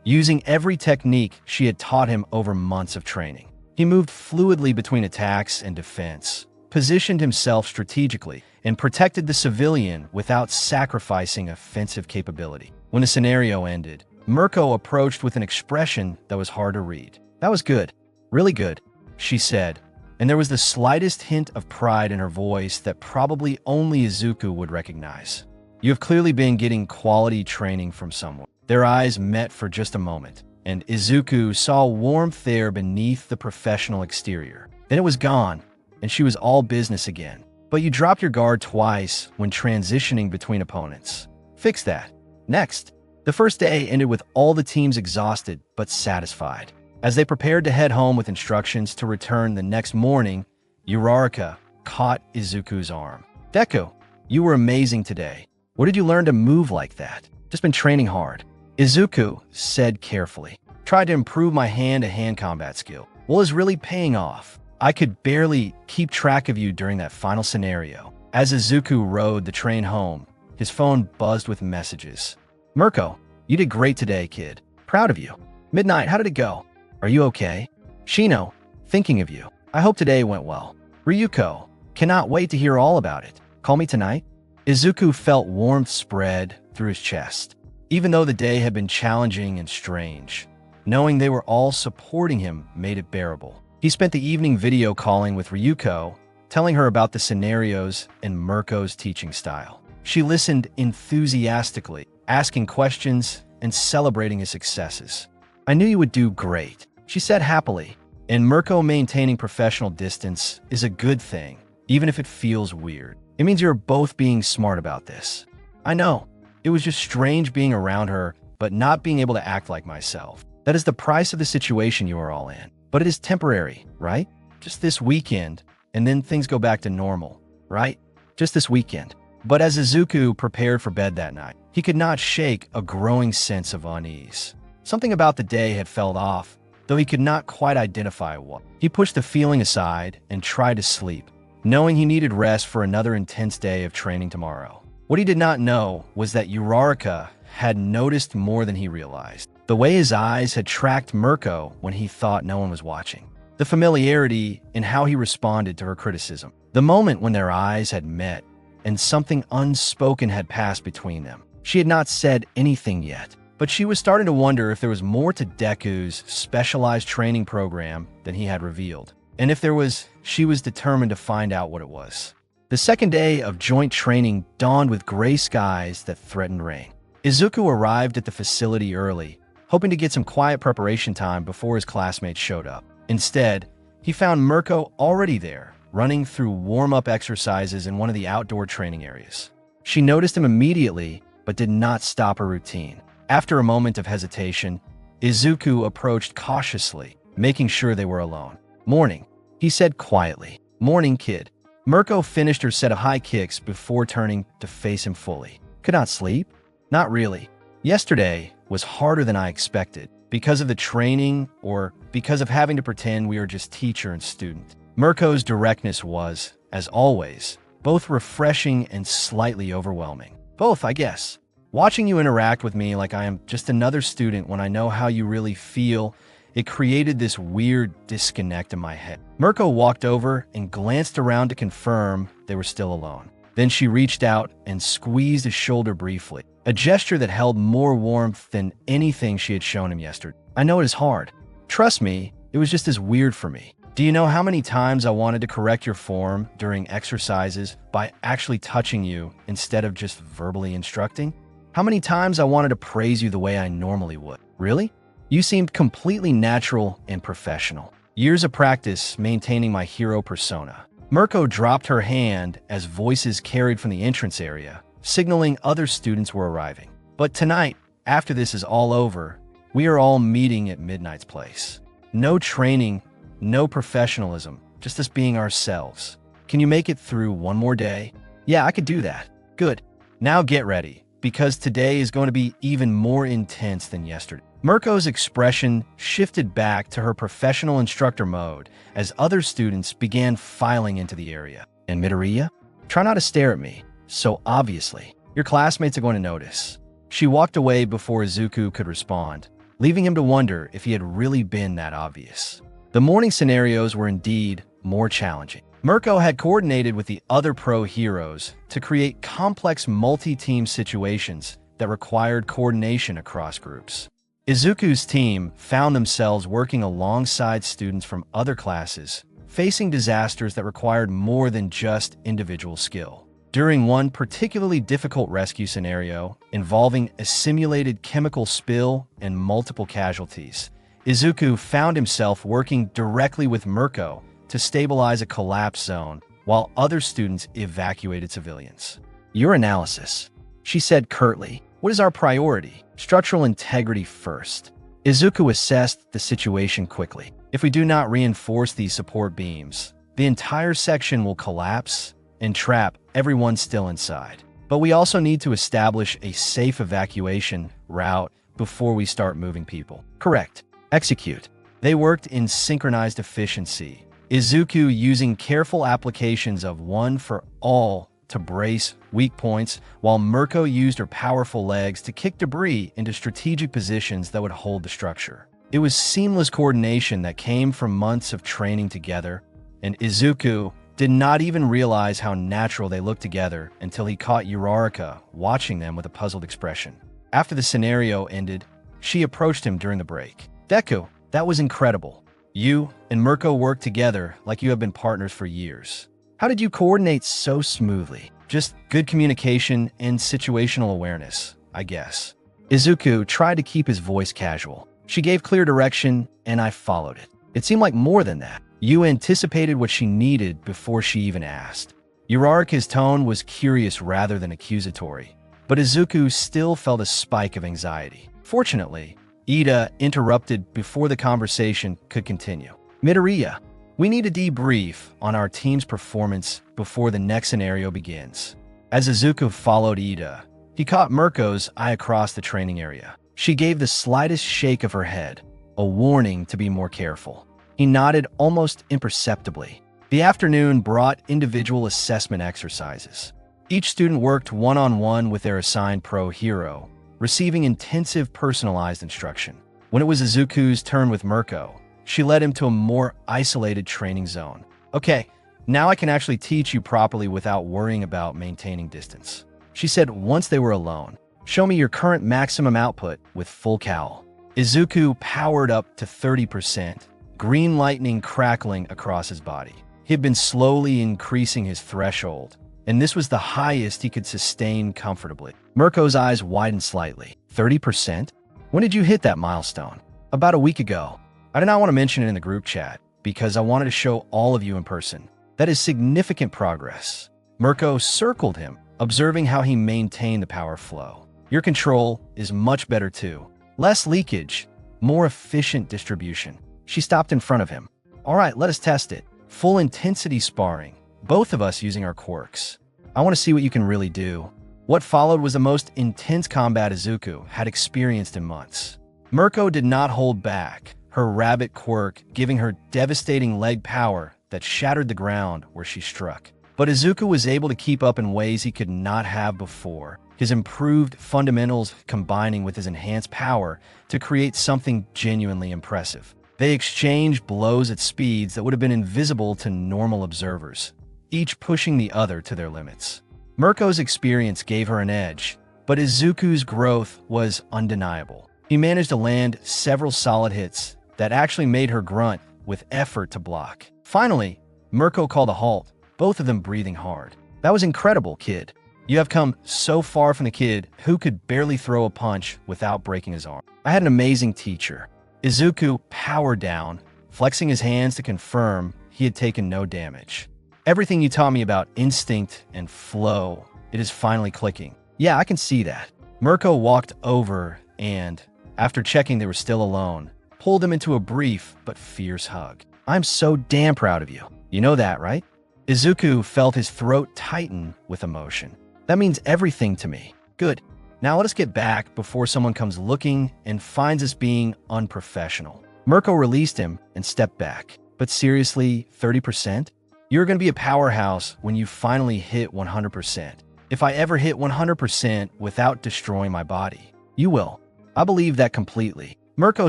using every technique she had taught him over months of training. He moved fluidly between attacks and defense, positioned himself strategically, and protected the civilian without sacrificing offensive capability. When the scenario ended, Mirko approached with an expression that was hard to read. "That was good. Really good," she said, and there was the slightest hint of pride in her voice that probably only Izuku would recognize. "You have clearly been getting quality training from someone." Their eyes met for just a moment, and Izuku saw warmth there beneath the professional exterior. Then it was gone, and she was all business again. "But you dropped your guard twice when transitioning between opponents. Fix that." Next, the first day ended with all the teams exhausted but satisfied. As they prepared to head home with instructions to return the next morning, Uraraka caught Izuku's arm. "Deku, you were amazing today. Where did you learn to move like that?" "Just been training hard," Izuku said carefully. "Tried to improve my hand-to-hand combat skill." "Well, it's really paying off. I could barely keep track of you during that final scenario." As Izuku rode the train home, his phone buzzed with messages. "Mirko, you did great today, kid. Proud of you." "Midnight, how did it go? Are you okay?" "Shino, thinking of you. I hope today went well." "Ryuko, cannot wait to hear all about it. Call me tonight." Izuku felt warmth spread through his chest. Even though the day had been challenging and strange, knowing they were all supporting him made it bearable. He spent the evening video calling with Ryuko, telling her about the scenarios and Mirko's teaching style. She listened enthusiastically, asking questions and celebrating his successes. "I knew you would do great," she said happily. And Mirko maintaining professional distance is a good thing, even if it feels weird. It means you're both being smart about this. "I know. It was just strange being around her, but not being able to act like myself. That is the price of the situation you are all in. But it is temporary, right? Just this weekend, and then things go back to normal, right? Just this weekend." But as Izuku prepared for bed that night, he could not shake a growing sense of unease. Something about the day had felt off, though he could not quite identify what. He pushed the feeling aside and tried to sleep, knowing he needed rest for another intense day of training tomorrow. What he did not know was that Uraraka had noticed more than he realized. The way his eyes had tracked Mirko when he thought no one was watching. The familiarity in how he responded to her criticism. The moment when their eyes had met and something unspoken had passed between them. She had not said anything yet, but she was starting to wonder if there was more to Deku's specialized training program than he had revealed. And if there was, she was determined to find out what it was. The second day of joint training dawned with gray skies that threatened rain. Izuku arrived at the facility early, hoping to get some quiet preparation time before his classmates showed up. Instead, he found Mirko already there, running through warm-up exercises in one of the outdoor training areas. She noticed him immediately, but did not stop her routine. After a moment of hesitation, Izuku approached cautiously, making sure they were alone. "Morning," he said quietly. "Morning, kid." Mirko finished her set of high kicks before turning to face him fully. "Could not sleep?" "Not really. Yesterday was harder than I expected. Because of the training or because of having to pretend we are just teacher and student." Mirko's directness was, as always, both refreshing and slightly overwhelming. "Both, I guess. Watching you interact with me like I am just another student when I know how you really feel, it created this weird disconnect in my head." Mirko walked over and glanced around to confirm they were still alone. Then she reached out and squeezed his shoulder briefly, a gesture that held more warmth than anything she had shown him yesterday. "I know it is hard. Trust me, it was just as weird for me. Do you know how many times I wanted to correct your form during exercises by actually touching you instead of just verbally instructing? How many times I wanted to praise you the way I normally would? Really? You seemed completely natural and professional. Years of practice maintaining my hero persona." Mirko dropped her hand as voices carried from the entrance area, signaling other students were arriving. But tonight, after this is all over, we are all meeting at Midnight's place. No training, no professionalism, just us being ourselves. Can you make it through one more day? Yeah, I could do that. Good. Now get ready, because today is going to be even more intense than yesterday. Mirko's expression shifted back to her professional instructor mode as other students began filing into the area. And Midoriya? Try not to stare at me. So obviously, your classmates are going to notice. She walked away before Izuku could respond, leaving him to wonder if he had really been that obvious. The morning scenarios were indeed more challenging. Mirko had coordinated with the other pro heroes to create complex multi-team situations that required coordination across groups. Izuku's team found themselves working alongside students from other classes, facing disasters that required more than just individual skill. During one particularly difficult rescue scenario involving a simulated chemical spill and multiple casualties, Izuku found himself working directly with Mirko to stabilize a collapse zone while other students evacuated civilians. Your analysis, she said curtly. What is our priority? Structural integrity first. Izuku assessed the situation quickly. If we do not reinforce these support beams, the entire section will collapse and trap everyone still inside. But we also need to establish a safe evacuation route before we start moving people. Correct. Execute. They worked in synchronized efficiency, Izuku using careful applications of one for all to brace weak points, while Mirko used her powerful legs to kick debris into strategic positions that would hold the structure. It was seamless coordination that came from months of training together, and Izuku did not even realize how natural they looked together until he caught Uraraka watching them with a puzzled expression. After the scenario ended, she approached him during the break. Deku, that was incredible. You and Mirko worked together like you have been partners for years. How did you coordinate so smoothly? Just good communication and situational awareness, I guess. Izuku tried to keep his voice casual. She gave clear direction, and I followed it. It seemed like more than that. You anticipated what she needed before she even asked. Uraraka's tone was curious rather than accusatory, but Izuku still felt a spike of anxiety. Fortunately, Ida interrupted before the conversation could continue. Midoriya, we need a debrief on our team's performance before the next scenario begins. As Izuku followed Ida, he caught Mirko's eye across the training area. She gave the slightest shake of her head, a warning to be more careful. He nodded almost imperceptibly. The afternoon brought individual assessment exercises. Each student worked one-on-one with their assigned pro hero, receiving intensive personalized instruction. When it was Izuku's turn with Mirko, she led him to a more isolated training zone. Okay, now I can actually teach you properly without worrying about maintaining distance, she said once they were alone. Show me your current maximum output with full cowl. Izuku powered up to 30%, green lightning crackling across his body. He had been slowly increasing his threshold, and this was the highest he could sustain comfortably. Mirko's eyes widened slightly. 30%? When did you hit that milestone? About a week ago. I did not want to mention it in the group chat because I wanted to show all of you in person. That is significant progress. Mirko circled him, observing how he maintained the power flow. Your control is much better too. Less leakage, more efficient distribution. She stopped in front of him. All right, let us test it. Full intensity sparring, both of us using our quirks. I want to see what you can really do. What followed was the most intense combat Izuku had experienced in months. Mirko did not hold back, her rabbit quirk giving her devastating leg power that shattered the ground where she struck. But Izuku was able to keep up in ways he could not have before, his improved fundamentals combining with his enhanced power to create something genuinely impressive. They exchanged blows at speeds that would have been invisible to normal observers, each pushing the other to their limits. Mirko's experience gave her an edge, but Izuku's growth was undeniable. He managed to land several solid hits that actually made her grunt with effort to block. Finally, Mirko called a halt, both of them breathing hard. That was incredible, kid. You have come so far from the kid who could barely throw a punch without breaking his arm. I had an amazing teacher. Izuku powered down, flexing his hands to confirm he had taken no damage. Everything you taught me about instinct and flow It is finally clicking. Yeah, I can see that. Mirko walked over and, after checking they were still alone, pulled him into a brief but fierce hug. I'm so damn proud of you. You know that, right? Izuku felt his throat tighten with emotion. That means everything to me. Good. Now let us get back before someone comes looking and finds us being unprofessional. Mirko released him and stepped back. But seriously, 30%? You're going to be a powerhouse when you finally hit 100%. If I ever hit 100% without destroying my body, you will. I believe that completely. Mirko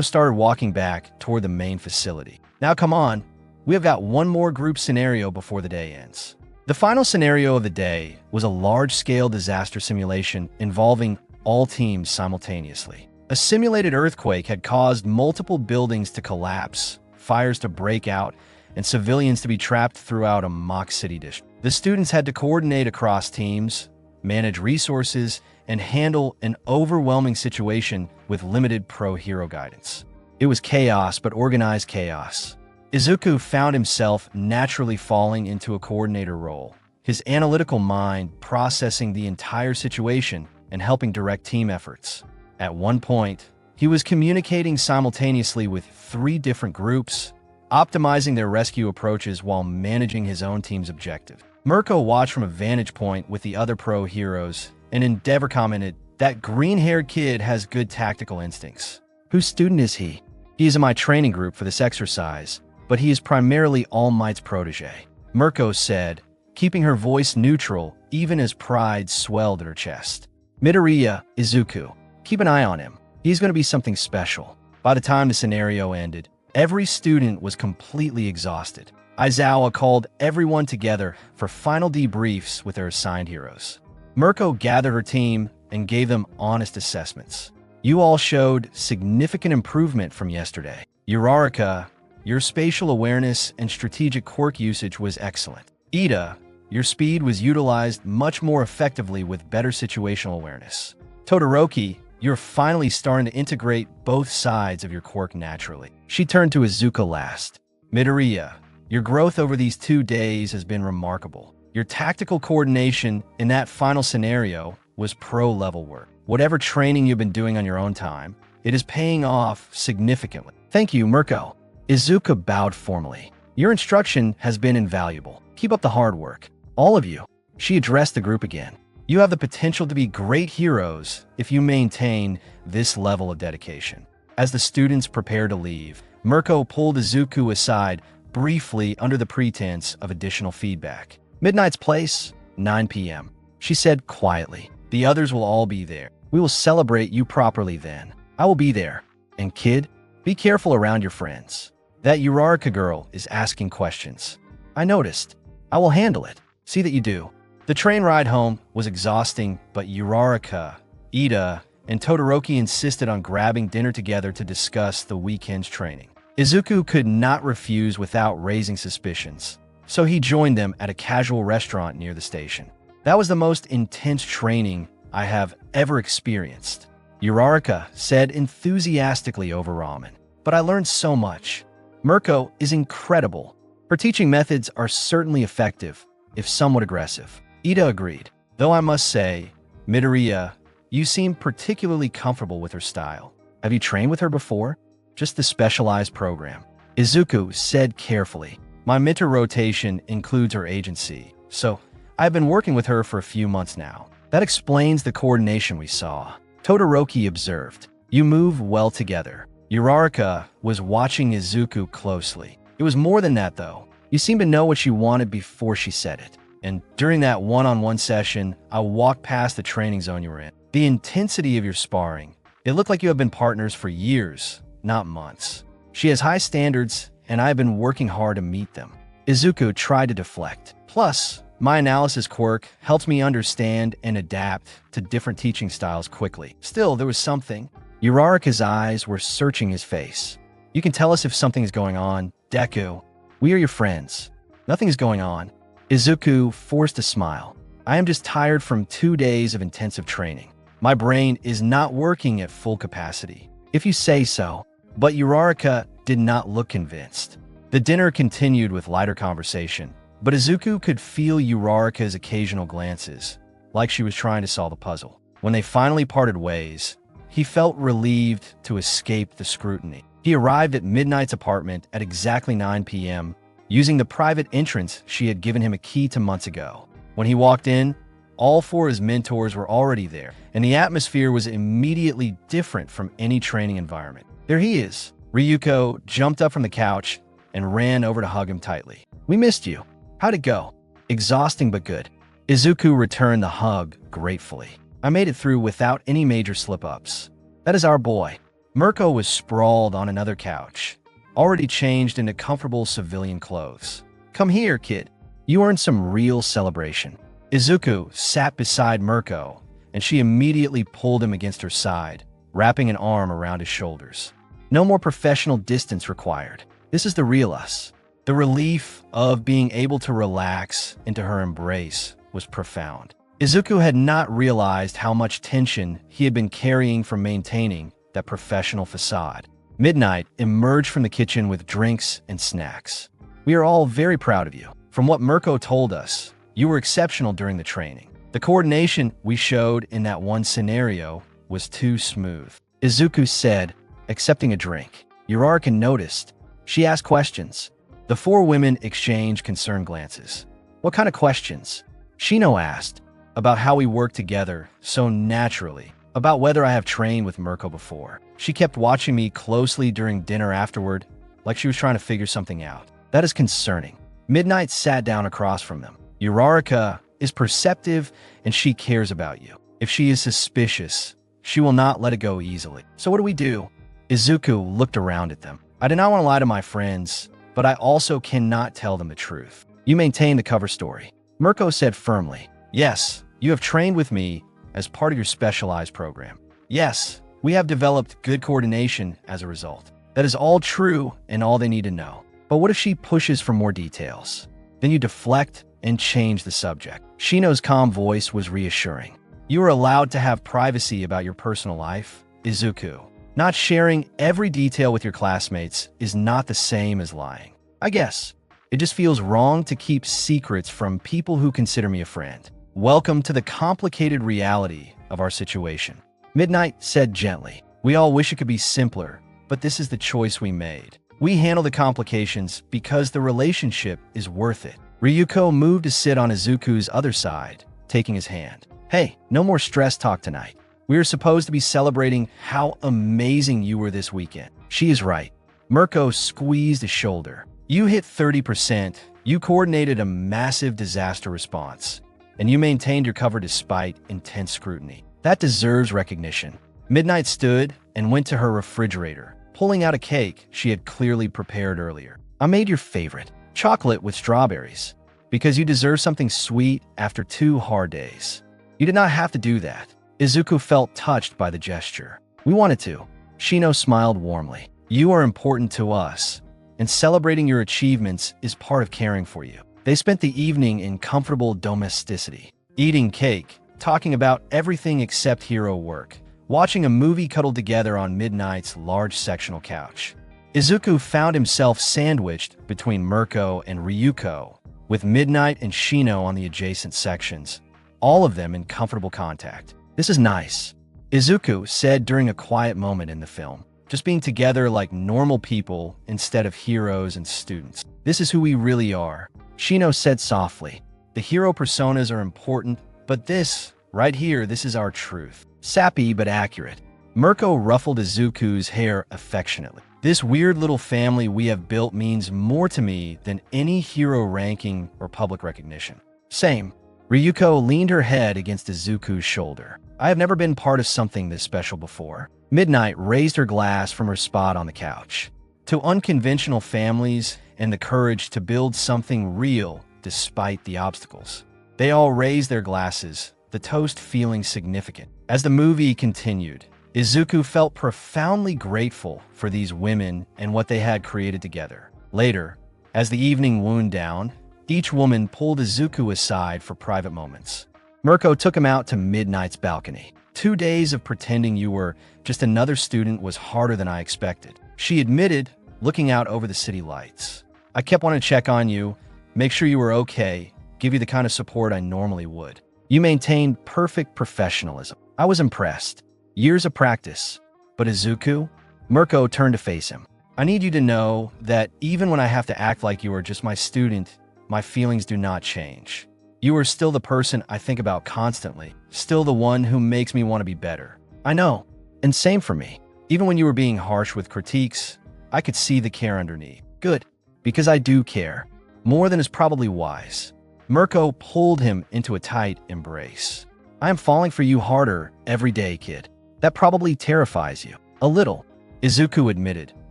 started walking back toward the main facility. Now come on, we have got one more group scenario before the day ends. The final scenario of the day was a large-scale disaster simulation involving all teams simultaneously. A simulated earthquake had caused multiple buildings to collapse, fires to break out, and civilians to be trapped throughout a mock city district. The students had to coordinate across teams, manage resources, and handle an overwhelming situation with limited pro-hero guidance. It was chaos, but organized chaos. Izuku found himself naturally falling into a coordinator role, his analytical mind processing the entire situation and helping direct team efforts. At one point, he was communicating simultaneously with 3 different groups, optimizing their rescue approaches while managing his own team's objective. Mirko watched from a vantage point with the other pro heroes, and Endeavor commented, "That green-haired kid has good tactical instincts. Whose student is he? He is in my training group for this exercise, but he is primarily All Might's protege," Mirko said, keeping her voice neutral even as pride swelled at her chest. "Midoriya, Izuku. Keep an eye on him. He's going to be something special." By the time the scenario ended, every student was completely exhausted. Aizawa called everyone together for final debriefs with their assigned heroes. Mirko gathered her team and gave them honest assessments. "You all showed significant improvement from yesterday. Uraraka, your spatial awareness and strategic quirk usage was excellent. Ida, your speed was utilized much more effectively with better situational awareness. Todoroki, you're finally starting to integrate both sides of your quirk naturally." She turned to Izuku last. "Midoriya, your growth over these 2 days has been remarkable. Your tactical coordination in that final scenario was pro-level work. Whatever training you've been doing on your own time, it is paying off significantly." "Thank you, Mirko." Izuku bowed formally. "Your instruction has been invaluable. Keep up the hard work. All of you." She addressed the group again. "You have the potential to be great heroes if you maintain this level of dedication." As the students prepared to leave, Mirko pulled Izuku aside briefly under the pretense of additional feedback. "Midnight's place, 9 p.m., she said quietly. "The others will all be there. We will celebrate you properly then. I will be there. And kid, be careful around your friends. That Uraraka girl is asking questions. I noticed. I will handle it. See that you do." The train ride home was exhausting, but Uraraka, Ida, and Todoroki insisted on grabbing dinner together to discuss the weekend's training. Izuku could not refuse without raising suspicions, so he joined them at a casual restaurant near the station. "That was the most intense training I have ever experienced," Uraraka said enthusiastically over ramen. "But I learned so much. Mirko is incredible. Her teaching methods are certainly effective, if somewhat aggressive." Ida agreed. "Though I must say, Midoriya, you seem particularly comfortable with her style. Have you trained with her before?" "Just the specialized program," Izuku said carefully. "My mentor rotation includes her agency, so I've been working with her for a few months now. That explains the coordination we saw," Todoroki observed. "You move well together." Uraraka was watching Izuku closely. "It was more than that, though. You seem to know what she wanted before she said it. And during that one-on-one session, I walked past the training zone you were in. The intensity of your sparring. It looked like you have been partners for years, not months. She has high standards, and I have been working hard to meet them." Izuku tried to deflect. "Plus, my analysis quirk helps me understand and adapt to different teaching styles quickly." Still, there was something. Uraraka's eyes were searching his face. "You can tell us if something is going on, Deku. We are your friends." "Nothing is going on." Izuku forced a smile. "I am just tired from 2 days of intensive training. My brain is not working at full capacity." "If you say so." But Uraraka did not look convinced. The dinner continued with lighter conversation, but Izuku could feel Uraraka's occasional glances, like she was trying to solve a puzzle. When they finally parted ways, he felt relieved to escape the scrutiny. He arrived at Midnight's apartment at exactly 9 p.m., using the private entrance she had given him a key to months ago. When he walked in, all four of his mentors were already there, and the atmosphere was immediately different from any training environment. There he is. Ryuko jumped up from the couch and ran over to hug him tightly. "We missed you. How'd it go?" "Exhausting but good." Izuku returned the hug gratefully. "I made it through without any major slip-ups." "That is our boy." Mirko was sprawled on another couch, already changed into comfortable civilian clothes. "Come here, kid. You earned some real celebration." Izuku sat beside Mirko, and she immediately pulled him against her side, wrapping an arm around his shoulders. No more professional distance required. This is the real us. The relief of being able to relax into her embrace was profound. Izuku had not realized how much tension he had been carrying from maintaining that professional facade. Midnight emerged from the kitchen with drinks and snacks. "We are all very proud of you. From what Mirko told us, you were exceptional during the training. The coordination we showed in that one scenario was too smooth," Izuku said, accepting a drink. Uraraka noticed. She asked questions. The four women exchanged concerned glances. "What kind of questions?" Shino asked. "About how we work together so naturally. About whether I have trained with Mirko before. She kept watching me closely during dinner afterward, like she was trying to figure something out. That is concerning." Midnight sat down across from them. "Uraraka is perceptive and she cares about you. If she is suspicious, she will not let it go easily. So what do we do?" Izuku looked around at them. "I do not want to lie to my friends, but I also cannot tell them the truth. You maintain the cover story." Mirko said firmly. "Yes, you have trained with me as part of your specialized program. Yes, we have developed good coordination as a result. That is all true and all they need to know. But what if she pushes for more details? Then you deflect and change the subject." Shino's calm voice was reassuring. "You are allowed to have privacy about your personal life, Izuku. Not sharing every detail with your classmates is not the same as lying. I guess. It just feels wrong to keep secrets from people who consider me a friend. Welcome to the complicated reality of our situation." Midnight said gently. "We all wish it could be simpler, but this is the choice we made. We handle the complications because the relationship is worth it." Ryuko moved to sit on Izuku's other side, taking his hand. "Hey, no more stress talk tonight. We are supposed to be celebrating how amazing you were this weekend." "She is right." Mirko squeezed his shoulder. "You hit 30%. You coordinated a massive disaster response, and you maintained your cover despite intense scrutiny. That deserves recognition." Midnight stood and went to her refrigerator, pulling out a cake she had clearly prepared earlier. "I made your favorite, chocolate with strawberries, because you deserve something sweet after 2 hard days. You did not have to do that." Izuku felt touched by the gesture. "We wanted to." Shino smiled warmly. "You are important to us, and celebrating your achievements is part of caring for you." They spent the evening in comfortable domesticity, eating cake, talking about everything except hero work, watching a movie cuddled together on Midnight's large sectional couch. Izuku found himself sandwiched between Mirko and Ryuko, with Midnight and Shino on the adjacent sections, all of them in comfortable contact. "This is nice," Izuku said during a quiet moment in the film. "Just being together like normal people instead of heroes and students. This is who we really are." Shino said softly. "The hero personas are important, but this, right here, this is our truth." Sappy but accurate. Mirko ruffled Izuku's hair affectionately. "This weird little family we have built means more to me than any hero ranking or public recognition." "Same." Ryuko leaned her head against Izuku's shoulder. "I have never been part of something this special before." Midnight raised her glass from her spot on the couch. "To unconventional families and the courage to build something real despite the obstacles." They all raised their glasses, the toast feeling significant. As the movie continued, Izuku felt profoundly grateful for these women and what they had created together. Later, as the evening wound down, each woman pulled Izuku aside for private moments. Mirko took him out to Midnight's balcony. 2 days of pretending you were just another student was harder than I expected," she admitted, looking out over the city lights. "I kept wanting to check on you, make sure you were okay, give you the kind of support I normally would." You maintained perfect professionalism. I was impressed. Years of practice. But Izuku? Mirko turned to face him. I need you to know that even when I have to act like you are just my student, my feelings do not change. You are still the person I think about constantly, still the one who makes me want to be better. I know. And same for me. Even when you were being harsh with critiques, I could see the care underneath. Good. Because I do care. More than is probably wise. Mirko pulled him into a tight embrace. I am falling for you harder every day, kid. That probably terrifies you. A little. Izuku admitted,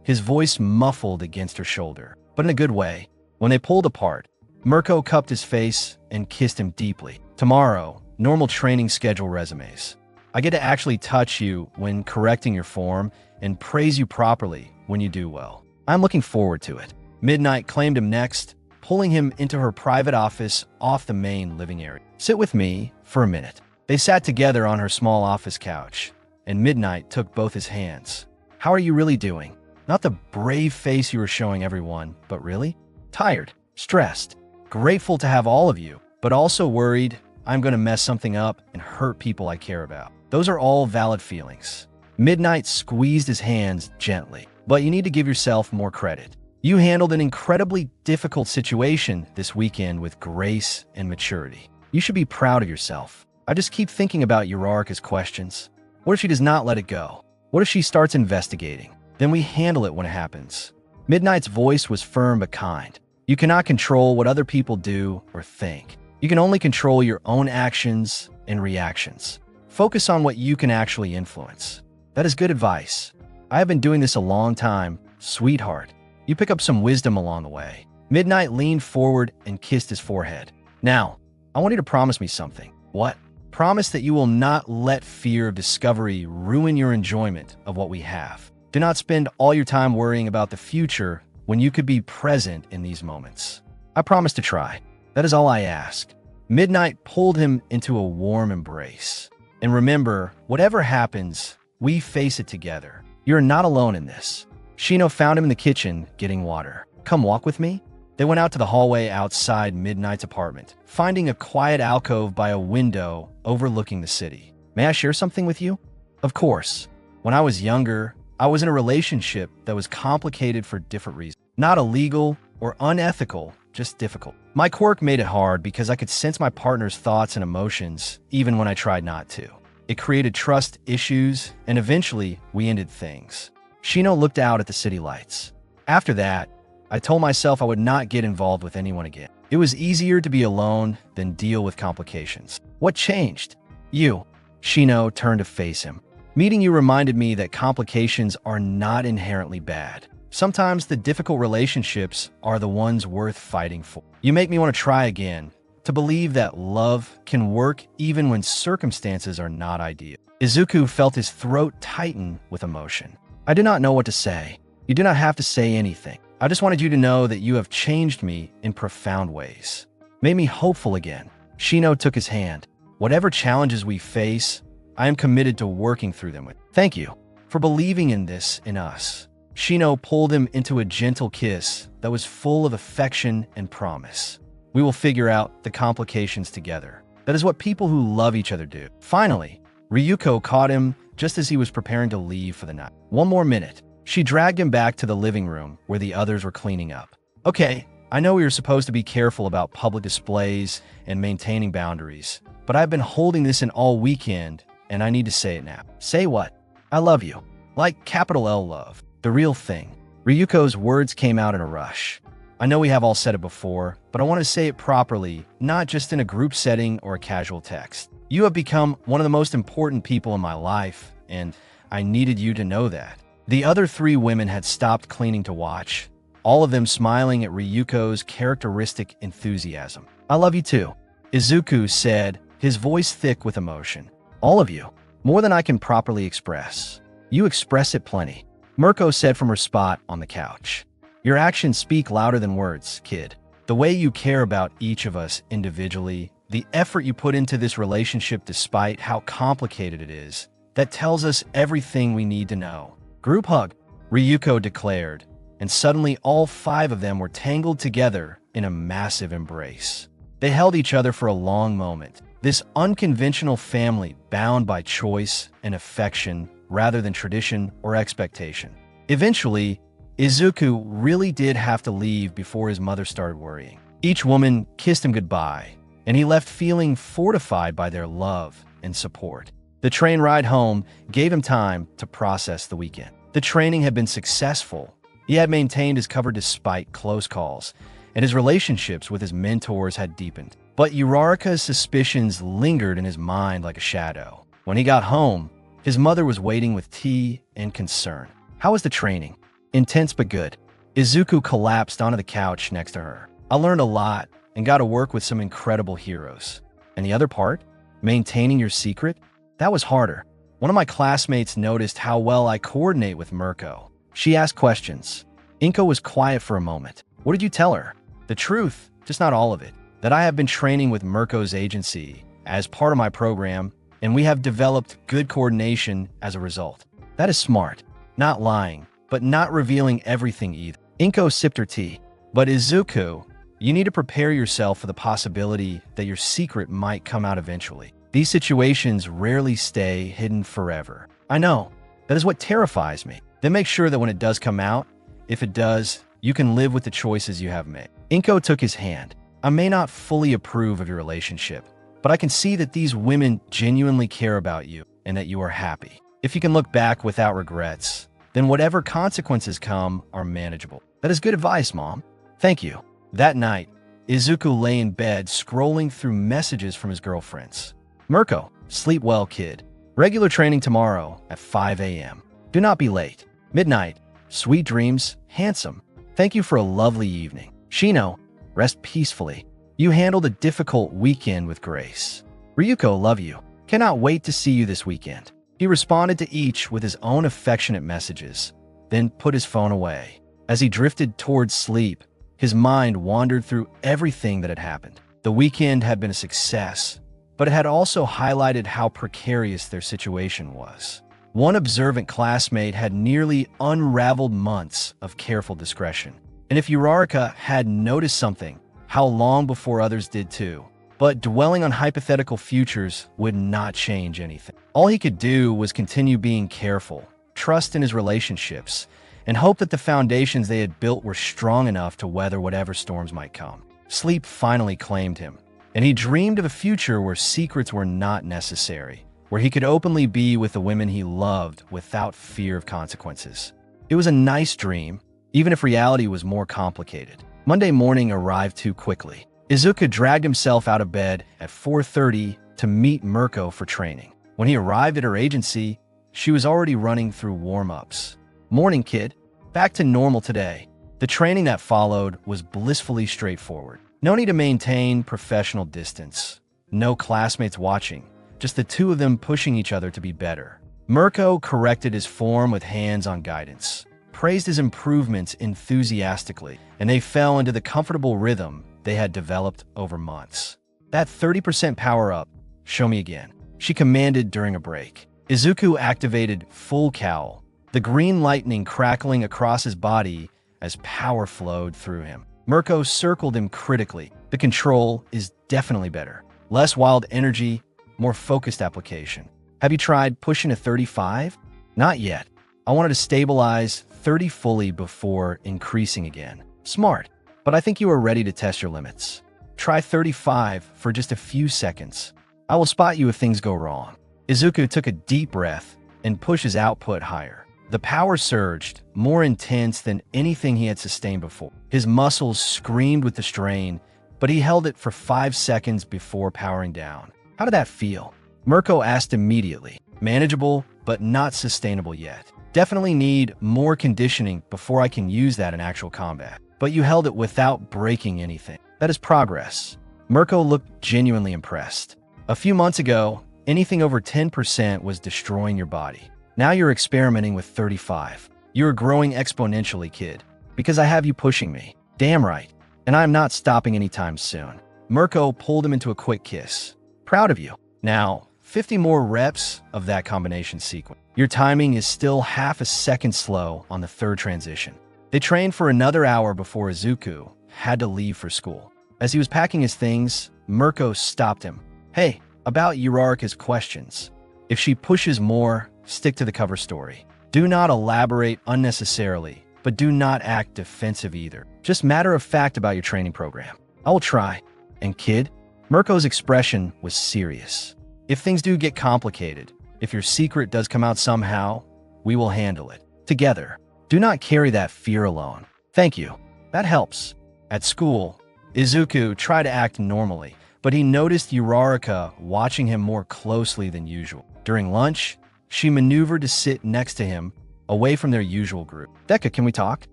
his voice muffled against her shoulder, but in a good way. When they pulled apart, Mirko cupped his face and kissed him deeply. Tomorrow, normal training schedule resumes. I get to actually touch you when correcting your form and praise you properly when you do well. I'm looking forward to it. Midnight claimed him next, pulling him into her private office off the main living area. Sit with me for a minute. They sat together on her small office couch, and Midnight took both his hands. How are you really doing? Not the brave face you were showing everyone, but really? Tired, stressed, grateful to have all of you, but also worried I'm going to mess something up and hurt people I care about. Those are all valid feelings. Midnight squeezed his hands gently, but you need to give yourself more credit. You handled an incredibly difficult situation this weekend with grace and maturity. You should be proud of yourself. I just keep thinking about Uraraka's questions. What if she does not let it go? What if she starts investigating? Then we handle it when it happens. Midnight's voice was firm but kind. You cannot control what other people do or think. You can only control your own actions and reactions. Focus on what you can actually influence. That is good advice. I have been doing this a long time, sweetheart. You pick up some wisdom along the way. Midnight leaned forward and kissed his forehead. Now, I want you to promise me something. What? Promise that you will not let fear of discovery ruin your enjoyment of what we have. Do not spend all your time worrying about the future when you could be present in these moments. I promise to try. That is all I ask. Midnight pulled him into a warm embrace. And remember, whatever happens, we face it together. You're not alone in this. Shino found him in the kitchen getting water. Come walk with me? They went out to the hallway outside Midnight's apartment, finding a quiet alcove by a window overlooking the city. May I share something with you? Of course. When I was younger, I was in a relationship that was complicated for different reasons. Not illegal or unethical, just difficult. My quirk made it hard because I could sense my partner's thoughts and emotions even when I tried not to. It created trust issues, and eventually we ended things. Shino looked out at the city lights. After that, I told myself I would not get involved with anyone again. It was easier to be alone than deal with complications. What changed? You. Shino turned to face him. Meeting you reminded me that complications are not inherently bad. Sometimes the difficult relationships are the ones worth fighting for. You make me want to try again, to believe that love can work even when circumstances are not ideal. Izuku felt his throat tighten with emotion. I do not know what to say. You do not have to say anything. I just wanted you to know that you have changed me in profound ways. Made me hopeful again. Shino took his hand. Whatever challenges we face, I am committed to working through them with. Thank you for believing in this in us. Shino pulled him into a gentle kiss that was full of affection and promise. We will figure out the complications together. That is what people who love each other do. Finally, Ryuko caught him just as he was preparing to leave for the night. One more minute. She dragged him back to the living room where the others were cleaning up. Okay, I know we are supposed to be careful about public displays and maintaining boundaries, but I've been holding this in all weekend, and I need to say it now. Say what? I love you. Like capital L love. The real thing. Ryuko's words came out in a rush. I know we have all said it before, but I want to say it properly, not just in a group setting or a casual text. You have become one of the most important people in my life, and I needed you to know that. The other three women had stopped cleaning to watch, all of them smiling at Ryuko's characteristic enthusiasm. I love you too, Izuku said, his voice thick with emotion. All of you, more than I can properly express. You express it plenty, Mirko said from her spot on the couch. Your actions speak louder than words, kid. The way you care about each of us individually, the effort you put into this relationship despite how complicated it is, that tells us everything we need to know. Group hug, Ryuko declared, and suddenly all five of them were tangled together in a massive embrace. They held each other for a long moment, This unconventional family bound by choice and affection rather than tradition or expectation. Eventually, Izuku really did have to leave before his mother started worrying. Each woman kissed him goodbye, and he left feeling fortified by their love and support. The train ride home gave him time to process the weekend. The training had been successful. He had maintained his cover despite close calls, and his relationships with his mentors had deepened. But Uraraka's suspicions lingered in his mind like a shadow. When he got home, his mother was waiting with tea and concern. How was the training? Intense but good. Izuku collapsed onto the couch next to her. I learned a lot and got to work with some incredible heroes. And the other part? Maintaining your secret? That was harder. One of my classmates noticed how well I coordinate with Mirko. She asked questions. Inko was quiet for a moment. What did you tell her? The truth, just not all of it. That I have been training with Mirko's agency as part of my program, and we have developed good coordination as a result. That is smart. Not lying, but not revealing everything either. Inko sipped her tea. But Izuku, you need to prepare yourself for the possibility that your secret might come out eventually. These situations rarely stay hidden forever. I know. That is what terrifies me. Then make sure that when it does come out, if it does, you can live with the choices you have made. Inko took his hand. I may not fully approve of your relationship, but I can see that these women genuinely care about you and that you are happy. If you can look back without regrets, then whatever consequences come are manageable. That is good advice, Mom. Thank you. That night, Izuku lay in bed scrolling through messages from his girlfriends. Mirko, sleep well, kid. Regular training tomorrow at 5 a.m. Do not be late. Midnight, sweet dreams, handsome. Thank you for a lovely evening. Shino, rest peacefully. You handled a difficult weekend with grace. Ryuko, love you. Cannot wait to see you this weekend. He responded to each with his own affectionate messages, then put his phone away. As he drifted towards sleep, his mind wandered through everything that had happened. The weekend had been a success, but it had also highlighted how precarious their situation was. One observant classmate had nearly unraveled months of careful discretion. And if Uraraka had noticed something, how long before others did too. But dwelling on hypothetical futures would not change anything. All he could do was continue being careful, trust in his relationships, and hope that the foundations they had built were strong enough to weather whatever storms might come. Sleep finally claimed him, and he dreamed of a future where secrets were not necessary, where he could openly be with the women he loved without fear of consequences. It was a nice dream, even if reality was more complicated. Monday morning arrived too quickly. Izuku dragged himself out of bed at 4:30 to meet Mirko for training. When he arrived at her agency, she was already running through warm-ups. Morning, kid. Back to normal today. The training that followed was blissfully straightforward. No need to maintain professional distance. No classmates watching, just the two of them pushing each other to be better. Mirko corrected his form with hands-on guidance, praised his improvements enthusiastically, and they fell into the comfortable rhythm they had developed over months. That 30% power-up, show me again, she commanded during a break. Izuku activated full cowl, the green lightning crackling across his body as power flowed through him. Mirko circled him critically. The control is definitely better. Less wild energy, more focused application. Have you tried pushing a 35? Not yet. I wanted to stabilize 30 fully before increasing again. Smart, but I think you are ready to test your limits. Try 35 for just a few seconds. I will spot you if things go wrong. Izuku took a deep breath and pushed his output higher. The power surged, more intense than anything he had sustained before. His muscles screamed with the strain, but he held it for 5 seconds before powering down. How did that feel? Mirko asked immediately. Manageable, but not sustainable yet. Definitely need more conditioning before I can use that in actual combat. But you held it without breaking anything. That is progress. Mirko looked genuinely impressed. A few months ago, anything over 10% was destroying your body. Now you're experimenting with 35. You're growing exponentially, kid, because I have you pushing me. Damn right. And I'm not stopping anytime soon. Mirko pulled him into a quick kiss. Proud of you. Now, 50 more reps of that combination sequence. Your timing is still half a second slow on the third transition. They trained for another hour before Izuku had to leave for school. As he was packing his things, Mirko stopped him. Hey, about Uraraka's questions. If she pushes more, stick to the cover story. Do not elaborate unnecessarily, but do not act defensive either. Just matter of fact about your training program. I will try. And kid, Mirko's expression was serious. If things do get complicated, if your secret does come out somehow, we will handle it together. Do not carry that fear alone. Thank you. That helps. At school, Izuku tried to act normally, but he noticed Uraraka watching him more closely than usual. During lunch, she maneuvered to sit next to him, away from their usual group. Deku, can we talk?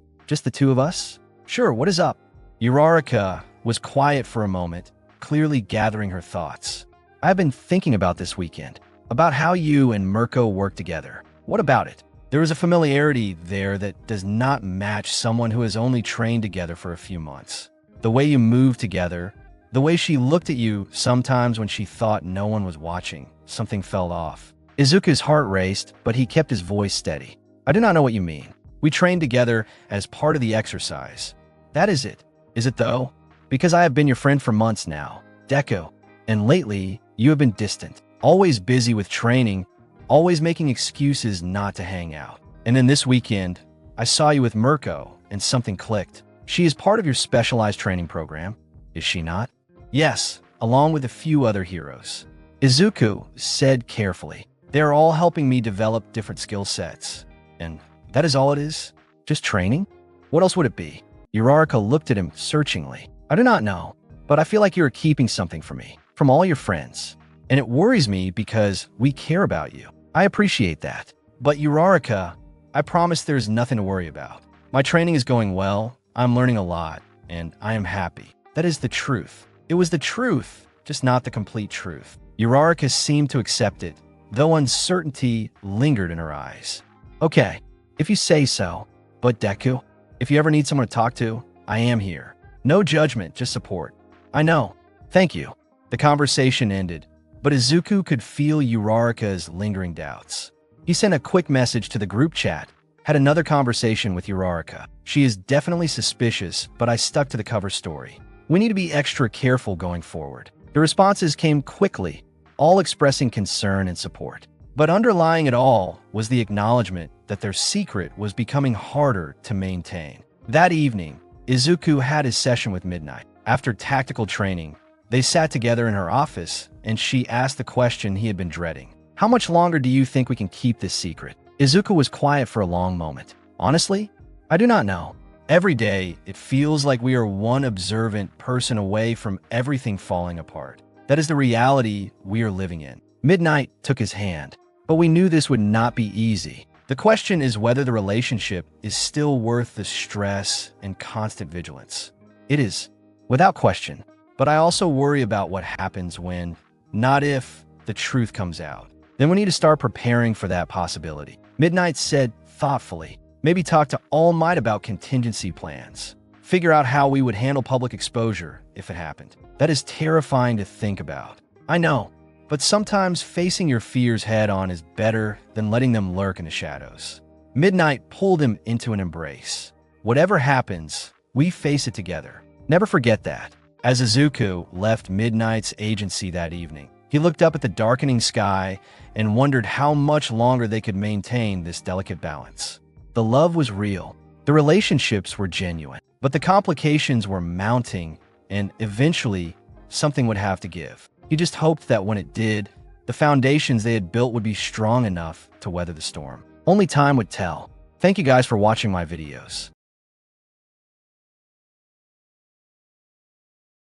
Just the two of us? Sure, what is up? Uraraka was quiet for a moment, clearly gathering her thoughts. I've been thinking about this weekend, about how you and Mirko work together. What about it? There is a familiarity there that does not match someone who has only trained together for a few months. The way you move together, the way she looked at you sometimes when she thought no one was watching, something fell off. Izuku's heart raced, but he kept his voice steady. I do not know what you mean. We trained together as part of the exercise. That is it. Is it though? Because I have been your friend for months now, Deku, and lately you have been distant, always busy with training, always making excuses not to hang out. And then this weekend, I saw you with Mirko and something clicked. She is part of your specialized training program, is she not? Yes, along with a few other heroes. Izuku said carefully. They are all helping me develop different skill sets. And that is all it is? Just training? What else would it be? Uraraka looked at him searchingly. I do not know, but I feel like you are keeping something from me, from all your friends. And it worries me because we care about you. I appreciate that. But Uraraka, I promise there's nothing to worry about. My training is going well, I'm learning a lot, and I am happy. That is the truth. It was the truth, just not the complete truth. Uraraka seemed to accept it, though uncertainty lingered in her eyes. Okay, if you say so. But Deku, if you ever need someone to talk to, I am here. No judgment, just support. I know. Thank you. The conversation ended, but Izuku could feel Uraraka's lingering doubts. He sent a quick message to the group chat, had another conversation with Uraraka. She is definitely suspicious, but I stuck to the cover story. We need to be extra careful going forward. The responses came quickly, all expressing concern and support. But underlying it all was the acknowledgement that their secret was becoming harder to maintain. That evening, Izuku had his session with Midnight. After tactical training, they sat together in her office, and she asked the question he had been dreading. How much longer do you think we can keep this secret? Izuku was quiet for a long moment. Honestly, I do not know. Every day, it feels like we are one observant person away from everything falling apart. That is the reality we are living in. Midnight took his hand, but we knew this would not be easy. The question is whether the relationship is still worth the stress and constant vigilance. It is, without question. But I also worry about what happens when, not if, the truth comes out. Then we need to start preparing for that possibility. Midnight said thoughtfully, maybe talk to All Might about contingency plans. Figure out how we would handle public exposure if it happened. That is terrifying to think about. I know, but sometimes facing your fears head-on is better than letting them lurk in the shadows. Midnight pulled him into an embrace. Whatever happens, we face it together. Never forget that. As Izuku left Midnight's agency that evening, he looked up at the darkening sky and wondered how much longer they could maintain this delicate balance. The love was real. The relationships were genuine. But the complications were mounting, and eventually, something would have to give. He just hoped that when it did, the foundations they had built would be strong enough to weather the storm. Only time would tell. Thank you guys for watching my videos.